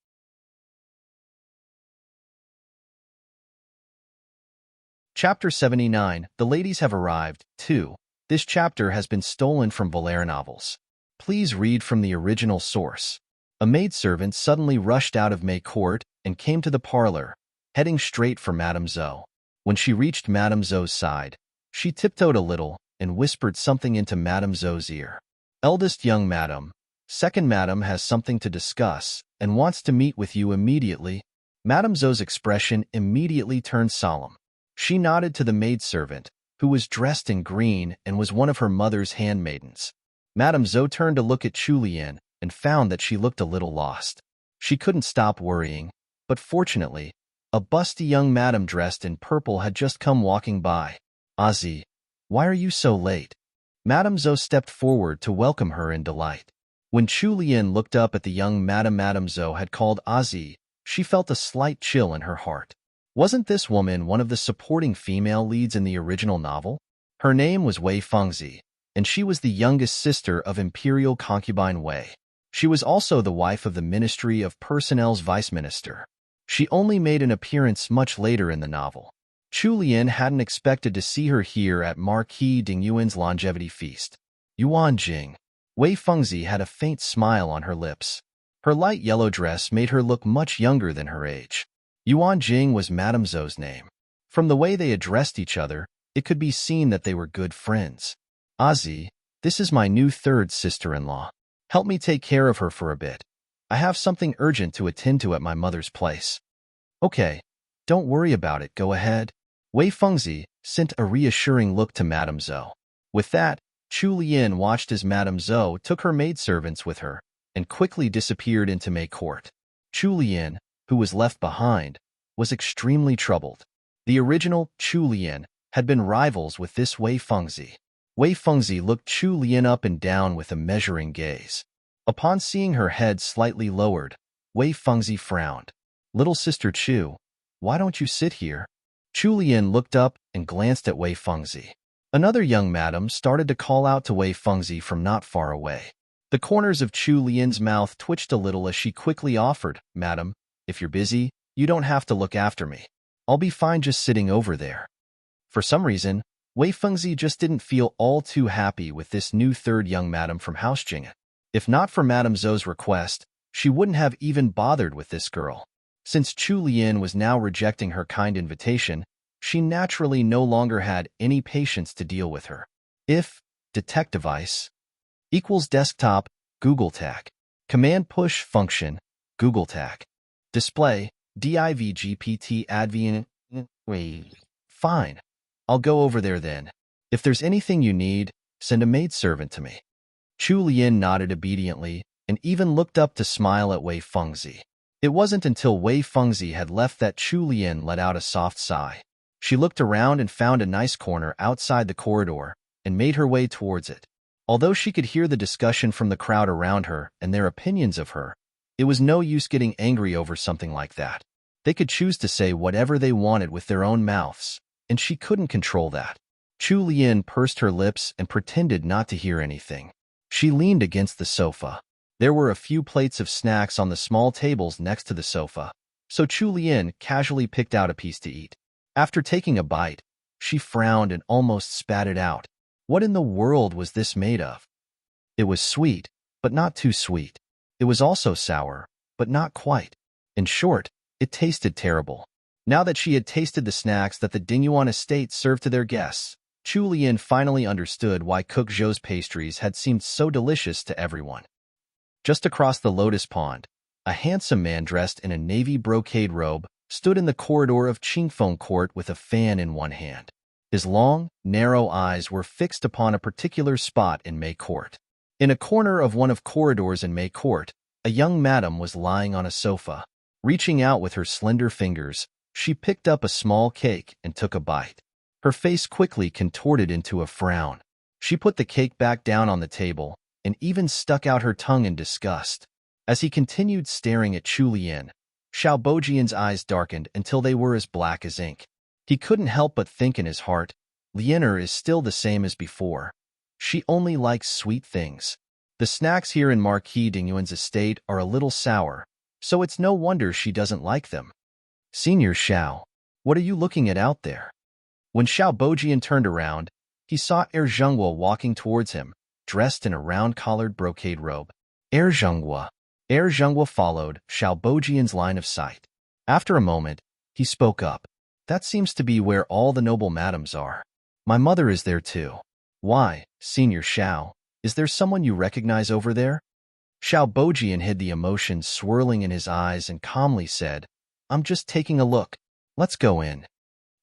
Speaker 1: Chapter 79, The Ladies Have Arrived, 2. This chapter has been stolen from Valera novels. Please read from the original source. A maidservant suddenly rushed out of May Court and came to the parlor, heading straight for Madame Zhou. When she reached Madame Zhou's side, she tiptoed a little and whispered something into Madame Zhou's ear. Eldest young madam, second madam has something to discuss and wants to meet with you immediately. Madame Zhou's expression immediately turned solemn. She nodded to the maidservant, who was dressed in green and was one of her mother's handmaidens. Madame Zhou turned to look at Chu Lian and found that she looked a little lost. She couldn't stop worrying, but fortunately, a busty young madam dressed in purple had just come walking by. Ozzy, why are you so late? Madame Zhou stepped forward to welcome her in delight. When Chu Lian looked up at the young Madame Zhou had called Azi, she felt a slight chill in her heart. Wasn't this woman one of the supporting female leads in the original novel? Her name was Wei Fengzi, and she was the youngest sister of Imperial concubine Wei. She was also the wife of the Ministry of Personnel's vice minister. She only made an appearance much later in the novel. Chu Lian hadn't expected to see her here at Marquis Dingyuan's longevity feast. Yuan Jing. Wei Fengzi had a faint smile on her lips. Her light yellow dress made her look much younger than her age. Yuan Jing was Madame Zhou's name. From the way they addressed each other, it could be seen that they were good friends. Azi, this is my new third sister-in-law. Help me take care of her for a bit. I have something urgent to attend to at my mother's place. Okay, don't worry about it, go ahead. Wei Fengzi sent a reassuring look to Madame Zhou. With that, Chu Lian watched as Madame Zhou took her maidservants with her and quickly disappeared into Mei Court. Chu Lian, who was left behind, was extremely troubled. The original Chu Lian had been rivals with this Wei Fengzi. Wei Fengzi looked Chu Lian up and down with a measuring gaze. Upon seeing her head slightly lowered, Wei Fengzi frowned. Little sister Chu, why don't you sit here? Chu Lian looked up and glanced at Wei Fengzi. Another young madam started to call out to Wei Fengzi from not far away. The corners of Chu Lian's mouth twitched a little as she quickly offered, Madam, if you're busy, you don't have to look after me. I'll be fine just sitting over there. For some reason, Wei Fengzi just didn't feel all too happy with this new third young madam from House Jing'an. If not for Madame Zhou's request, she wouldn't have even bothered with this girl. Since Chu Lian was now rejecting her kind invitation, she naturally no longer had any patience to deal with her. If detect device equals desktop Google Tag, command push function Google Tag, display divgpt advent. Wait, fine. I'll go over there then. If there's anything you need, send a maidservant to me. Chu Lian nodded obediently and even looked up to smile at Wei Fengzi. It wasn't until Wei Fengzi had left that Chu Lian let out a soft sigh. She looked around and found a nice corner outside the corridor and made her way towards it. Although she could hear the discussion from the crowd around her and their opinions of her, it was no use getting angry over something like that. They could choose to say whatever they wanted with their own mouths, and she couldn't control that. Chu Lian pursed her lips and pretended not to hear anything. She leaned against the sofa. There were a few plates of snacks on the small tables next to the sofa, so Chu Lian casually picked out a piece to eat. After taking a bite, she frowned and almost spat it out. What in the world was this made of? It was sweet, but not too sweet. It was also sour, but not quite. In short, it tasted terrible. Now that she had tasted the snacks that the Dingyuan estate served to their guests, Chu Lian finally understood why Cook Zhou's pastries had seemed so delicious to everyone. Just across the lotus pond, a handsome man dressed in a navy brocade robe stood in the corridor of Qingfeng Court with a fan in one hand. His long, narrow eyes were fixed upon a particular spot in Mei Court. In a corner of one of corridors in Mei Court, a young madam was lying on a sofa. Reaching out with her slender fingers, she picked up a small cake and took a bite. Her face quickly contorted into a frown. She put the cake back down on the table and even stuck out her tongue in disgust. As he continued staring at Chu Lian, Xiao Bojian's eyes darkened until they were as black as ink. He couldn't help but think in his heart, Lianer is still the same as before. She only likes sweet things. The snacks here in Marquis Dingyuan's estate are a little sour, so it's no wonder she doesn't like them. Senior Xiao, what are you looking at out there? When Xiao Bojian turned around, he saw Zhenghua walking towards him, dressed in a round-collared brocade robe. Zhenghua followed Xiao Bojian's line of sight. After a moment, he spoke up. That seems to be where all the noble madams are. My mother is there too. Why, Senior Xiao, is there someone you recognize over there? Xiao Bojian hid the emotions swirling in his eyes and calmly said, I'm just taking a look. Let's go in.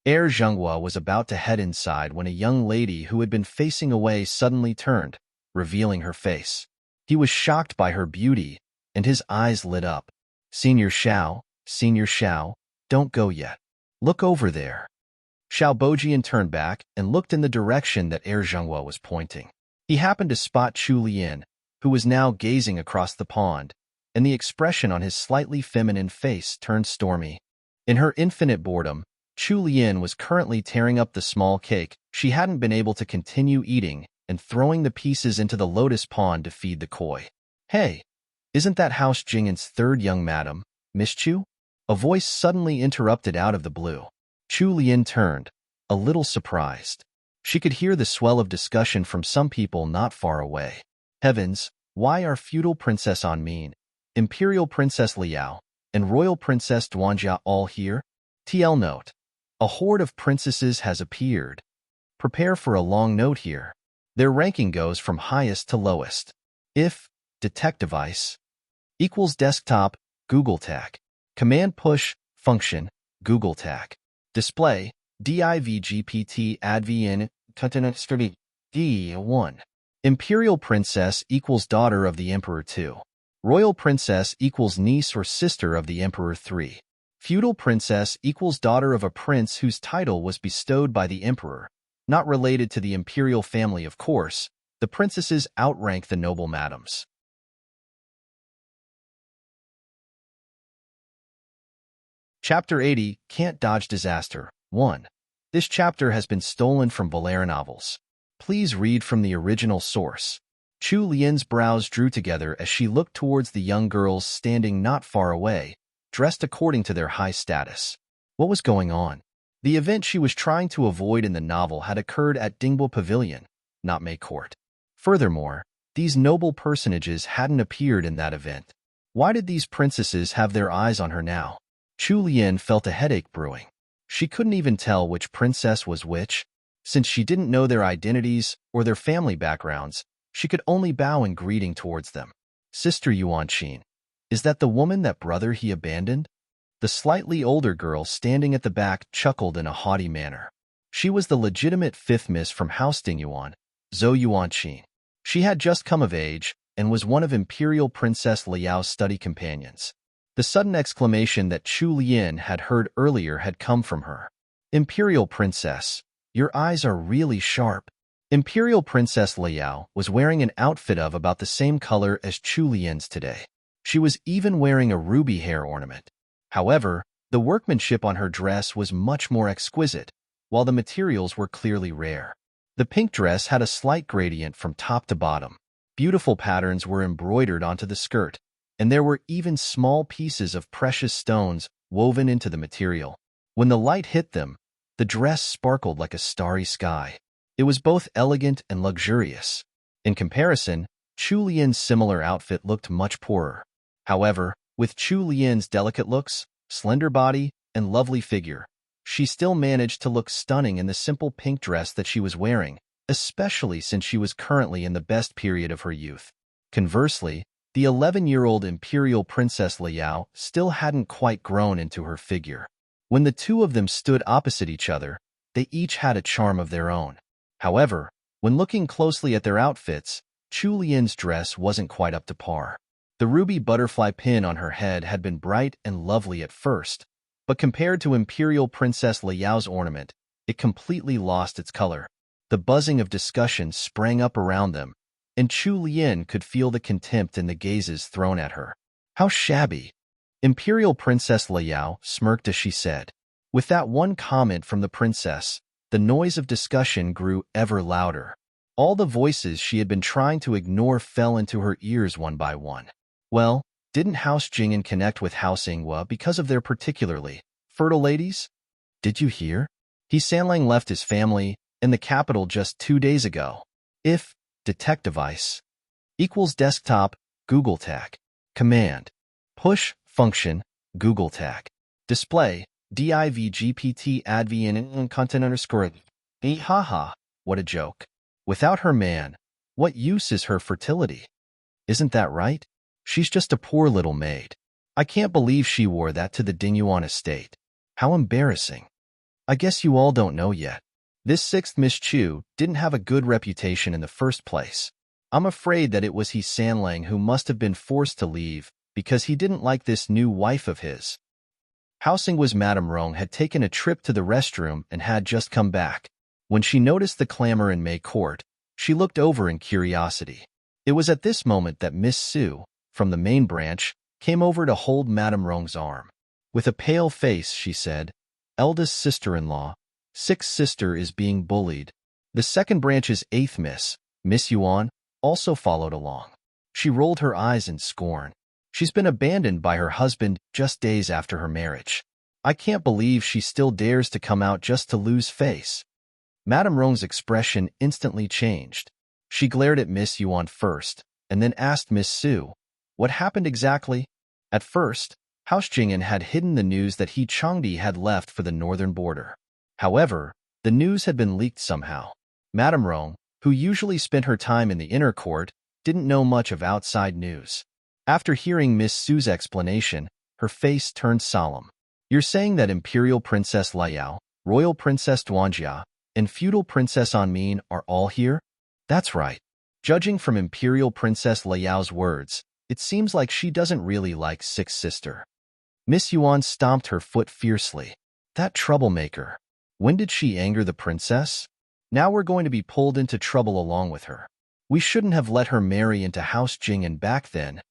Speaker 1: Zhenghua was about to head inside when a young lady who had been facing away suddenly turned, revealing her face. He was shocked by her beauty, and his eyes lit up. Senior Xiao, don't go yet. Look over there. Xiao Bojian turned back and looked in the direction that Zhenghua was pointing. He happened to spot Chu Lian, who was now gazing across the pond, and the expression on his slightly feminine face turned stormy. In her infinite boredom, Chu Lian was currently tearing up the small cake she hadn't been able to continue eating and throwing the pieces into the lotus pond to feed the koi. "Hey, isn't that House Jingan's third young madam, Miss Chu?" A voice suddenly interrupted out of the blue. Chu Lian turned, a little surprised. She could hear the swell of discussion from some people not far away. Heavens, why are feudal Princess Anmin, Imperial Princess Liao, and Royal Princess Duanjia all here? TL note. A horde of princesses has appeared. Prepare for a long note here. Their ranking goes from highest to lowest. If detect device equals desktop, Google Tag. Command push, function, Google Tag. Display, DIVGPT advn, D1. Imperial Princess equals daughter of the Emperor 2. Royal Princess equals niece or sister of the Emperor 3. Feudal Princess equals daughter of a prince whose title was bestowed by the Emperor. Not related to the imperial family, of course, the princesses outrank the noble madams. Chapter 80, Can't Dodge Disaster, 1. This chapter has been stolen from Valera novels. Please read from the original source. Chu Lian's brows drew together as she looked towards the young girls standing not far away, dressed according to their high status. What was going on? The event she was trying to avoid in the novel had occurred at Dingbo Pavilion, not May Court. Furthermore, these noble personages hadn't appeared in that event. Why did these princesses have their eyes on her now? Chu Lian felt a headache brewing. She couldn't even tell which princess was which. Since she didn't know their identities or their family backgrounds, she could only bow in greeting towards them. Sister Yuanqin, is that the woman that brother he abandoned? The slightly older girl standing at the back chuckled in a haughty manner. She was the legitimate fifth miss from House Dingyuan, Zhou Yuanqin. She had just come of age and was one of Imperial Princess Liao's study companions. The sudden exclamation that Chu Lian had heard earlier had come from her. Imperial Princess, your eyes are really sharp. Imperial Princess Liao was wearing an outfit of about the same color as Chu Lian's today. She was even wearing a ruby hair ornament. However, the workmanship on her dress was much more exquisite, while the materials were clearly rare. The pink dress had a slight gradient from top to bottom. Beautiful patterns were embroidered onto the skirt, and there were even small pieces of precious stones woven into the material. When the light hit them, the dress sparkled like a starry sky. It was both elegant and luxurious. In comparison, Chu Lian's similar outfit looked much poorer. However, with Chu Lian's delicate looks, slender body, and lovely figure, she still managed to look stunning in the simple pink dress that she was wearing, especially since she was currently in the best period of her youth. Conversely, the 11-year-old Imperial Princess Liao still hadn't quite grown into her figure. When the two of them stood opposite each other, they each had a charm of their own. However, when looking closely at their outfits, Chu Lian's dress wasn't quite up to par. The ruby butterfly pin on her head had been bright and lovely at first, but compared to Imperial Princess Liao's ornament, it completely lost its color. The buzzing of discussion sprang up around them, and Chu Lian could feel the contempt in the gazes thrown at her. How shabby! Imperial Princess Liao smirked as she said. With that one comment from the princess, the noise of discussion grew ever louder. All the voices she had been trying to ignore fell into her ears one by one. Well, didn't House Jing'an connect with House Inghua because of their particularly fertile ladies? Did you hear? He Sanlang left his family and the capital just 2 days ago. If detect device equals desktop, Google Tag. Command push, function, Google Tag. Display, DIVGPT advn content underscore. Haha, what a joke. Without her man, what use is her fertility? Isn't that right? She's just a poor little maid. I can't believe she wore that to the Dingyuan estate. How embarrassing. I guess you all don't know yet. This sixth Miss Chu didn't have a good reputation in the first place. I'm afraid that it was he Sanlang who must have been forced to leave because he didn't like this new wife of his. House Inghua's Madame Rong had taken a trip to the restroom and had just come back. When she noticed the clamor in May Court, She looked over in curiosity. It was at this moment that Miss Sue, from the main branch, came over to hold Madame Rong's arm. With a pale face, she said, "Eldest sister-in-law, sixth sister is being bullied." The second branch's eighth Miss Yuan, also followed along. She rolled her eyes in scorn. She's been abandoned by her husband just days after her marriage. I can't believe she still dares to come out just to lose face. Madame Rong's expression instantly changed. She glared at Miss Yuan first, and then asked Miss Sue, "What happened exactly?" At first, House Jing'an had hidden the news that he Changdi had left for the northern border. However, the news had been leaked somehow. Madame Rong, who usually spent her time in the inner court, didn't know much of outside news. After hearing Miss Sue's explanation, her face turned solemn. "You're saying that Imperial Princess Liao, Royal Princess Duanjia, and Feudal Princess Anmin are all here?" "That's right." Judging from Imperial Princess Liao's words, it seems like she doesn't really like Sixth Sister. Miss Yuan stomped her foot fiercely. "That troublemaker. When did she anger the princess? Now we're going to be pulled into trouble along with her. We shouldn't have let her marry into House Jing'an back then."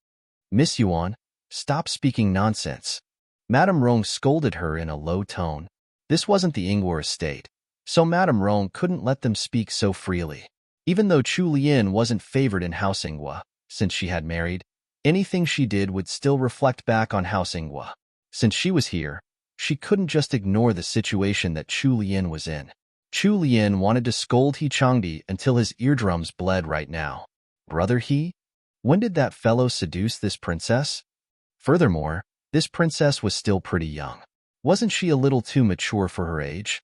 Speaker 1: "Miss Yuan, stop speaking nonsense." Madame Rong scolded her in a low tone. This wasn't the Ingwer estate, so Madame Rong couldn't let them speak so freely. Even though Chu Lian wasn't favored in House Ingwa, since she had married, anything she did would still reflect back on House Ingwa. Since she was here, she couldn't just ignore the situation that Chu Lian was in. Chu Lian wanted to scold He Changdi until his eardrums bled right now. Brother He? When did that fellow seduce this princess? Furthermore, this princess was still pretty young. Wasn't she a little too mature for her age?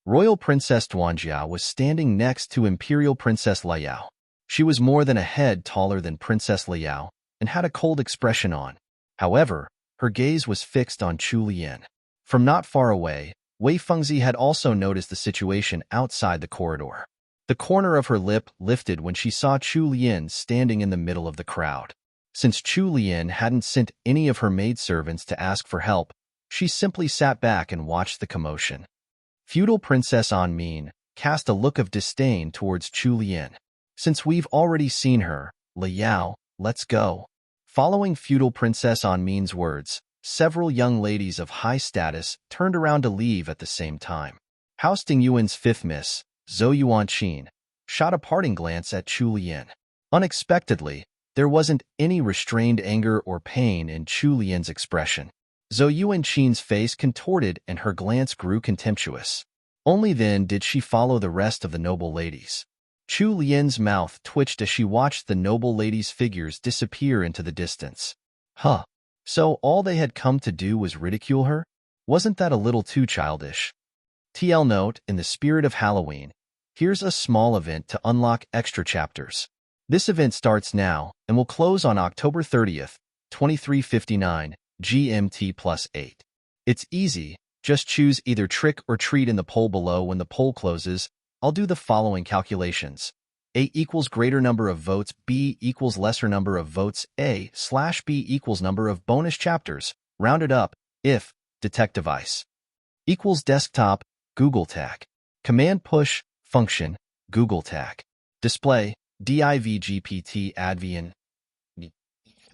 Speaker 1: Royal Princess Duanjia was standing next to Imperial Princess Liao. She was more than a head taller than Princess Liao and had a cold expression on. However, her gaze was fixed on Chu Lian. From not far away, Wei Fengzi had also noticed the situation outside the corridor. The corner of her lip lifted when she saw Chu Lian standing in the middle of the crowd. Since Chu Lian hadn't sent any of her maidservants to ask for help, she simply sat back and watched the commotion. Feudal Princess Anmin cast a look of disdain towards Chu Lian. "Since we've already seen her, Liao, let's go." Following Feudal Princess Anmin's words, several young ladies of high status turned around to leave at the same time. House Dingyuan's fifth miss, Zhou Yuanqin, shot a parting glance at Chu Lian. Unexpectedly, there wasn't any restrained anger or pain in Chu Lian's expression. Zhou Yuanqin's face contorted and her glance grew contemptuous. Only then did she follow the rest of the noble ladies. Chu Lian's mouth twitched as she watched the noble ladies' figures disappear into the distance. Huh. So all they had come to do was ridicule her? Wasn't that a little too childish? TL note, in the spirit of Halloween, here's a small event to unlock extra chapters. This event starts now and will close on October 30th, 23:59 GMT +8. It's easy, just choose either trick or treat in the poll below. When the poll closes, I'll do the following calculations. A equals greater number of votes, B equals lesser number of votes, A/B equals number of bonus chapters, rounded up, if, detect device. Equals desktop, Google tag. Command push, function, Google tag. Display, DIVGPT advian.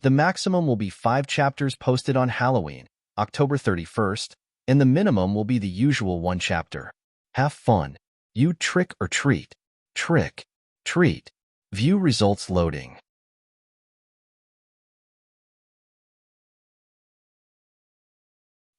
Speaker 1: The maximum will be 5 chapters posted on Halloween, October 31st, and the minimum will be the usual 1 chapter. Have fun. You trick or treat. Trick. Treat. View results loading.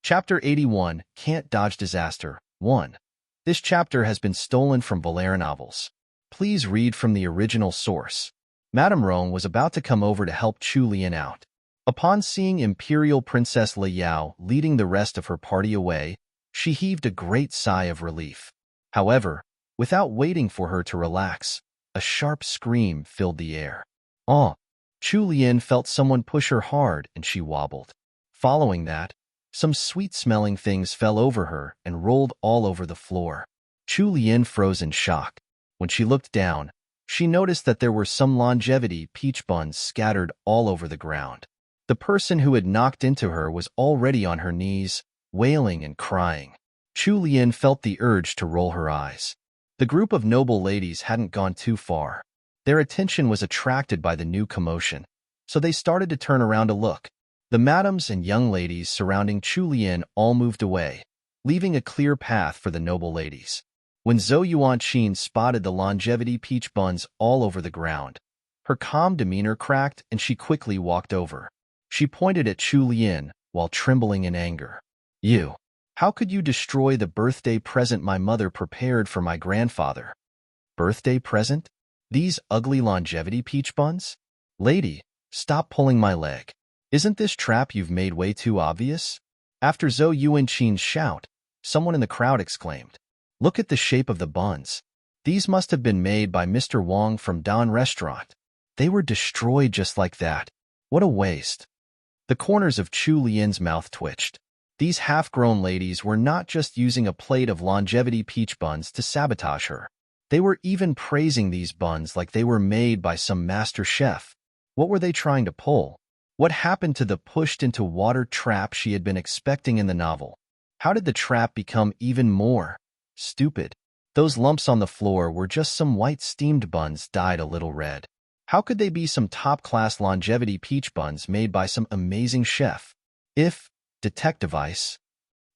Speaker 1: Chapter 81, Can't Dodge Disaster, 1. This chapter has been stolen from Valera novels. Please read from the original source. Madame Rong was about to come over to help Chu Lian out. Upon seeing Imperial Princess Liao leading the rest of her party away, she heaved a great sigh of relief. However, without waiting for her to relax, a sharp scream filled the air. Oh! Chu Lian felt someone push her hard and she wobbled. Following that, some sweet-smelling things fell over her and rolled all over the floor. Chu Lian froze in shock. When she looked down, she noticed that there were some longevity peach buns scattered all over the ground. The person who had knocked into her was already on her knees, wailing and crying. Chu Lian felt the urge to roll her eyes. The group of noble ladies hadn't gone too far. Their attention was attracted by the new commotion, so they started to turn around to look. The madams and young ladies surrounding Chu Lian all moved away, leaving a clear path for the noble ladies. When Zhou Yuanqing spotted the longevity peach buns all over the ground, her calm demeanor cracked and she quickly walked over. She pointed at Chu Lian while trembling in anger. "You! How could you destroy the birthday present my mother prepared for my grandfather?" "Birthday present? These ugly longevity peach buns? Lady, stop pulling my leg. Isn't this trap you've made way too obvious?" After Zhou Yuanqing's shout, someone in the crowd exclaimed, "Look at the shape of the buns. These must have been made by Mr. Wang from Dan Restaurant. They were destroyed just like that. What a waste." The corners of Chu Lian's mouth twitched. These half-grown ladies were not just using a plate of longevity peach buns to sabotage her. They were even praising these buns like they were made by some master chef. What were they trying to pull? What happened to the pushed-into-water trap she had been expecting in the novel? How did the trap become even more stupid? Those lumps on the floor were just some white steamed buns dyed a little red. How could they be some top-class longevity peach buns made by some amazing chef? If detect device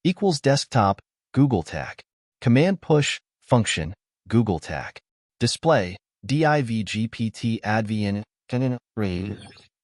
Speaker 1: equals desktop Google tag command push function Google tag display divgpt advn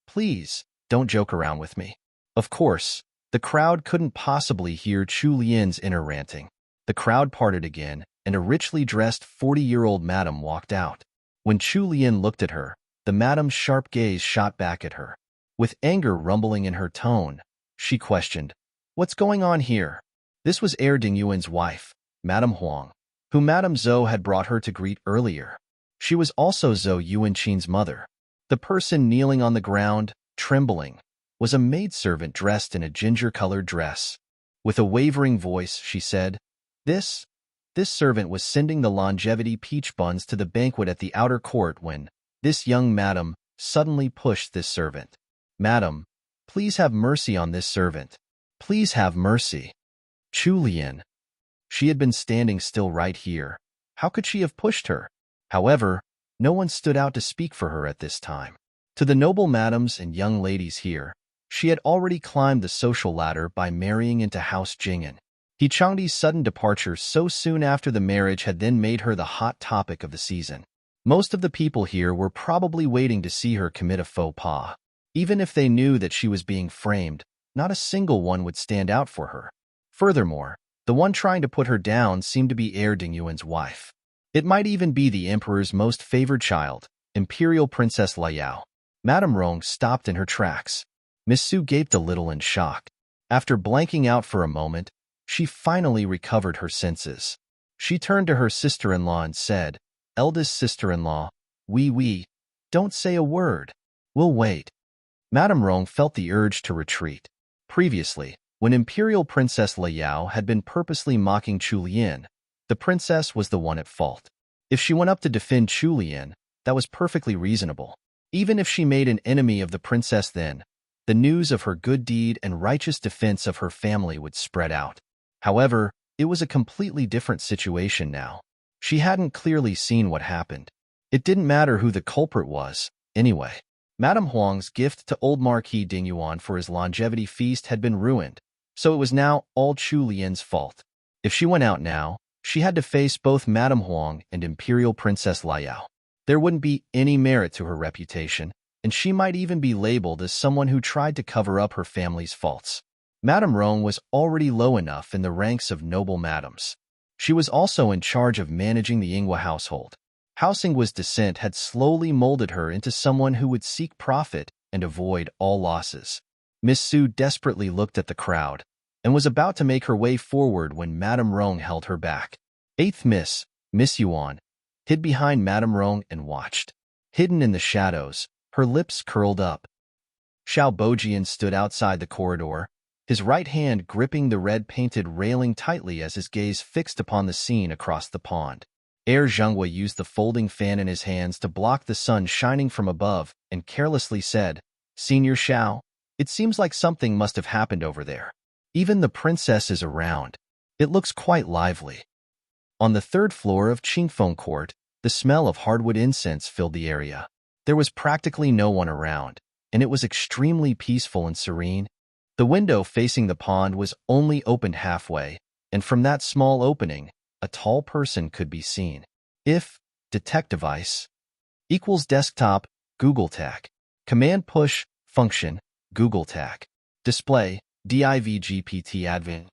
Speaker 1: please don't joke around with me. Of course, the crowd couldn't possibly hear Chu Lian's inner ranting. The crowd parted again, and a richly dressed 40-year-old madam walked out. When Chu Lian looked at her, the madam's sharp gaze shot back at her. With anger rumbling in her tone, she questioned, "What's going on here?" This was Heir Dingyuan's wife, Madame Huang, whom Madame Zhou had brought her to greet earlier. She was also Zhou Yuanqing's mother. The person kneeling on the ground, trembling, was a maidservant dressed in a ginger-colored dress. With a wavering voice, she said, This servant was sending the longevity peach buns to the banquet at the outer court when this young madam suddenly pushed this servant. "Madam, please have mercy on this servant. Please have mercy." Chu Lian. She had been standing still right here. How could she have pushed her? However, no one stood out to speak for her at this time. To the noble madams and young ladies here, she had already climbed the social ladder by marrying into House Jing'an. He Changdi's sudden departure so soon after the marriage had then made her the hot topic of the season. Most of the people here were probably waiting to see her commit a faux pas. Even if they knew that she was being framed, not a single one would stand out for her. Furthermore, the one trying to put her down seemed to be Heir Dingyuan's wife. It might even be the emperor's most favored child, Imperial Princess Liao. Madame Rong stopped in her tracks. Miss Su gaped a little in shock. After blanking out for a moment, she finally recovered her senses. She turned to her sister-in-law and said, "Eldest sister-in-law, we, don't say a word. We'll wait." Madame Rong felt the urge to retreat. Previously, when Imperial Princess Liao had been purposely mocking Chu Lian, the princess was the one at fault. If she went up to defend Chu Lian, that was perfectly reasonable. Even if she made an enemy of the princess then, the news of her good deed and righteous defense of her family would spread out. However, it was a completely different situation now. She hadn't clearly seen what happened. It didn't matter who the culprit was, anyway. Madame Huang's gift to old Marquis Dingyuan for his longevity feast had been ruined, so it was now all Chu Lian's fault. If she went out now, she had to face both Madame Huang and Imperial Princess Liao. There wouldn't be any merit to her reputation, and she might even be labeled as someone who tried to cover up her family's faults. Madame Rong was already low enough in the ranks of noble madams. She was also in charge of managing the Yinghua household. House Yinghua's descent had slowly molded her into someone who would seek profit and avoid all losses. Miss Su desperately looked at the crowd and was about to make her way forward when Madame Rong held her back. Eighth Miss Yuan, hid behind Madame Rong and watched. Hidden in the shadows, her lips curled up. Xiao Bojian stood outside the corridor, his right hand gripping the red-painted railing tightly as his gaze fixed upon the scene across the pond. Heir Zhenghua used the folding fan in his hands to block the sun shining from above and carelessly said, "Senior Xiao, it seems like something must have happened over there. Even the princess is around. It looks quite lively." On the third floor of Qingfeng Court, the smell of hardwood incense filled the area. There was practically no one around, and it was extremely peaceful and serene. The window facing the pond was only opened halfway, and from that small opening, a tall person could be seen. If detect device equals desktop, Google Tag. Command push, function, Google Tag. Display, DIVGPT admin.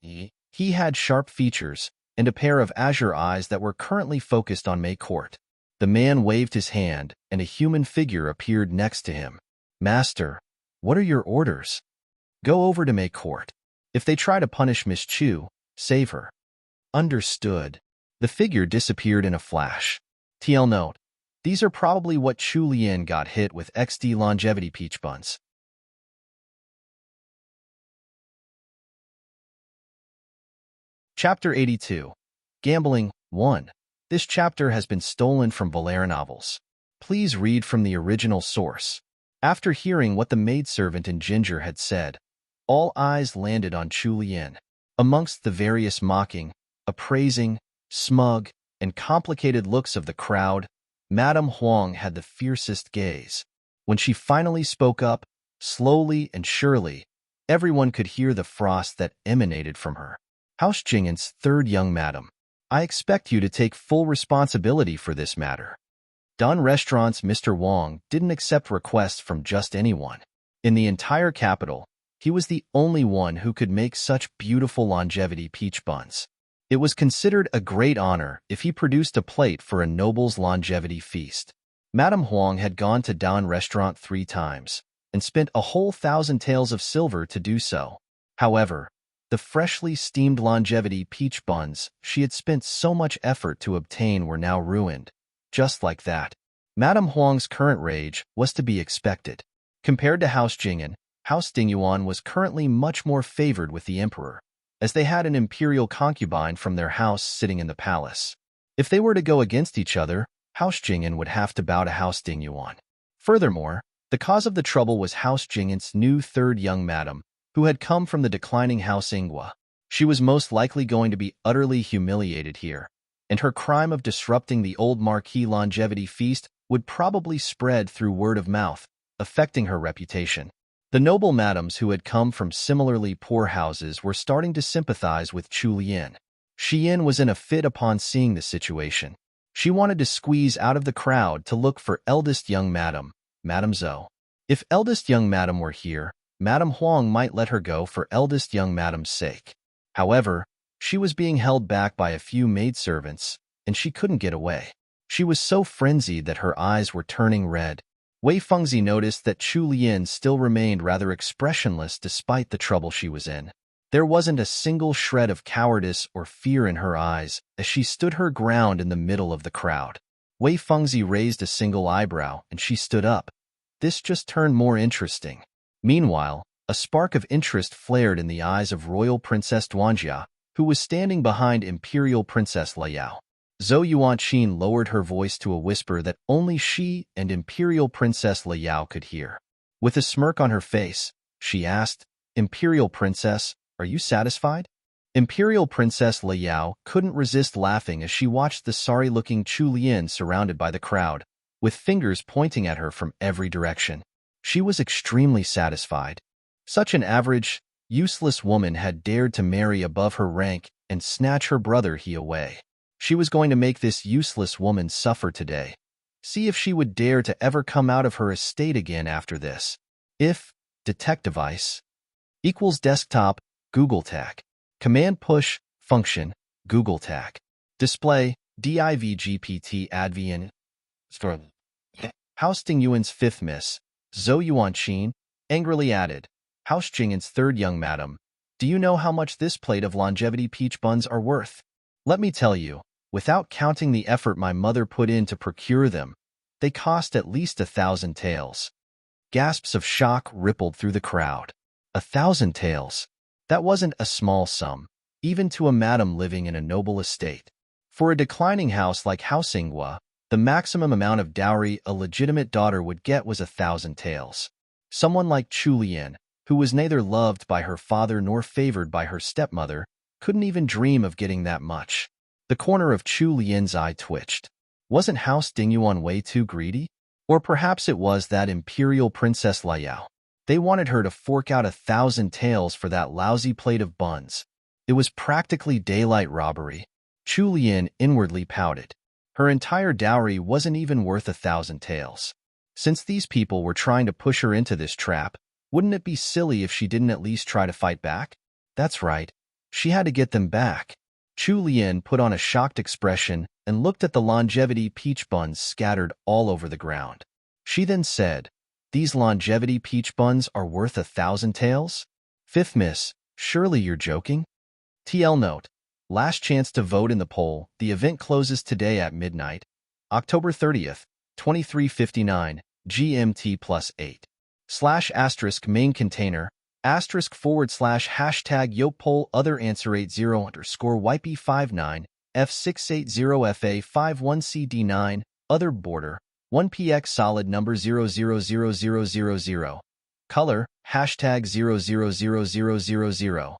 Speaker 1: He had sharp features and a pair of azure eyes that were currently focused on May Court. The man waved his hand, and a human figure appeared next to him. Master, what are your orders? Go over to May Court. If they try to punish Miss Chu, save her. Understood. The figure disappeared in a flash. TL note. These are probably what Chu Lian got hit with XD longevity peach buns. Chapter 82. Gambling 1. This chapter has been stolen from Valera novels. Please read from the original source. After hearing what the maidservant and Ginger had said, all eyes landed on Chu Lian. Amongst the various mocking, appraising, smug, and complicated looks of the crowd, Madame Huang had the fiercest gaze. When she finally spoke up, slowly and surely, everyone could hear the frost that emanated from her. House Jingan's third young madam, I expect you to take full responsibility for this matter. Don Restaurant's Mr. Wong didn't accept requests from just anyone. In the entire capital, he was the only one who could make such beautiful longevity peach buns. It was considered a great honor if he produced a plate for a noble's longevity feast. Madame Huang had gone to Don Restaurant 3 times and spent a whole 1,000 taels of silver to do so. However, the freshly steamed longevity peach buns she had spent so much effort to obtain were now ruined. Just like that. Madame Huang's current rage was to be expected. Compared to House Jingan, House Dingyuan was currently much more favored with the emperor, as they had an imperial concubine from their house sitting in the palace. If they were to go against each other, House Jingan would have to bow to House Dingyuan. Furthermore, the cause of the trouble was House Jingan's new third young madam, who had come from the declining House Ingwa. She was most likely going to be utterly humiliated here, and her crime of disrupting the old marquis longevity feast would probably spread through word of mouth, affecting her reputation. The noble madams who had come from similarly poor houses were starting to sympathize with Chu Lian. Xian was in a fit upon seeing the situation. She wanted to squeeze out of the crowd to look for eldest young madam, Madame Zhou. If eldest young madam were here, Madame Huang might let her go for eldest young madam's sake. However, she was being held back by a few maidservants, and she couldn't get away. She was so frenzied that her eyes were turning red. Wei Fengzi noticed that Chu Lian still remained rather expressionless despite the trouble she was in. There wasn't a single shred of cowardice or fear in her eyes as she stood her ground in the middle of the crowd. Wei Fengzi raised a single eyebrow and she stood up. This just turned more interesting. Meanwhile, a spark of interest flared in the eyes of Royal Princess Duanjia, who was standing behind Imperial Princess Liao. Zhou Yuanqin lowered her voice to a whisper that only she and Imperial Princess Liao could hear. With a smirk on her face, she asked, "Imperial Princess, are you satisfied?" Imperial Princess Liao couldn't resist laughing as she watched the sorry-looking Chu Lian surrounded by the crowd, with fingers pointing at her from every direction. She was extremely satisfied. Such an average, useless woman had dared to marry above her rank and snatch her brother he away. She was going to make this useless woman suffer today. See if she would dare to ever come out of her estate again after this. If detect device equals desktop, Google Tag. Command push, function, Google Tag. Display, DIVGPT advn. House Dingyuan's fifth miss, Zhou Yuanqin, angrily added, House Jingan's third young madam, do you know how much this plate of longevity peach buns are worth? Let me tell you, without counting the effort my mother put in to procure them, they cost at least 1,000 taels. Gasps of shock rippled through the crowd. 1,000 taels. That wasn't a small sum, even to a madam living in a noble estate. For a declining house like House Ingwa, the maximum amount of dowry a legitimate daughter would get was 1,000 taels. Someone like Chu Lian, who was neither loved by her father nor favored by her stepmother, couldn't even dream of getting that much. The corner of Chu Lian's eye twitched. Wasn't House Dingyuan way too greedy? Or perhaps it was that imperial Princess Liao. They wanted her to fork out 1,000 taels for that lousy plate of buns. It was practically daylight robbery. Chu Lian inwardly pouted. Her entire dowry wasn't even worth 1,000 taels. Since these people were trying to push her into this trap, wouldn't it be silly if she didn't at least try to fight back? That's right. She had to get them back. Chu Lian put on a shocked expression and looked at the longevity peach buns scattered all over the ground. She then said, "These longevity peach buns are worth 1,000 taels? Fifth Miss, surely you're joking?" TL note. Last chance to vote in the poll. The event closes today at midnight, October 30th, 23:59, GMT +8. /* main container, */ hashtag yo poll other answer 80 _YP59, F680FA51CD9, other border, 1PX solid number 0000000. Color, hashtag 0000000.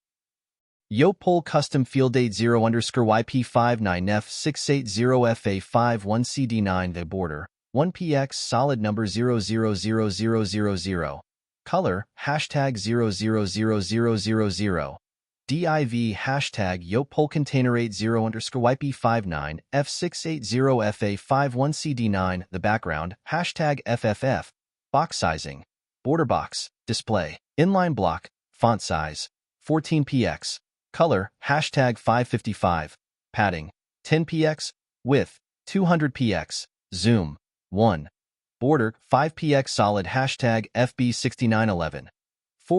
Speaker 1: Yo poll custom field date 0 _YP59 F680FA51CD9 the border, 1PX solid number 0000000. Color, hashtag 0000000. DIV hashtag yo poll container 80 _YP59 F680FA51CD9 the background, hashtag FFF, box sizing, border box, display, inline block, font size, 14px, color, hashtag 555, padding, 10px, width, 200px, zoom, 1, border, 5px solid hashtag FB6911, /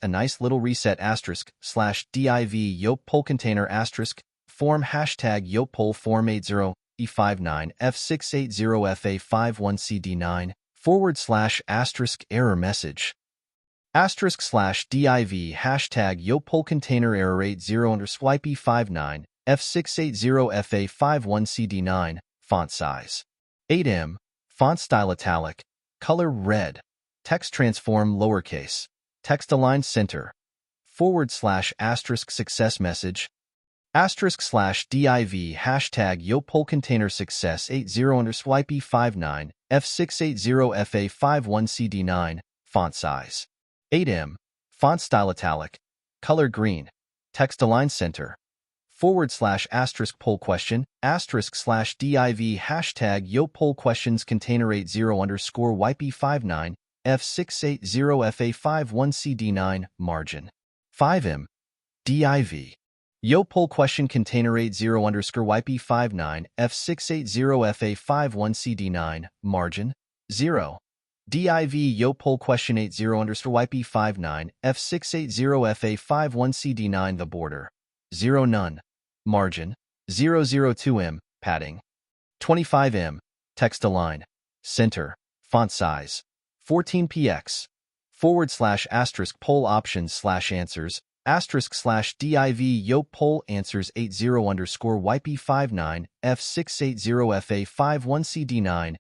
Speaker 1: a nice little reset * div yo poll container * form hashtag yo poll form 80 E59 F680FA51CD9 / error message * div hashtag yo poll container error 80 _YP59 F680FA51CD9 font size 8M, font style italic, color red, text transform lowercase, text align center, / success message, * div hashtag yo poll container success 80 _YP59 F680FA51CD9 font size 8M, font style italic, color green, text align center, / poll question, * div hashtag yo poll questions container 80 _YP59 F680FA51CD9 margin 5M, div yo poll question container 80 _YP59 F680FA51CD9 margin 0. Div yo poll question 80 _YP59 F680FA51CD9 the border 0 none, margin 002M, padding 25M, text align, center, font size 14px, / poll options / answers, * div yo poll answers 80 _YP59 F680FA51CD9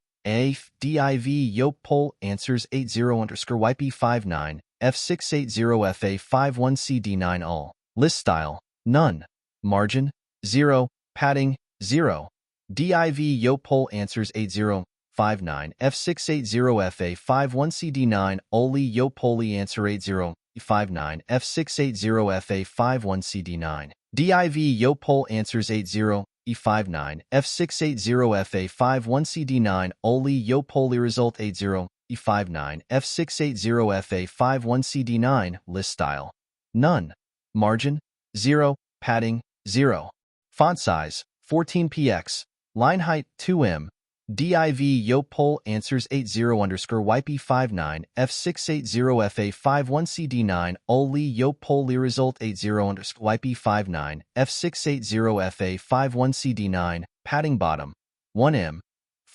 Speaker 1: div yo poll answers 80 _YP59 F680FA51CD9 all, list style, none, margin, 0, padding, 0, div yo poll answers 80 59 F680FA51CD9 only yo polly answer 80 59 F680FA51CD9 div yo poll answers 80 E59 F680FA51CD9 only yo polly result 80 E59 F680FA51CD9 list style, none, margin, 0, padding, 0, font size 14px, line height 2M, div yo poll answers 80 _YP59 F680FA51CD9 only yo polly result 80 _YP59 F680FA51CD9 padding bottom 1M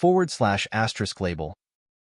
Speaker 1: / label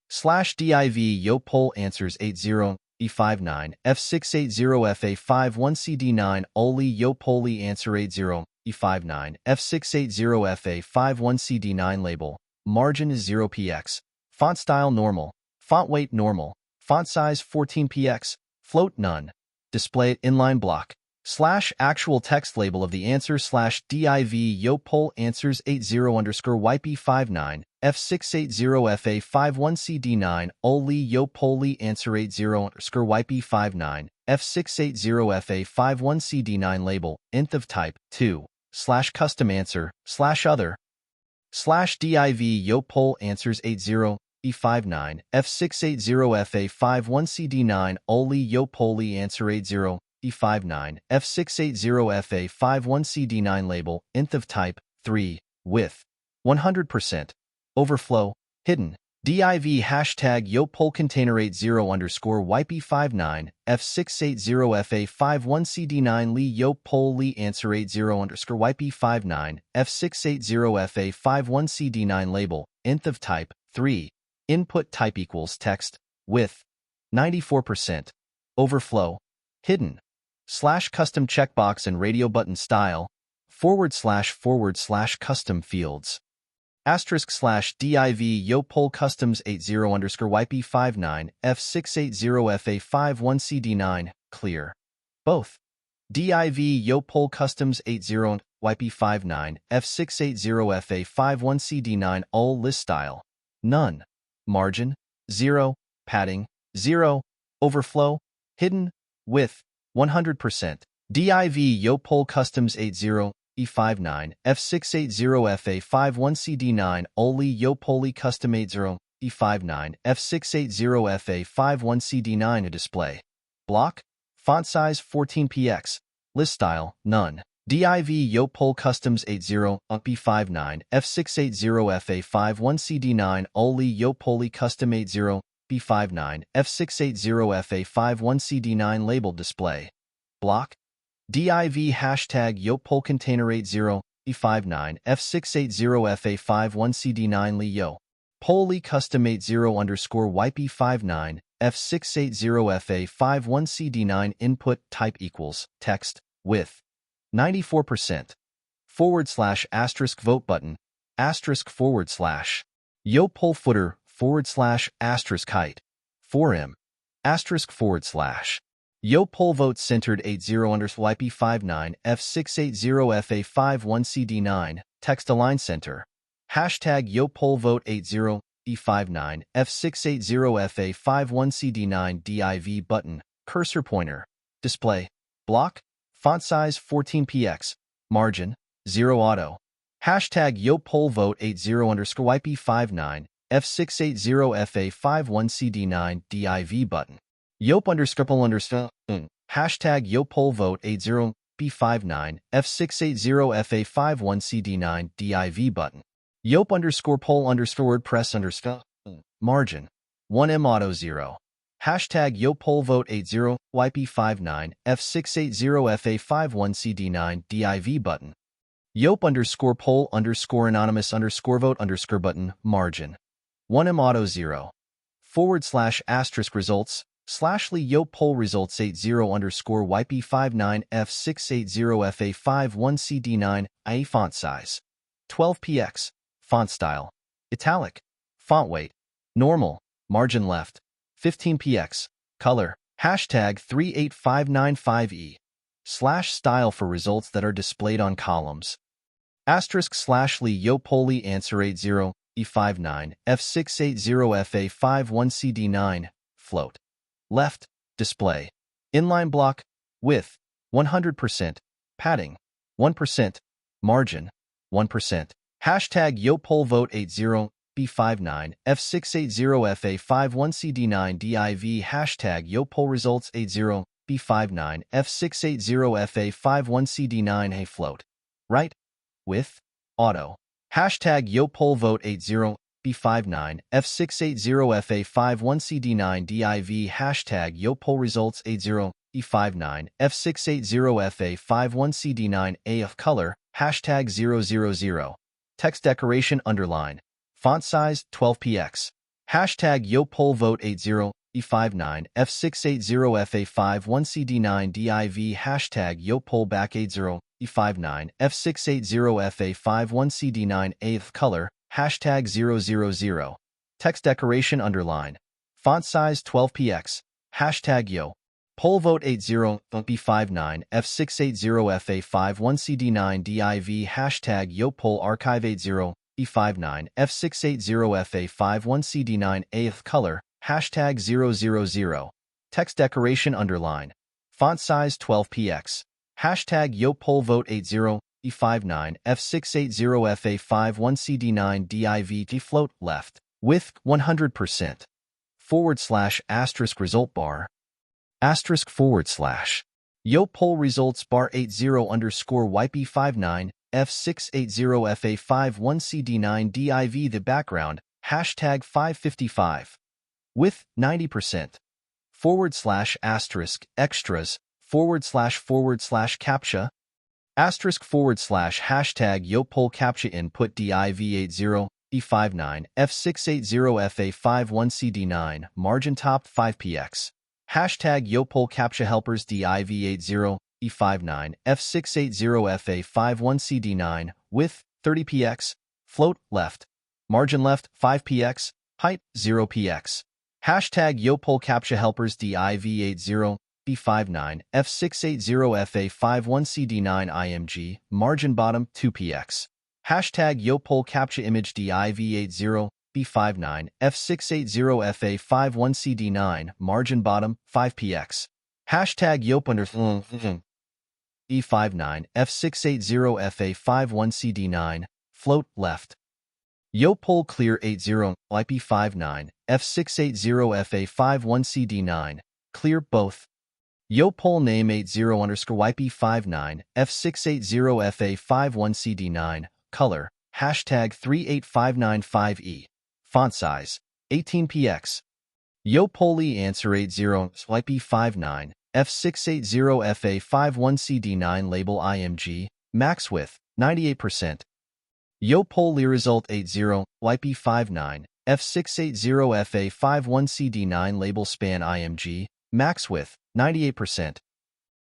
Speaker 1: / div yo poll answers 80 E59 F680FA51CD9 only yo polly answer 80 E59 F680FA51CD9 label, margin is 0px, font style normal, font weight normal, font size 14px, float none, display inline block, slash actual text label of the answer slash div yo poll answers 80 underscore yp59 f680 fa51cd9 oli yo polli answer 80 underscore yp59 f680 fa51cd9 label nth of type 2 slash custom answer slash other slash div yo poll answers 80 e59 f680 fa51cd9 oli yo polli answer 80 e59 f680 fa51cd9 label nth of type 3 with 100% overflow hidden div hashtag yo poll container 80 underscore yp59 f680 fa51cd9 li yo poll li answer 80 underscore yp59 f680 fa51cd9 label nth of type 3 input type equals text with 94% overflow hidden slash custom checkbox and radio button style // custom fields asterisk slash div yo poll customs 80 underscore yp59 f680 fa51cd9 clear both div yo poll customs 80 yp59 f680 fa51cd9 all list style none margin 0 padding 0 overflow hidden width 100% div yo poll customs 80 e59 f680 fa51cd9 oli yo polli custom 80 e59 f680 fa51cd9 a display block font size 14px list style none div yo poll customs 80 p59 f680 fa51cd9 oli yo polli custom 80 p59 f680 fa51cd9 labeled display block div hashtag yo poll container 80 e59 f680 fa51cd9 li yo polli custom 80 underscore yp59 f680 fa51cd9 input type equals text with 94% / vote button * yo poll footer / height 4m * yo poll vote centered 80 underscore yp59 f680 fa51cd9 text align center hashtag yo poll vote 80 e59 f680 fa51cd9 div button cursor pointer display block font size 14px margin 0 auto hashtag yo poll vote 80 underscore yp59 f680 fa51cd9 div button yop underscore hashtag yo poll vote 80 p59 f680 fa51cd9 div button yop underscore poll underscore wordpress underscore margin 1m auto 0 hashtag yo poll vote 80 yp59 f680 fa51cd9 div button yop underscore poll underscore anonymous underscore vote underscore button margin 1m auto 0 / results / li yo poll results 80 underscore yp59 f680 fa51cd9 a font size 12px font style italic font weight normal margin left 15px color hashtag 38595e / style for results that are displayed on columns * li yo polli answer 80 e59 f680 fa51cd9 float left display inline block width 100% padding 1% margin 1% hashtag yo poll vote 80 b59 f680 fa51cd9 div hashtag yo poll results 80 b59 f680 fa51cd9 a float right width auto hashtag yo poll vote 80 b59 f680 fa51cd9 div hashtag yo poll results 80 e59 f680 fa51cd9 a of color hashtag 000 text decoration underline font size 12px hashtag yo poll vote 80 e59 f680 fa51cd9 div hashtag yo poll back 80 e59 f680 fa51cd9 a of color hashtag 000 text decoration underline font size 12px hashtag yo Poll vote 80 B59 F680 FA51 CD9 DIV hashtag Yo poll archive 80 B59 F680 FA51 CD9 8th color hashtag 000 text decoration underline font size 12px hashtag Yo poll vote 80 B59 F680 FA51 CD9 DIV float left width 100% / result bar */ Yo poll results bar 80 underscore YP59 F680 FA51 CD9 DIV the background hashtag 555 with 90% / extras / captcha * hashtag Yo poll captcha input div80 B59 F680 FA51 CD9 margin top 5px hashtag Yo poll captcha helpers div80 B59 F680 FA51 CD9 width 30px float left margin left 5px height 0px hashtag Yo poll captcha helpers div80 B59 F680 FA51 CD9 IMG margin bottom 2px hashtag Yo poll captcha image div80 B59 F680 FA51 CD9 margin bottom 5px hashtag Yop B59 F680 FA51 CD9 float left Yo poll clear 80 IP59 F680 FA51 CD9 clear both Yo poll name 80 underscore YP59 F680 FA51 CD9 color hashtag 38595E font size 18px Yo poll answer 80 YP59 F680 FA51 CD9 label IMG max width 98% Yo poll result 80 YP59 F680 FA51 CD9 label span IMG max width 98%.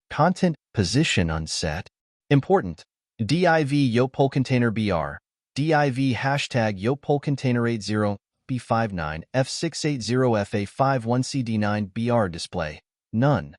Speaker 1: Content position unset. Important. Div Yo poll container BR. Div hashtag Yo poll container 80 B59 F680 FA51 CD9 BR display. None.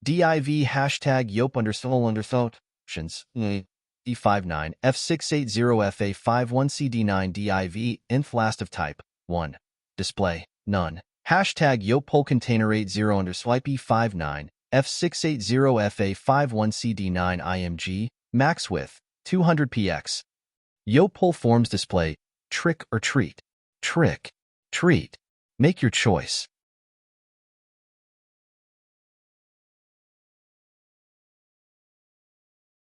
Speaker 1: Div hashtag Yop underthought. B59 F680 FA51 CD9 DIV inth last of type 1. Display. None. Hashtag Yo poll container 80 B59 F680 FA51 CD9 IMG max width 200px. Yo poll forms display. Trick or treat. Trick. Treat. Make your choice.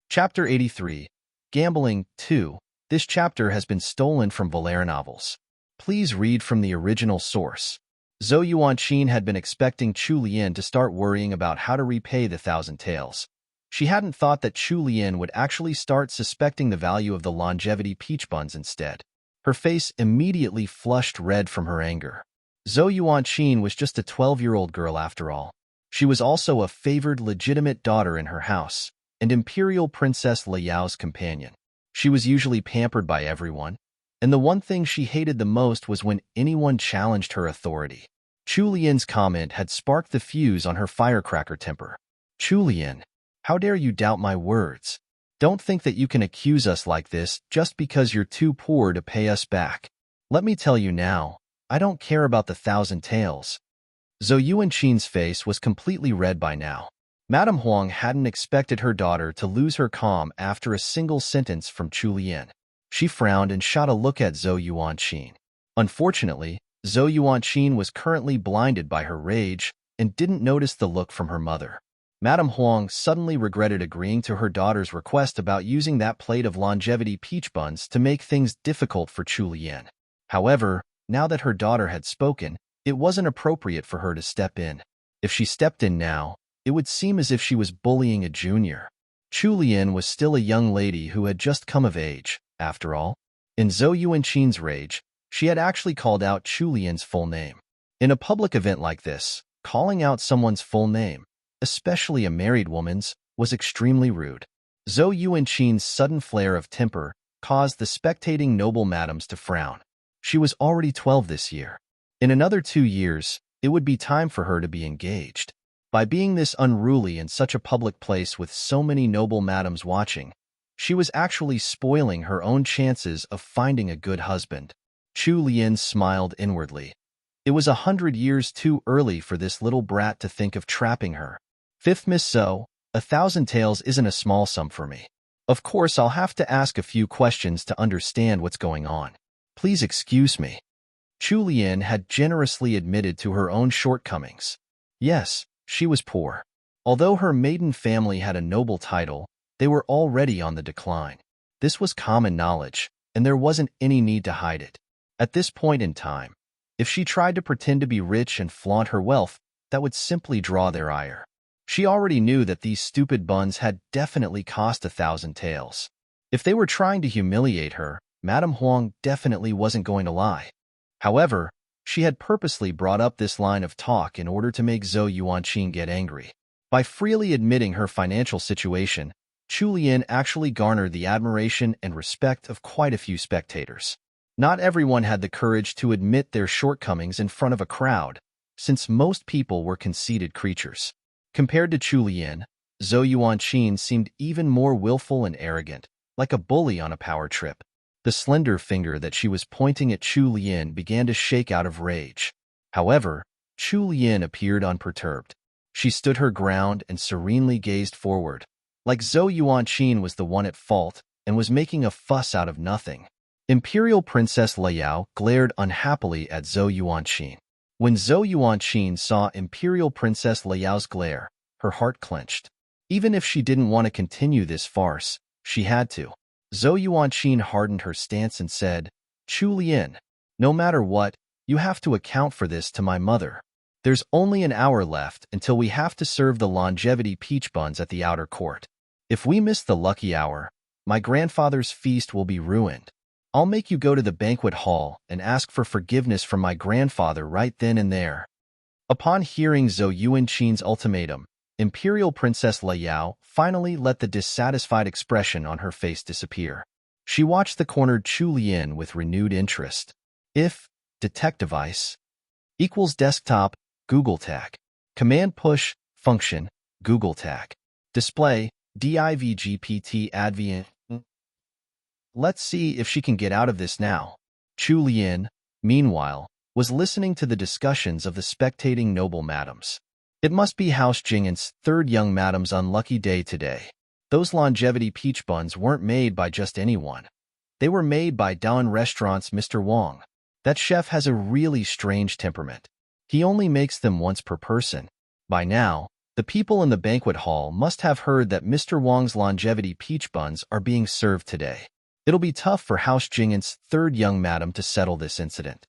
Speaker 1: Chapter 83. Gambling 2. This chapter has been stolen from Valera novels. Please read from the original source. Zhou Yuanqin had been expecting Chu Lian to start worrying about how to repay the 1,000 taels. She hadn't thought that Chu Lian would actually start suspecting the value of the longevity peach buns instead. Her face immediately flushed red from her anger. Zhou Yuanqin was just a 12-year-old girl after all. She was also a favored legitimate daughter in her house, and Imperial Princess Liao's companion. She was usually pampered by everyone, and the one thing she hated the most was when anyone challenged her authority. Chu Lian's comment had sparked the fuse on her firecracker temper. Chu Lian, how dare you doubt my words? Don't think that you can accuse us like this just because you're too poor to pay us back. Let me tell you now, I don't care about the 1,000 taels. Zhou Yuanqin's face was completely red by now. Madame Huang hadn't expected her daughter to lose her calm after a single sentence from Chu Lian. She frowned and shot a look at Zhou Yuanqin. Unfortunately, Zhou Yuanqin was currently blinded by her rage and didn't notice the look from her mother. Madame Huang suddenly regretted agreeing to her daughter's request about using that plate of longevity peach buns to make things difficult for Chu Lian. However, now that her daughter had spoken, it wasn't appropriate for her to step in. If she stepped in now, it would seem as if she was bullying a junior. Chu Lian was still a young lady who had just come of age. After all, in Zhou Yuanqin's rage, she had actually called out Chu Lian's full name. In a public event like this, calling out someone's full name, especially a married woman's, was extremely rude. Zhou Yuanqin's sudden flare of temper caused the spectating noble madams to frown. She was already 12 this year. In another 2 years, it would be time for her to be engaged. By being this unruly in such a public place with so many noble madams watching, she was actually spoiling her own chances of finding a good husband. Chu Lian smiled inwardly. It was 100 years too early for this little brat to think of trapping her. Fifth Miss So, 1,000 taels isn't a small sum for me. Of course, I'll have to ask a few questions to understand what's going on. Please excuse me. Chu Lian had generously admitted to her own shortcomings. Yes, she was poor. Although her maiden family had a noble title, they were already on the decline. This was common knowledge, and there wasn't any need to hide it. At this point in time, if she tried to pretend to be rich and flaunt her wealth, that would simply draw their ire. She already knew that these stupid buns had definitely cost 1,000 taels. If they were trying to humiliate her, Madame Huang definitely wasn't going to lie. However, she had purposely brought up this line of talk in order to make Zhou Yuanqing get angry. By freely admitting her financial situation, Chu Lian actually garnered the admiration and respect of quite a few spectators. Not everyone had the courage to admit their shortcomings in front of a crowd, since most people were conceited creatures. Compared to Chu Lian, Zhou Yuanqing seemed even more willful and arrogant, like a bully on a power trip. The slender finger that she was pointing at Chu Lian began to shake out of rage. However, Chu Lian appeared unperturbed. She stood her ground and serenely gazed forward, like Zhou Yuanqing was the one at fault and was making a fuss out of nothing. Imperial Princess Liao glared unhappily at Zhou Yuanqing. When Zhou Yuanqing saw Imperial Princess Liao's glare, her heart clenched. Even if she didn't want to continue this farce, she had to. Zhou Yuanqing hardened her stance and said, Chu Lian, no matter what, you have to account for this to my mother. There's only an hour left until we have to serve the longevity peach buns at the outer court. If we miss the lucky hour, my grandfather's feast will be ruined. I'll make you go to the banquet hall and ask for forgiveness from my grandfather right then and there. Upon hearing Zhou Yuanqing's ultimatum, Imperial Princess Liao finally let the dissatisfied expression on her face disappear. She watched the cornered Chu Lian with renewed interest. If detect device equals desktop, Google Tag. Command push, function, Google Tag. Display, DIVGPT advent. Let's see if she can get out of this now. Chu Lian, meanwhile, was listening to the discussions of the spectating noble madams. It must be House Jing'an's third young madam's unlucky day today. Those longevity peach buns weren't made by just anyone. They were made by Dan Restaurant's Mr. Wang. That chef has a really strange temperament. He only makes them once per person. By now, the people in the banquet hall must have heard that Mr. Wang's longevity peach buns are being served today. It'll be tough for House Jing'an's third young madam to settle this incident.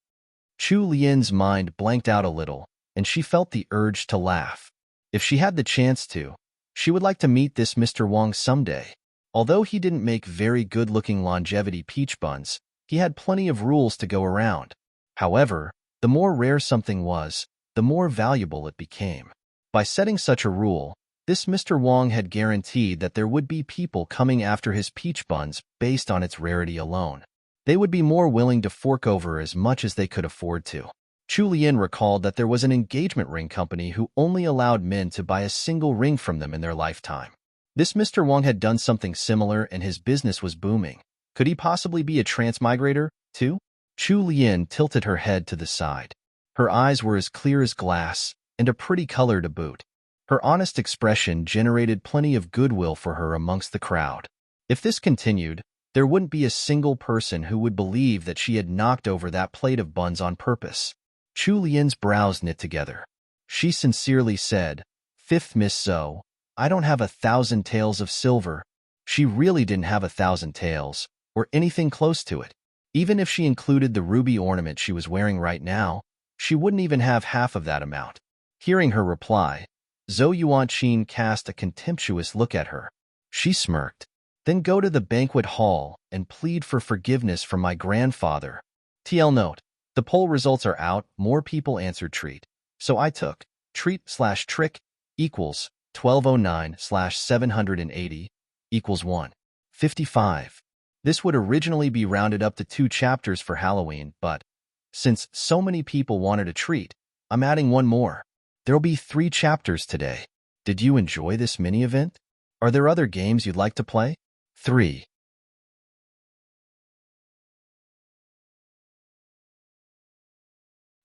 Speaker 1: Chu Lian's mind blanked out a little, and she felt the urge to laugh. If she had the chance to, she would like to meet this Mr. Wang someday. Although he didn't make very good-looking longevity peach buns, he had plenty of rules to go around. However, the more rare something was, the more valuable it became. By setting such a rule, this Mr. Wang had guaranteed that there would be people coming after his peach buns based on its rarity alone. They would be more willing to fork over as much as they could afford to. Chu Lian recalled that there was an engagement ring company who only allowed men to buy a single ring from them in their lifetime. This Mr. Wang had done something similar and his business was booming. Could he possibly be a transmigrator, too? Chu Lian tilted her head to the side. Her eyes were as clear as glass, and a pretty color to boot. Her honest expression generated plenty of goodwill for her amongst the crowd. If this continued, there wouldn't be a single person who would believe that she had knocked over that plate of buns on purpose. Chu Lian's brows knit together. She sincerely said, Fifth Miss So, I don't have 1,000 taels of silver. She really didn't have 1,000 taels, or anything close to it. Even if she included the ruby ornament she was wearing right now, she wouldn't even have half of that amount. Hearing her reply, Zhou Yuanqing cast a contemptuous look at her. She smirked. Then go to the banquet hall and plead for forgiveness from my grandfather. TL note. The poll results are out. More people answered treat. So I took treat/trick equals 1209/780 equals 155. This would originally be rounded up to 2 chapters for Halloween, but since so many people wanted a treat, I'm adding one more. There'll be 3 chapters today. Did you enjoy this mini-event? Are there other games you'd like to play? 3.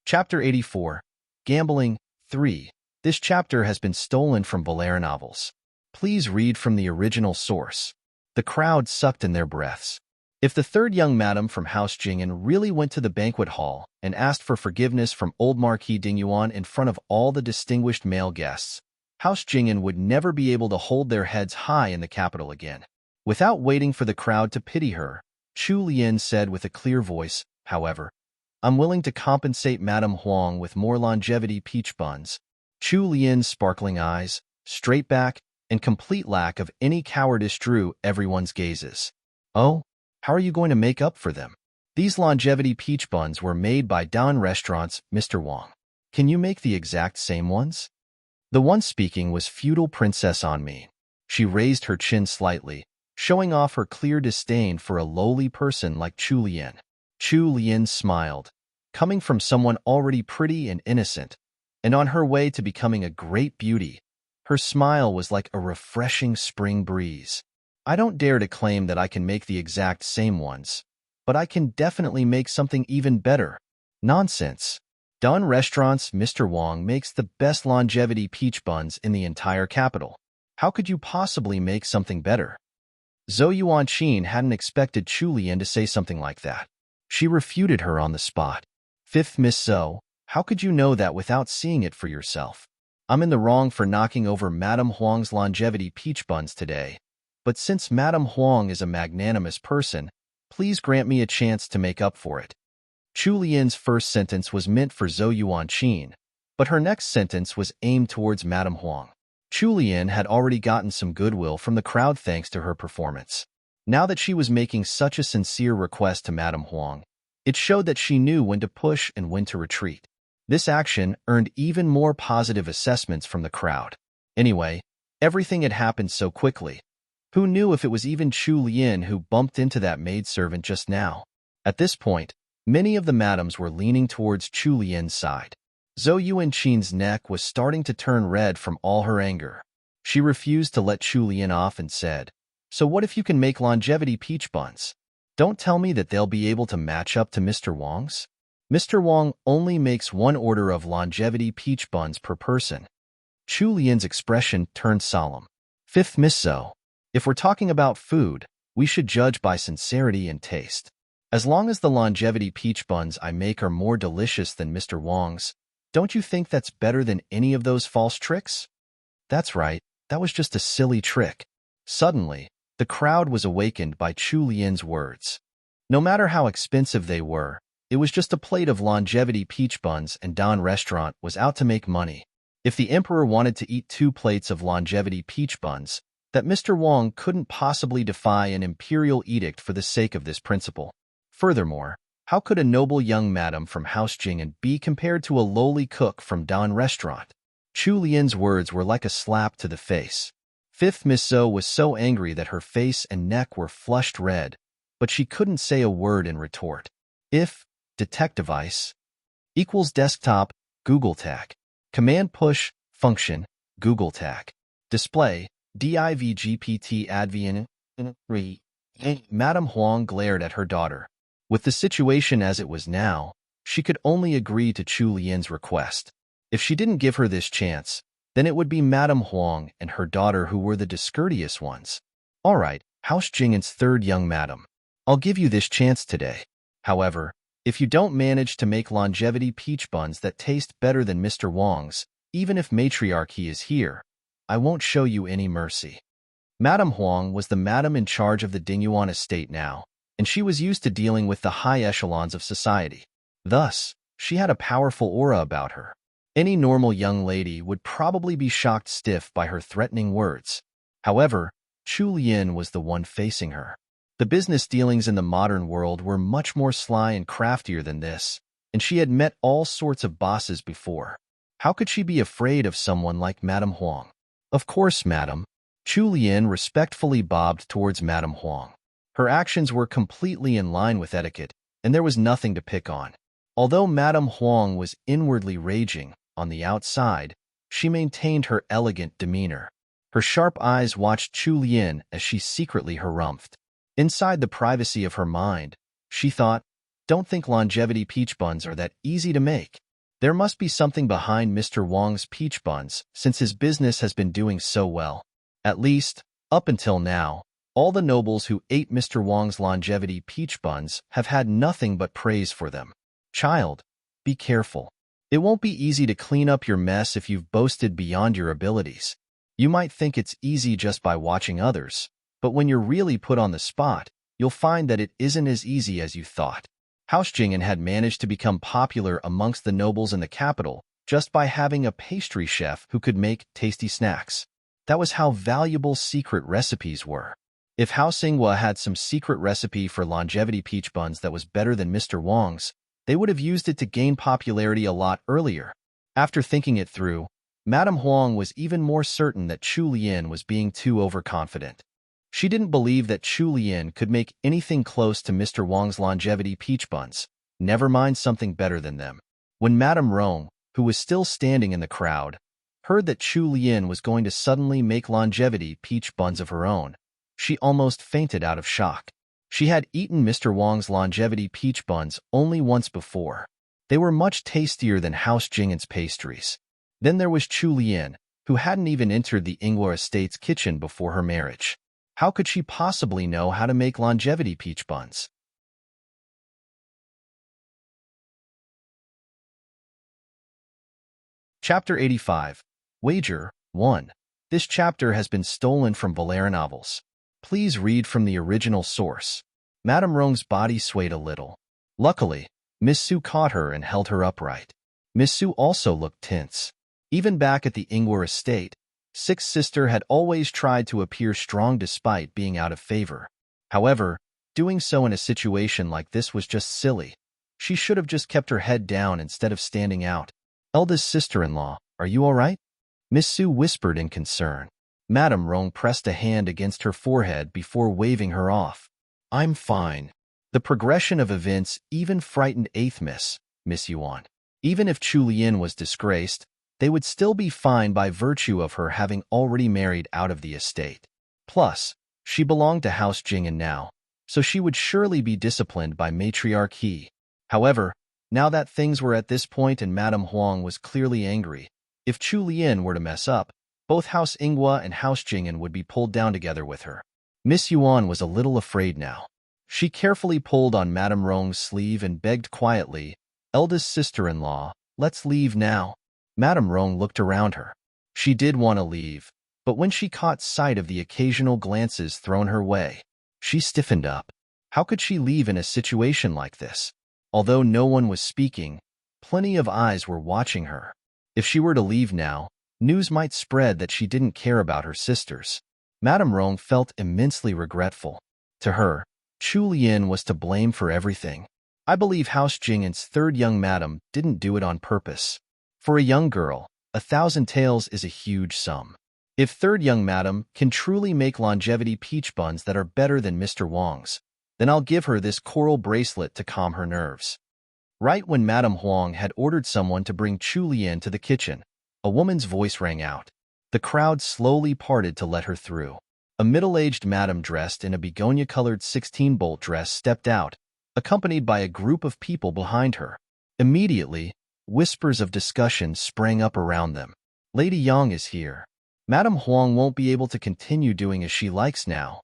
Speaker 1: Chapter 84. Gambling. 3. This chapter has been stolen from Valera novels. Please read from the original source. The crowd sucked in their breaths. If the third young madam from House Jingen really went to the banquet hall and asked for forgiveness from old Marquis Dingyuan in front of all the distinguished male guests, House Jingen would never be able to hold their heads high in the capital again. Without waiting for the crowd to pity her, Chu Lian said with a clear voice, however, I'm willing to compensate Madame Huang with more longevity peach buns. Chu Lian's sparkling eyes, straight back, and complete lack of any cowardice drew everyone's gazes. Oh? How are you going to make up for them? These longevity peach buns were made by Dan Restaurant's Mr. Wang. Can you make the exact same ones? The one speaking was feudal Princess Anmin. She raised her chin slightly, showing off her clear disdain for a lowly person like Chu Lian. Chu Lian smiled, coming from someone already pretty and innocent, and on her way to becoming a great beauty. Her smile was like a refreshing spring breeze. I don't dare to claim that I can make the exact same ones, but I can definitely make something even better. Nonsense. Dan Restaurant's Mr. Wang makes the best longevity peach buns in the entire capital. How could you possibly make something better? Zhou Yuanqin hadn't expected Chu Lian to say something like that. She refuted her on the spot. Fifth Miss Zhou, how could you know that without seeing it for yourself? I'm in the wrong for knocking over Madame Huang's longevity peach buns today. But since Madame Huang is a magnanimous person, please grant me a chance to make up for it. Chu Lian's first sentence was meant for Zhou Yuanqin, but her next sentence was aimed towards Madame Huang. Chu Lian had already gotten some goodwill from the crowd thanks to her performance. Now that she was making such a sincere request to Madame Huang, it showed that she knew when to push and when to retreat. This action earned even more positive assessments from the crowd. Anyway, everything had happened so quickly. Who knew if it was even Chu Lian who bumped into that maidservant just now? At this point, many of the madams were leaning towards Chu Lian's side. Zhou Yuanqin's neck was starting to turn red from all her anger. She refused to let Chu Lian off and said, So what if you can make longevity peach buns? Don't tell me that they'll be able to match up to Mr. Wang's. Mr. Wang only makes 1 order of longevity peach buns per person. Chu Lian's expression turned solemn. Fifth Miss Zhou. If we're talking about food, we should judge by sincerity and taste. As long as the longevity peach buns I make are more delicious than Mr. Wang's, don't you think that's better than any of those false tricks? That's right, that was just a silly trick. Suddenly, the crowd was awakened by Chu Lian's words. No matter how expensive they were, it was just a plate of longevity peach buns and Dan Restaurant was out to make money. If the emperor wanted to eat 2 plates of longevity peach buns, that Mr. Wang couldn't possibly defy an imperial edict for the sake of this principle. Furthermore, how could a noble young madam from House Jingen be compared to a lowly cook from Dan Restaurant? Chu Lian's words were like a slap to the face. Fifth Miss Zhou was so angry that her face and neck were flushed red, but she couldn't say a word in retort. If detect device equals desktop Google Tag, command push function Google Tag, display DIVGPT advn 3. Madame Huang glared at her daughter. With the situation as it was now, she could only agree to Chu Lian's request. If she didn't give her this chance, then it would be Madame Huang and her daughter who were the discourteous ones. All right, House Jingen's third young madam. I'll give you this chance today. However, if you don't manage to make longevity peach buns that taste better than Mr. Wang's, even if matriarchy is here, I won't show you any mercy. Madame Huang was the madam in charge of the Dingyuan estate now, and she was used to dealing with the high echelons of society. Thus, she had a powerful aura about her. Any normal young lady would probably be shocked stiff by her threatening words. However, Chu Lian was the one facing her. The business dealings in the modern world were much more sly and craftier than this, and she had met all sorts of bosses before. How could she be afraid of someone like Madame Huang? Of course, madam. Chu Lian respectfully bobbed towards Madame Huang. Her actions were completely in line with etiquette, and there was nothing to pick on. Although Madame Huang was inwardly raging, on the outside, she maintained her elegant demeanor. Her sharp eyes watched Chu Lian as she secretly harumphed. Inside the privacy of her mind, she thought, don't think longevity peach buns are that easy to make. There must be something behind Mr. Wang's peach buns since his business has been doing so well. At least, up until now, all the nobles who ate Mr. Wang's longevity peach buns have had nothing but praise for them. Child, be careful. It won't be easy to clean up your mess if you've boasted beyond your abilities. You might think it's easy just by watching others, but when you're really put on the spot, you'll find that it isn't as easy as you thought. House Jing'an had managed to become popular amongst the nobles in the capital just by having a pastry chef who could make tasty snacks. That was how valuable secret recipes were. If House Ingwa had some secret recipe for longevity peach buns that was better than Mr. Wang's, they would have used it to gain popularity a lot earlier. After thinking it through, Madame Huang was even more certain that Chu Lian was being too overconfident. She didn't believe that Chu Lian could make anything close to Mr. Wang's longevity peach buns, never mind something better than them. When Madame Rong, who was still standing in the crowd, heard that Chu Lian was going to suddenly make longevity peach buns of her own, she almost fainted out of shock. She had eaten Mr. Wang's longevity peach buns only once before. They were much tastier than House Jing'an's pastries. Then there was Chu Lian, who hadn't even entered the Ingwa estate's kitchen before her marriage. How could she possibly know how to make longevity peach buns? Chapter 85. Wager 1. This chapter has been stolen from Valera novels. Please read from the original source. Madame Rong's body swayed a little. Luckily, Miss Su caught her and held her upright. Miss Su also looked tense. Even back at the Ingwa estate, Sixth Sister had always tried to appear strong despite being out of favor. However, doing so in a situation like this was just silly. She should have just kept her head down instead of standing out. Eldest sister-in-law, are you all right? Miss Su whispered in concern. Madame Rong pressed a hand against her forehead before waving her off. I'm fine. The progression of events even frightened 8th Miss Yuan. Even if Chu Lian was disgraced, they would still be fine by virtue of her having already married out of the estate. Plus, she belonged to House Jing'an now, so she would surely be disciplined by matriarch He. However, now that things were at this point and Madame Huang was clearly angry, if Chu Lian were to mess up, both House Ingwa and House Jing'an would be pulled down together with her. Miss Yuan was a little afraid now. She carefully pulled on Madame Rong's sleeve and begged quietly, Eldest sister-in-law, let's leave now. Madame Rong looked around her. She did want to leave, but when she caught sight of the occasional glances thrown her way, she stiffened up. How could she leave in a situation like this? Although no one was speaking, plenty of eyes were watching her. If she were to leave now, news might spread that she didn't care about her sisters. Madame Rong felt immensely regretful. To her, Chu Lian was to blame for everything. I believe House Jing'an's third young madam didn't do it on purpose. For a young girl, 1,000 taels is a huge sum. If third young madam can truly make longevity peach buns that are better than Mr. Wang's, then I'll give her this coral bracelet to calm her nerves. Right when Madame Huang had ordered someone to bring Chu Lian to the kitchen, a woman's voice rang out. The crowd slowly parted to let her through. A middle-aged madam dressed in a begonia-colored 16-bolt dress stepped out, accompanied by a group of people behind her. Immediately, whispers of discussion sprang up around them. Lady Yang is here. Madame Huang won't be able to continue doing as she likes now.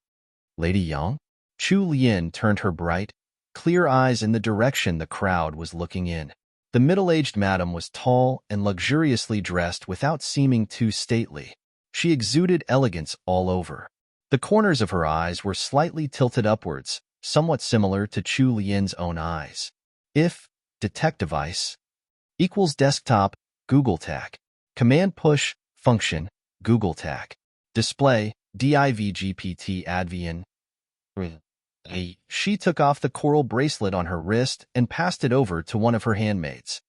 Speaker 1: Lady Yang? Chu Lian turned her bright, clear eyes in the direction the crowd was looking in. The middle-aged madam was tall and luxuriously dressed without seeming too stately. She exuded elegance all over. The corners of her eyes were slightly tilted upwards, somewhat similar to Chu Lian's own eyes. If detect device equals desktop, Google Tag. Command push, function, Google Tag. Display, DIVGPT Advian. She took off the coral bracelet on her wrist and passed it over to one of her handmaids.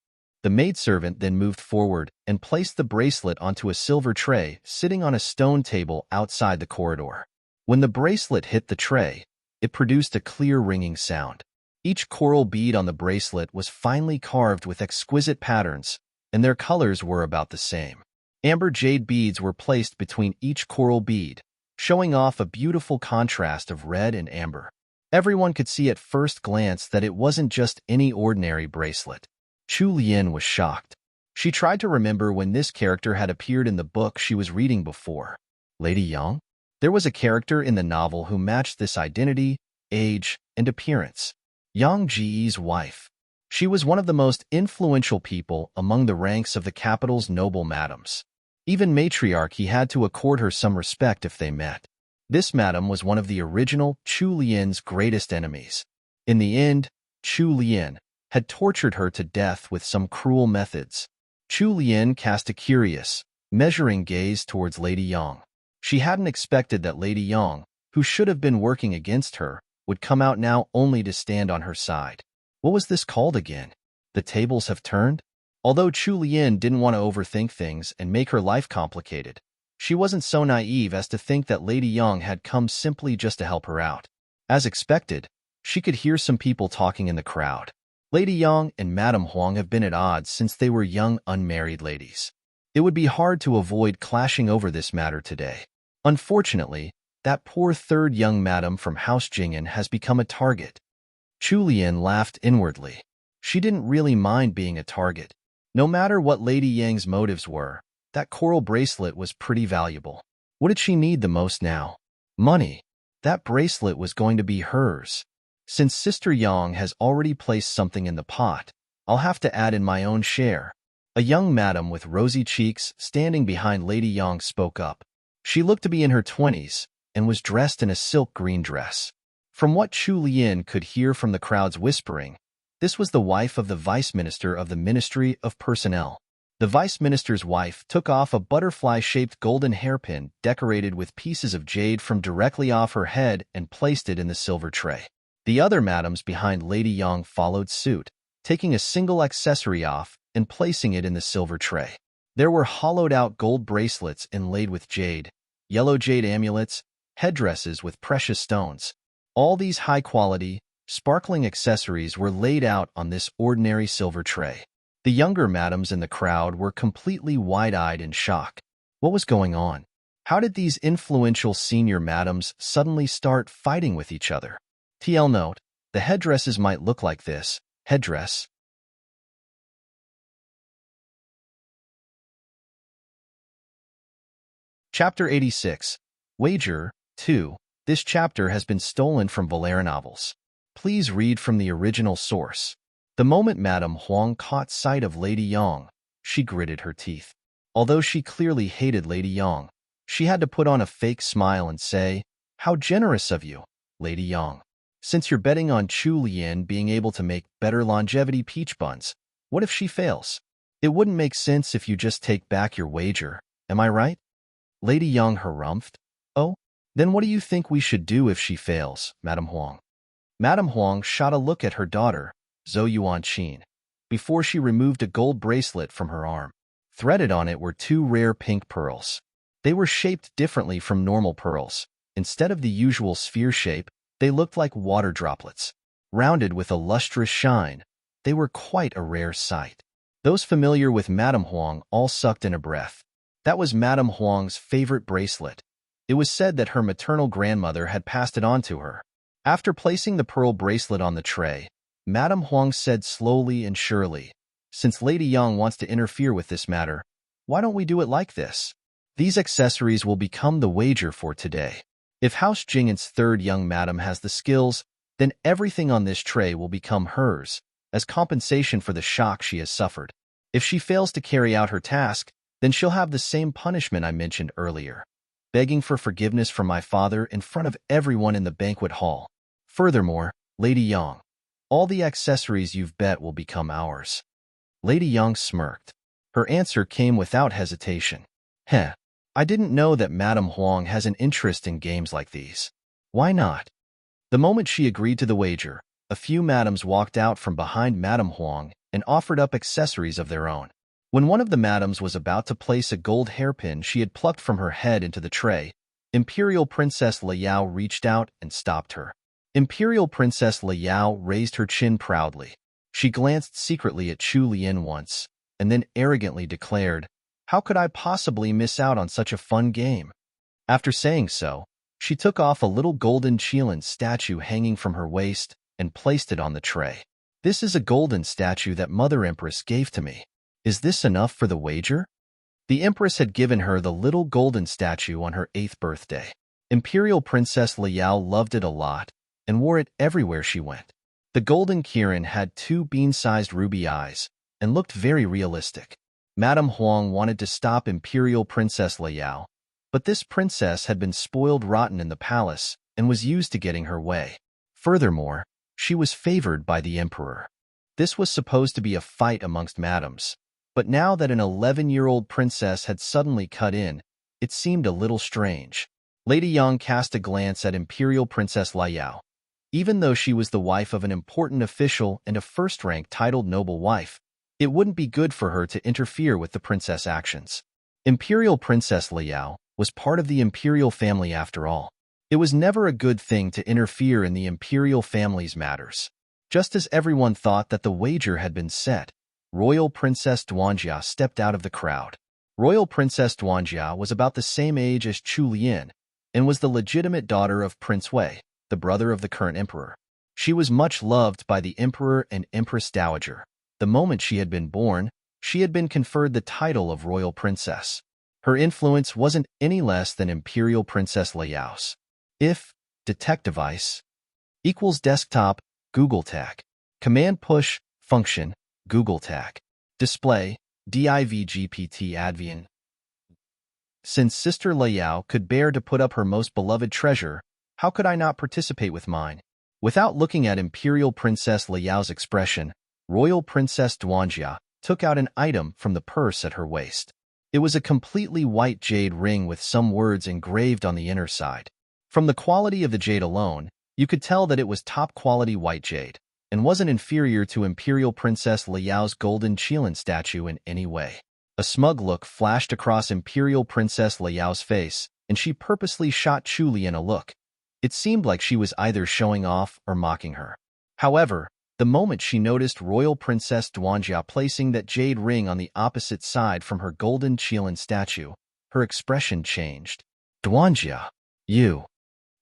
Speaker 1: The maidservant then moved forward and placed the bracelet onto a silver tray sitting on a stone table outside the corridor. When the bracelet hit the tray, it produced a clear ringing sound. Each coral bead on the bracelet was finely carved with exquisite patterns, and their colors were about the same. Amber jade beads were placed between each coral bead, showing off a beautiful contrast of red and amber. Everyone could see at first glance that it wasn't just any ordinary bracelet. Chu Lian was shocked. She tried to remember when this character had appeared in the book she was reading before. Lady Yang? There was a character in the novel who matched this identity, age, and appearance. Yang Ji's wife. She was one of the most influential people among the ranks of the capital's noble madams. Even matriarchy had to accord her some respect if they met. This madam was one of the original Chu Lian's greatest enemies. In the end, Chu Lian had tortured her to death with some cruel methods. Chu Lian cast a curious, measuring gaze towards Lady Yang. She hadn't expected that Lady Yang, who should have been working against her, would come out now only to stand on her side. What was this called again? The tables have turned? Although Chu Lian didn't want to overthink things and make her life complicated, she wasn't so naive as to think that Lady Yang had come simply just to help her out. As expected, she could hear some people talking in the crowd. Lady Yang and Madame Huang have been at odds since they were young unmarried ladies. It would be hard to avoid clashing over this matter today. Unfortunately, that poor third young madam from House Jing'an has become a target. Chu Lian laughed inwardly. She didn't really mind being a target. No matter what Lady Yang's motives were, that coral bracelet was pretty valuable. What did she need the most now? Money. That bracelet was going to be hers. Since Sister Yang has already placed something in the pot, I'll have to add in my own share. A young madam with rosy cheeks standing behind Lady Yang spoke up. She looked to be in her 20s and was dressed in a silk green dress. From what Chu Lian could hear from the crowd's whispering, this was the wife of the Vice Minister of the Ministry of Personnel. The Vice Minister's wife took off a butterfly-shaped golden hairpin decorated with pieces of jade from directly off her head and placed it in the silver tray. The other madams behind Lady Yang followed suit, taking a single accessory off and placing it in the silver tray. There were hollowed-out gold bracelets inlaid with jade, yellow jade amulets, headdresses with precious stones. All these high-quality, sparkling accessories were laid out on this ordinary silver tray. The younger madams in the crowd were completely wide-eyed in shock. What was going on? How did these influential senior madams suddenly start fighting with each other? TL note, the headdresses might look like this. Headdress. Chapter 86. Wager, 2. This chapter has been stolen from Valera novels. Please read from the original source. The moment Madame Huang caught sight of Lady Yang, she gritted her teeth. Although she clearly hated Lady Yang, she had to put on a fake smile and say, "How generous of you, Lady Yang. Since you're betting on Chu Lian being able to make better longevity peach buns, what if she fails? It wouldn't make sense if you just take back your wager, am I right?" Lady Yang harumphed. "Oh, then what do you think we should do if she fails, Madame Huang?" Madame Huang shot a look at her daughter, Zhou Yuanqin, before she removed a gold bracelet from her arm. Threaded on it were two rare pink pearls. They were shaped differently from normal pearls. Instead of the usual sphere shape, they looked like water droplets. Rounded with a lustrous shine, they were quite a rare sight. Those familiar with Madame Huang all sucked in a breath. That was Madame Huang's favorite bracelet. It was said that her maternal grandmother had passed it on to her. After placing the pearl bracelet on the tray, Madame Huang said slowly and surely, "Since Lady Yang wants to interfere with this matter, why don't we do it like this? These accessories will become the wager for today. If House Jing'an's third young madam has the skills, then everything on this tray will become hers, as compensation for the shock she has suffered. If she fails to carry out her task, then she'll have the same punishment I mentioned earlier, begging for forgiveness from my father in front of everyone in the banquet hall. Furthermore, Lady Yang, all the accessories you've bet will become ours." Lady Yang smirked. Her answer came without hesitation. "Heh, I didn't know that Madame Huang has an interest in games like these. Why not?" The moment she agreed to the wager, a few madams walked out from behind Madame Huang and offered up accessories of their own. When one of the madams was about to place a gold hairpin she had plucked from her head into the tray, Imperial Princess Liao reached out and stopped her. Imperial Princess Liao raised her chin proudly. She glanced secretly at Chu Lian once, and then arrogantly declared, How could I possibly miss out on such a fun game? After saying so, she took off a little golden Qilin statue hanging from her waist and placed it on the tray. This is a golden statue that Mother Empress gave to me. Is this enough for the wager? The Empress had given her the little golden statue on her 8th birthday. Imperial Princess Liao loved it a lot and wore it everywhere she went. The golden Kirin had 2 bean-sized ruby eyes and looked very realistic. Madame Huang wanted to stop Imperial Princess Liao, but this princess had been spoiled rotten in the palace and was used to getting her way. Furthermore, she was favored by the emperor. This was supposed to be a fight amongst madams, but now that an 11-year-old princess had suddenly cut in, it seemed a little strange. Lady Yang cast a glance at Imperial Princess Liao. Even though she was the wife of an important official and a first-rank titled noble wife, it wouldn't be good for her to interfere with the princess' actions. Imperial Princess Liao was part of the imperial family after all. It was never a good thing to interfere in the imperial family's matters. Just as everyone thought that the wager had been set, Royal Princess Duanjia stepped out of the crowd. Royal Princess Duanjia was about the same age as Chu Lian and was the legitimate daughter of Prince Wei, the brother of the current emperor. She was much loved by the emperor and empress dowager. The moment she had been born, she had been conferred the title of royal princess. Her influence wasn't any less than Imperial Princess Liao's. If detect device equals desktop Google Tag, command push function Google Tag, display DIVGPT Advian. Since Sister Liao could bear to put up her most beloved treasure, how could I not participate with mine? Without looking at Imperial Princess Liao's expression, Royal Princess Duanjia took out an item from the purse at her waist. It was a completely white jade ring with some words engraved on the inner side. From the quality of the jade alone, you could tell that it was top-quality white jade, and wasn't inferior to Imperial Princess Liao's golden Qilin statue in any way. A smug look flashed across Imperial Princess Liao's face, and she purposely shot Chu Lian a look. It seemed like she was either showing off or mocking her. However, the moment she noticed Royal Princess Duanjia placing that jade ring on the opposite side from her golden Qilin statue, her expression changed. Duanjia, you.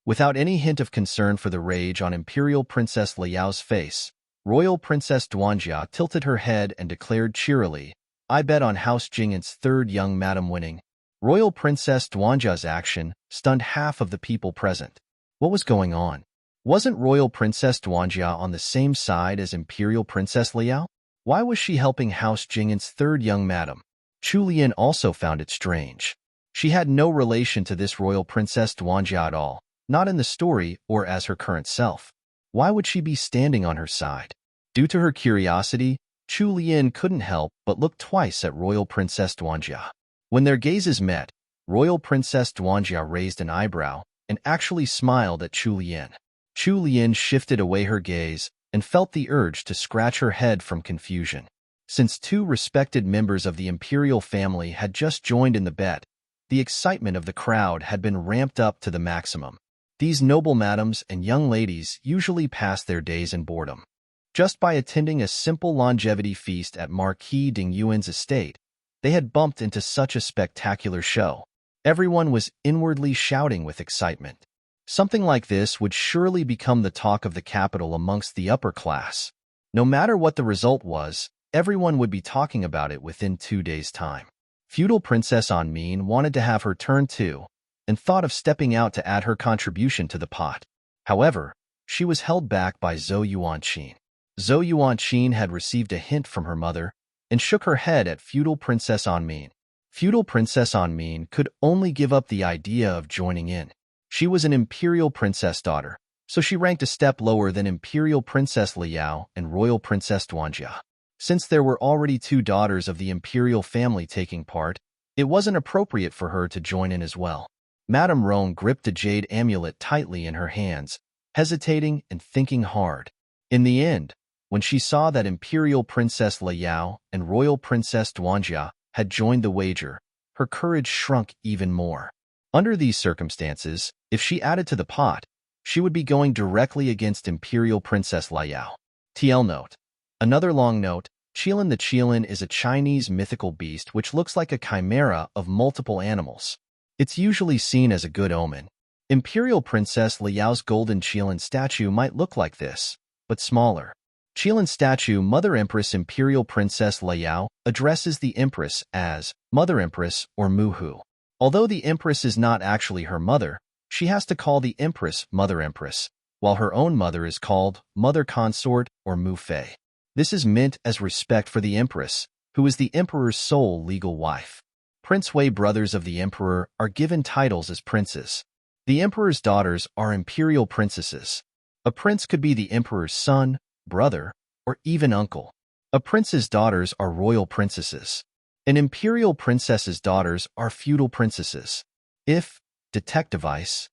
Speaker 1: Without any hint of concern for the rage on Imperial Princess Liao's face, Royal Princess Duanjia tilted her head and declared cheerily, I bet on House Jing'an's 3rd young madam winning. Royal Princess Duanjia's action stunned half of the people present. What was going on? Wasn't Royal Princess Duanjia on the same side as Imperial Princess Liao? Why was she helping House Jing'an's 3rd young madam? Chu Lian also found it strange. She had no relation to this Royal Princess Duanjia at all, not in the story or as her current self. Why would she be standing on her side? Due to her curiosity, Chu Lian couldn't help but look twice at Royal Princess Duanjia. When their gazes met, Royal Princess Duanjia raised an eyebrow and actually smiled at Chu Lian. Chu Lian shifted away her gaze and felt the urge to scratch her head from confusion. Since 2 respected members of the imperial family had just joined in the bet, the excitement of the crowd had been ramped up to the maximum. These noble madams and young ladies usually pass their days in boredom. Just by attending a simple longevity feast at Marquis Ding Yuan's estate, they had bumped into such a spectacular show. Everyone was inwardly shouting with excitement. Something like this would surely become the talk of the capital amongst the upper class. No matter what the result was, everyone would be talking about it within 2 days' time. Feudal Princess Anmin wanted to have her turn too, and thought of stepping out to add her contribution to the pot. However, she was held back by Zhou Yuanqin. Zhou Yuanqin had received a hint from her mother and shook her head at Feudal Princess Anmin. Feudal Princess Anmin could only give up the idea of joining in. She was an imperial princess daughter, so she ranked a step lower than Imperial Princess Liao and Royal Princess Duanjia. Since there were already 2 daughters of the imperial family taking part, it wasn't appropriate for her to join in as well. Madame Roan gripped the jade amulet tightly in her hands, hesitating and thinking hard. In the end, when she saw that Imperial Princess Liao and Royal Princess Duanjia had joined the wager, her courage shrunk even more. Under these circumstances, if she added to the pot, she would be going directly against Imperial Princess Liao. TL note. Another long note, Qilin. The Qilin is a Chinese mythical beast which looks like a chimera of multiple animals. It's usually seen as a good omen. Imperial Princess Liao's golden Qilin statue might look like this, but smaller. Qilin statue. Mother Empress. Imperial Princess Liao addresses the Empress as Mother Empress or Muhu. Although the Empress is not actually her mother, she has to call the Empress Mother Empress, while her own mother is called Mother Consort or Mu Fei. This is meant as respect for the Empress, who is the Emperor's sole legal wife. Prince Wei. Brothers of the Emperor are given titles as princes. The Emperor's daughters are imperial princesses. A prince could be the Emperor's son, brother, or even uncle. A prince's daughters are royal princesses. An imperial princess's daughters are feudal princesses. If detect device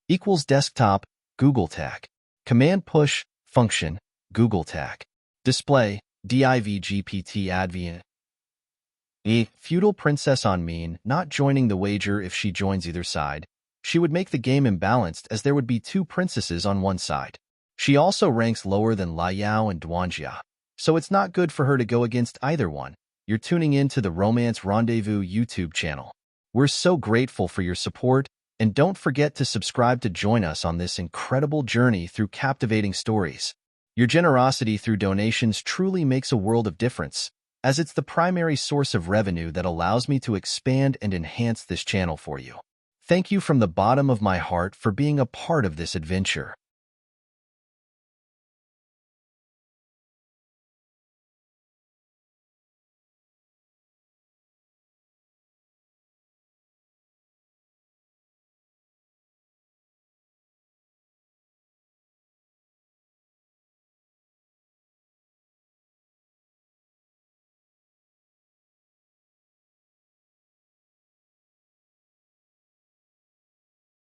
Speaker 1: equals desktop, Google tag. Command push, function, Google tag. Display, divgpt advent. A feudal princess on mean not joining the wager. If she joins either side, she would make the game imbalanced as there would be two princesses on one side. She also ranks lower than Liao and Duanjia, so it's not good for her to go against either one. You're tuning in to the Romance Rendezvous YouTube channel. We're so grateful for your support, and don't forget to subscribe to join us on this incredible journey through captivating stories. Your generosity through donations truly makes a world of difference, as it's the primary source of revenue that allows me to expand and enhance this channel for you. Thank you from the bottom of my heart for being a part of this adventure.